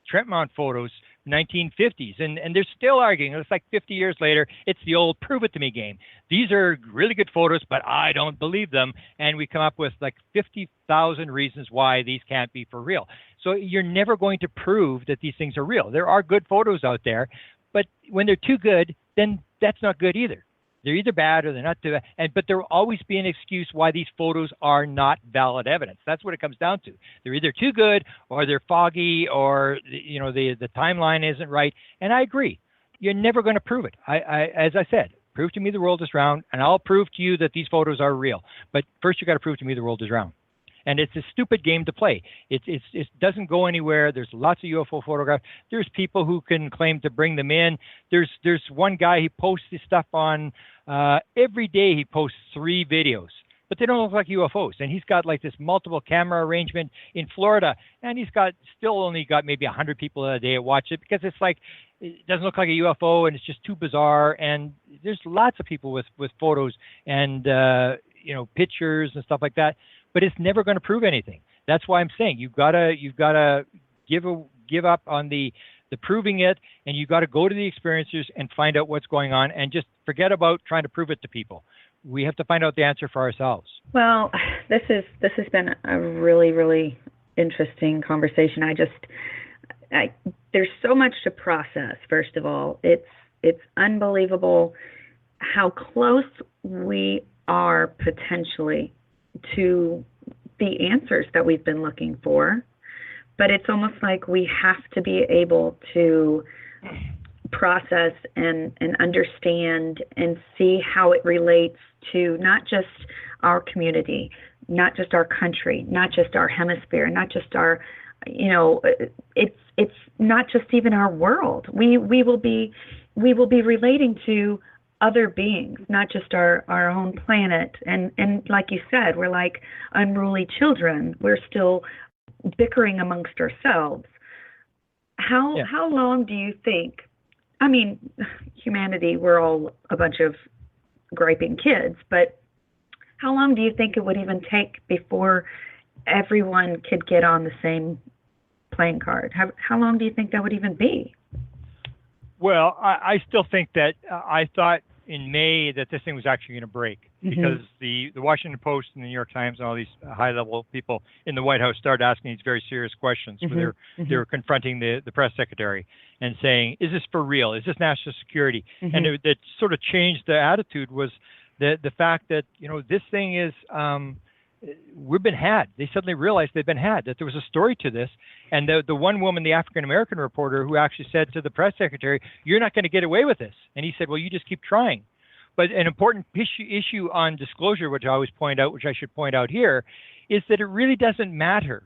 Trentmont photos, 1950s, and they're still arguing. It's like 50 years later, it's the old prove it to me game. These are really good photos, but I don't believe them. And we come up with like 50,000 reasons why these can't be for real. So you're never going to prove that these things are real. There are good photos out there, but when they're too good, then that's not good either. They're either bad or they're not too bad. But there will always be an excuse why these photos are not valid evidence. That's what it comes down to. They're either too good or they're foggy or the timeline isn't right. And I agree. You're never going to prove it. As I said, prove to me the world is round, and I'll prove to you that these photos are real. But first, you got to prove to me the world is round. And it's a stupid game to play. It doesn't go anywhere. There's lots of UFO photographs. There's people who can claim to bring them in. There's one guy, he posts this stuff on every day. He posts 3 videos, but they don't look like UFOs. And he's got like this multiple camera arrangement in Florida, and he's still only got maybe 100 people a day that watch it because it's like it doesn't look like a UFO and it's just too bizarre. And there's lots of people with photos and pictures and stuff like that. But it's never going to prove anything. That's why I'm saying you've got to give up on the proving it, and you've got to go to the experiencers and find out what's going on, and just forget about trying to prove it to people. We have to find out the answer for ourselves. Well, this has been a really, really interesting conversation. There's so much to process. First of all, it's unbelievable how close we are potentially to the answers that we've been looking for, but it's almost like we have to be able to process and understand and see how it relates to not just our community, not just our country, not just our hemisphere, not just our, it's not just even our world. We will be relating to other beings, not just our own planet. And like you said, we're like unruly children. We're still bickering amongst ourselves. How long do you think? I mean, humanity, we're all a bunch of griping kids, but how long do you think it would even take before everyone could get on the same playing card? How long do you think that would even be? Well, I still think that I thought in May that this thing was actually going to break, because the Washington Post and the New York Times and all these high-level people in the White House started asking these very serious questions where they were confronting the press secretary and saying, is this for real? Is this national security? And it sort of changed the attitude was the fact that, this thing is, we've been had. They suddenly realized they've been had, that there was a story to this. And the one woman, the African-American reporter, who actually said to the press secretary, you're not going to get away with this. And he said, well, you just keep trying. But an important issue on disclosure, which I always point out, which I should point out here, is that it really doesn't matter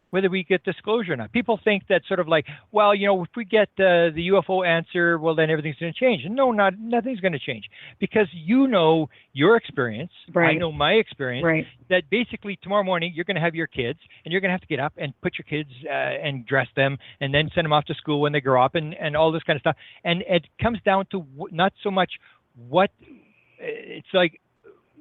whether we get disclosure or not. People think that sort of like, well, if we get the UFO answer, well, then everything's going to change. And no, nothing's going to change, because your experience, right. I know my experience, right. that basically tomorrow morning you're going to have your kids, and you're going to have to get up and put your kids and dress them, and then send them off to school when they grow up, and all this kind of stuff. And it comes down to not so much what it's like.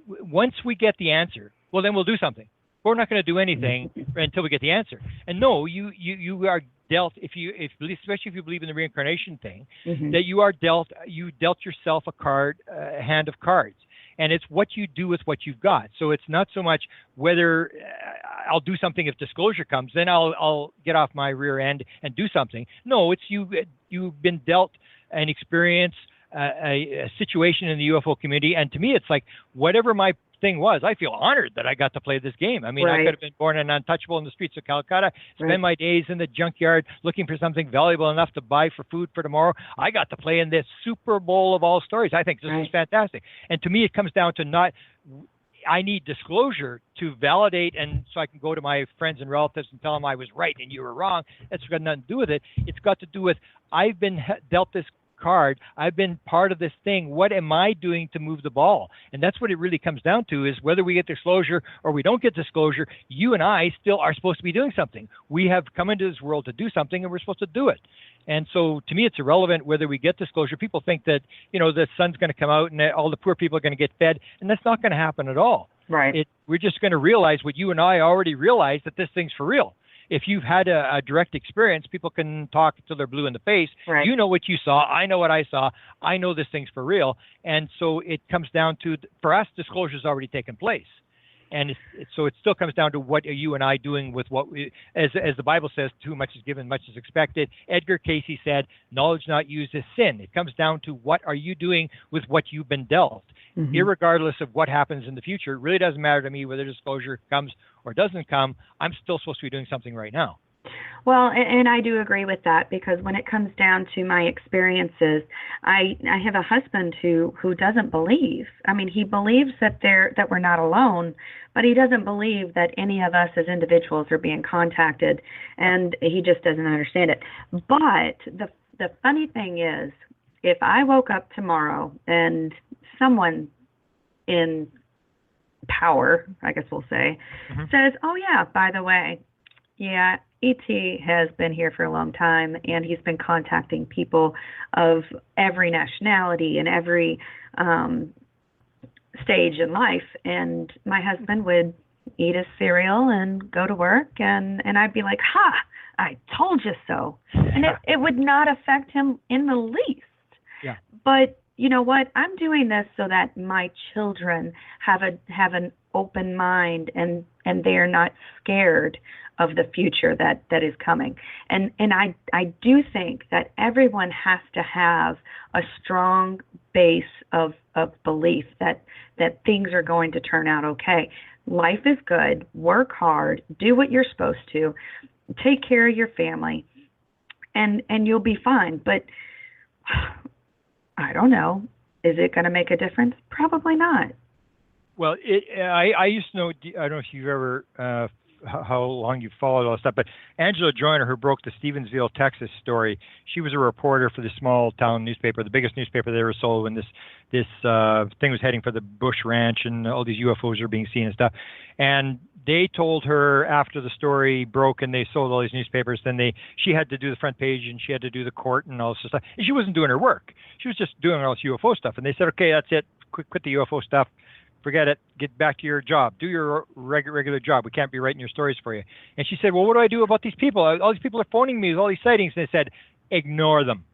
Once we get the answer, well, then we'll do something. We're not going to do anything until we get the answer. And no, you are dealt, especially if you believe in the reincarnation thing, that you dealt yourself a hand of cards. And it's what you do with what you've got. So it's not so much whether I'll do something if disclosure comes, then I'll get off my rear end and do something. No, it's you've been dealt an experience, a situation in the UFO community. And to me, it's like whatever my thing was, I feel honored that I got to play this game. I mean, right. I could have been born an untouchable in the streets of Calcutta, spend my days in the junkyard looking for something valuable enough to buy for food for tomorrow. I got to play in this Super Bowl of all stories. I think this is fantastic. And to me, it comes down to I need disclosure to validate, and so I can go to my friends and relatives and tell them I was right and you were wrong. That's got nothing to do with it. It's got to do with I've been dealt this card. I've been part of this thing. What am I doing to move the ball? And that's what it really comes down to, is whether we get disclosure or we don't get disclosure, you and I still are supposed to be doing something. We have come into this world to do something, and we're supposed to do it. And so to me, it's irrelevant whether we get disclosure. People think that, the sun's going to come out and all the poor people are going to get fed, and that's not going to happen at all. Right. We're just going to realize what you and I already realized, that this thing's for real. If you've had a direct experience, people can talk until they're blue in the face. Right. You know what you saw. I know what I saw. I know this thing's for real. And so it comes down to, for us, disclosure's already taken place. And so it still comes down to what are you and I doing with what we, as the Bible says, too much is given, much is expected. Edgar Cayce said, knowledge not used is sin. It comes down to what are you doing with what you've been dealt. Irregardless of what happens in the future, it really doesn't matter to me whether disclosure comes or doesn't come. I'm still supposed to be doing something right now. Well, and I do agree with that, because when it comes down to my experiences, I have a husband who doesn't believe. I mean, he believes that we're not alone, but he doesn't believe that any of us as individuals are being contacted, and he just doesn't understand it. But the funny thing is, if I woke up tomorrow and someone in power, I guess we'll say, says, oh yeah, by the way, yeah, E.T. has been here for a long time, and he's been contacting people of every nationality and every stage in life. And my husband would eat his cereal and go to work, and I'd be like, ha, I told you so. And it would not affect him in the least. Yeah. But you know what? I'm doing this so that my children have an open mind, and they are not scared of the future that is coming. And I do think that everyone has to have a strong base of belief that things are going to turn out okay. Life is good. Work hard. Do what you're supposed to. Take care of your family, and you'll be fine. But I don't know. Is it going to make a difference? Probably not. Well, I used to know, I don't know if you've ever how long you followed all this stuff, but Angela Joyner, who broke the Stevensville, Texas story, she was a reporter for the small town newspaper, the biggest newspaper they ever sold when this thing was heading for the Bush Ranch and all these UFOs are being seen and stuff. And they told her after the story broke and they sold all these newspapers, then she had to do the front page and she had to do the court and all this stuff. And she wasn't doing her work. She was just doing all this UFO stuff. And they said, okay, that's it. Quit the UFO stuff. Forget it. Get back to your job. Do your regular job. We can't be writing your stories for you. And she said, well, what do I do about these people? All these people are phoning me with all these sightings. And they said, ignore them.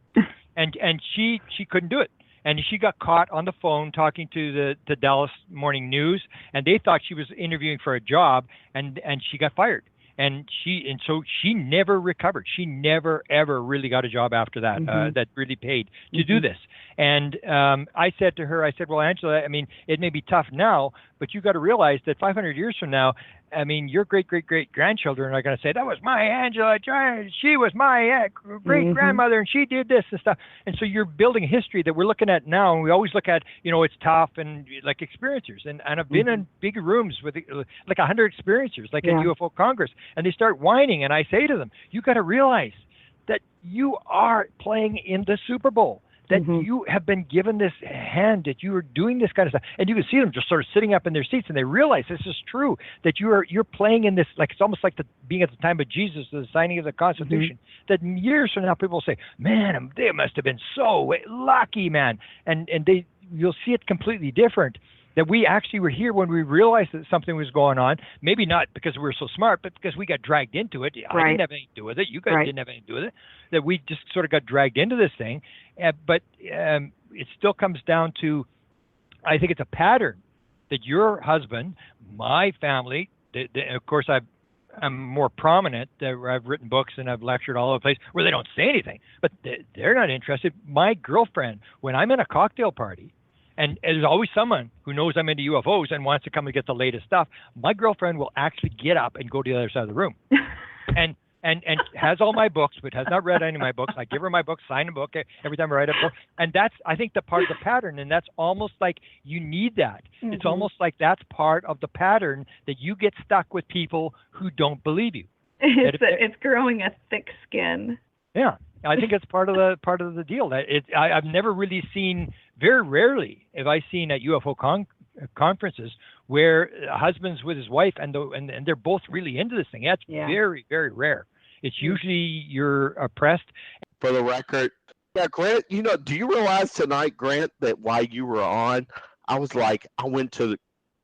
and she couldn't do it. And she got caught on the phone talking to the Dallas Morning News, and they thought she was interviewing for a job, and she got fired. And so she never recovered. She never ever really got a job after that that really paid to do this. And I said to her, well, Angela, I mean, it may be tough now, but you got to realize that 500 years from now, I mean, your great-great-great-grandchildren are going to say, that was my Angela, she was my great-grandmother, and she did this and stuff. And so you're building a history that we're looking at now, and we always look at, it's tough and like experiencers. And I've been in big rooms with like 100 experiencers, like at UFO Congress, and they start whining, and I say to them, you got to realize that you are playing in the Super Bowl. That you have been given this hand, that you are doing this kind of stuff. And you can see them just sort of sitting up in their seats, and they realize this is true, that you're playing in this, like it's almost like being at the time of Jesus, the signing of the Constitution, that years from now people will say, man, they must have been so lucky, man. And you'll see it completely different, that we actually were here when we realized that something was going on, maybe not because we were so smart, but because we got dragged into it. I didn't have anything to do with it. You guys didn't have anything to do with it. That we just sort of got dragged into this thing. But it still comes down to, I think it's a pattern that your husband, my family, of course I'm more prominent. I've written books and I've lectured all over the place where they don't say anything, but they're not interested. My girlfriend, when I'm in a cocktail party, and there's always someone who knows I'm into UFOs and wants to come and get the latest stuff, my girlfriend will actually get up and go to the other side of the room. and has all my books, but has not read any of my books. I give her my book, sign a book every time I write a book. And that's, I think, the part of the pattern. And that's almost like you need that. It's almost like that's part of the pattern, that you get stuck with people who don't believe you. It's growing a thick skin. Yeah. I think it's part of the deal. I've never really seen, very rarely have I seen at UFO conferences where a husband's with his wife and they're both really into this thing. That's very, very rare. It's usually you're oppressed. For the record, Grant, do you realize tonight, Grant, that while you were on, I went to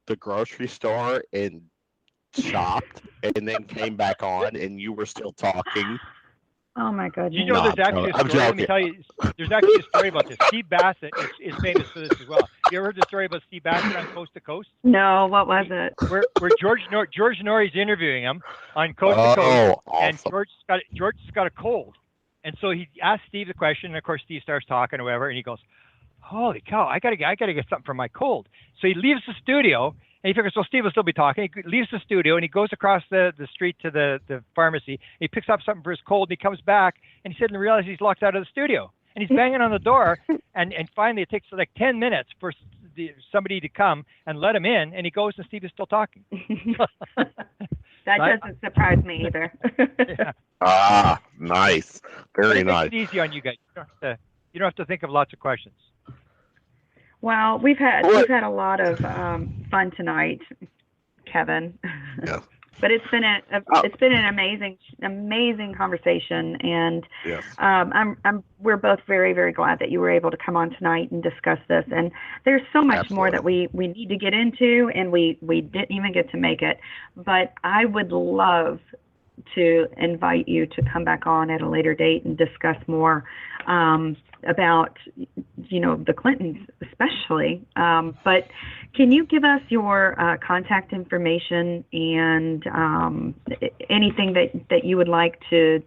the grocery store and shopped and then came back on and you were still talking. Oh my goodness! There's actually a story. Let me tell you, there's actually a story about this. Steve Bassett is famous for this as well. You ever heard the story about Steve Bassett on Coast to Coast? No, what was it? Where George Norrie's interviewing him on Coast to Coast, awesome. And George's got a cold, and so he asked Steve the question, and of course Steve starts talking or whatever, and he goes, "Holy cow! I gotta get something for my cold." So he leaves the studio. And he figures, so Steve will still be talking. He leaves the studio and he goes across the street to the pharmacy. He picks up something for his cold and he comes back and he suddenly realizes he's locked out of the studio. And he's banging on the door. And finally it takes like 10 minutes for somebody to come and let him in. And he goes and Steve is still talking. That doesn't surprise me either. Yeah. Ah, nice. Very nice. It's easy on you guys. You don't have to think of lots of questions. Well, we've had a lot of fun tonight, Kevin. Yeah. But it's been an amazing conversation, and yes. We're both very, very glad that you were able to come on tonight and discuss this. And there's so much more that we need to get into, and we didn't even get to make it. But I would love to invite you to come back on at a later date and discuss more about the Clintons especially, but can you give us your contact information and anything that you would like to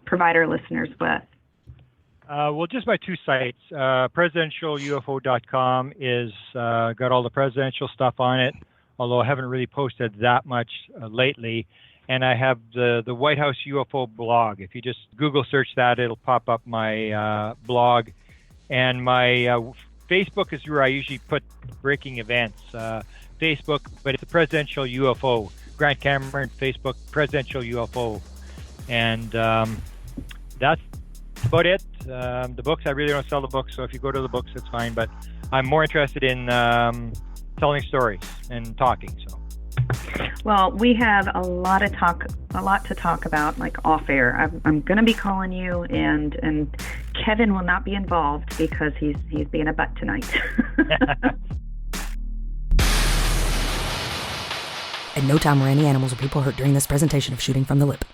provide our listeners with? Well, just my two sites. presidentialufo.com is got all the presidential stuff on it, although I haven't really posted that much lately. And I have the White House UFO blog. If you just Google search that, it'll pop up my blog. And my Facebook is where I usually put breaking events. Facebook, but it's the Presidential UFO. Grant Cameron, Facebook, Presidential UFO. And that's about it. The books, I really don't sell the books, so if you go to the books, it's fine. But I'm more interested in telling stories and talking. So. Well, we have a lot to talk about, like off air. I'm going to be calling you, and Kevin will not be involved because he's being a butt tonight. At no time were any animals or people hurt during this presentation of Shooting from the Lip.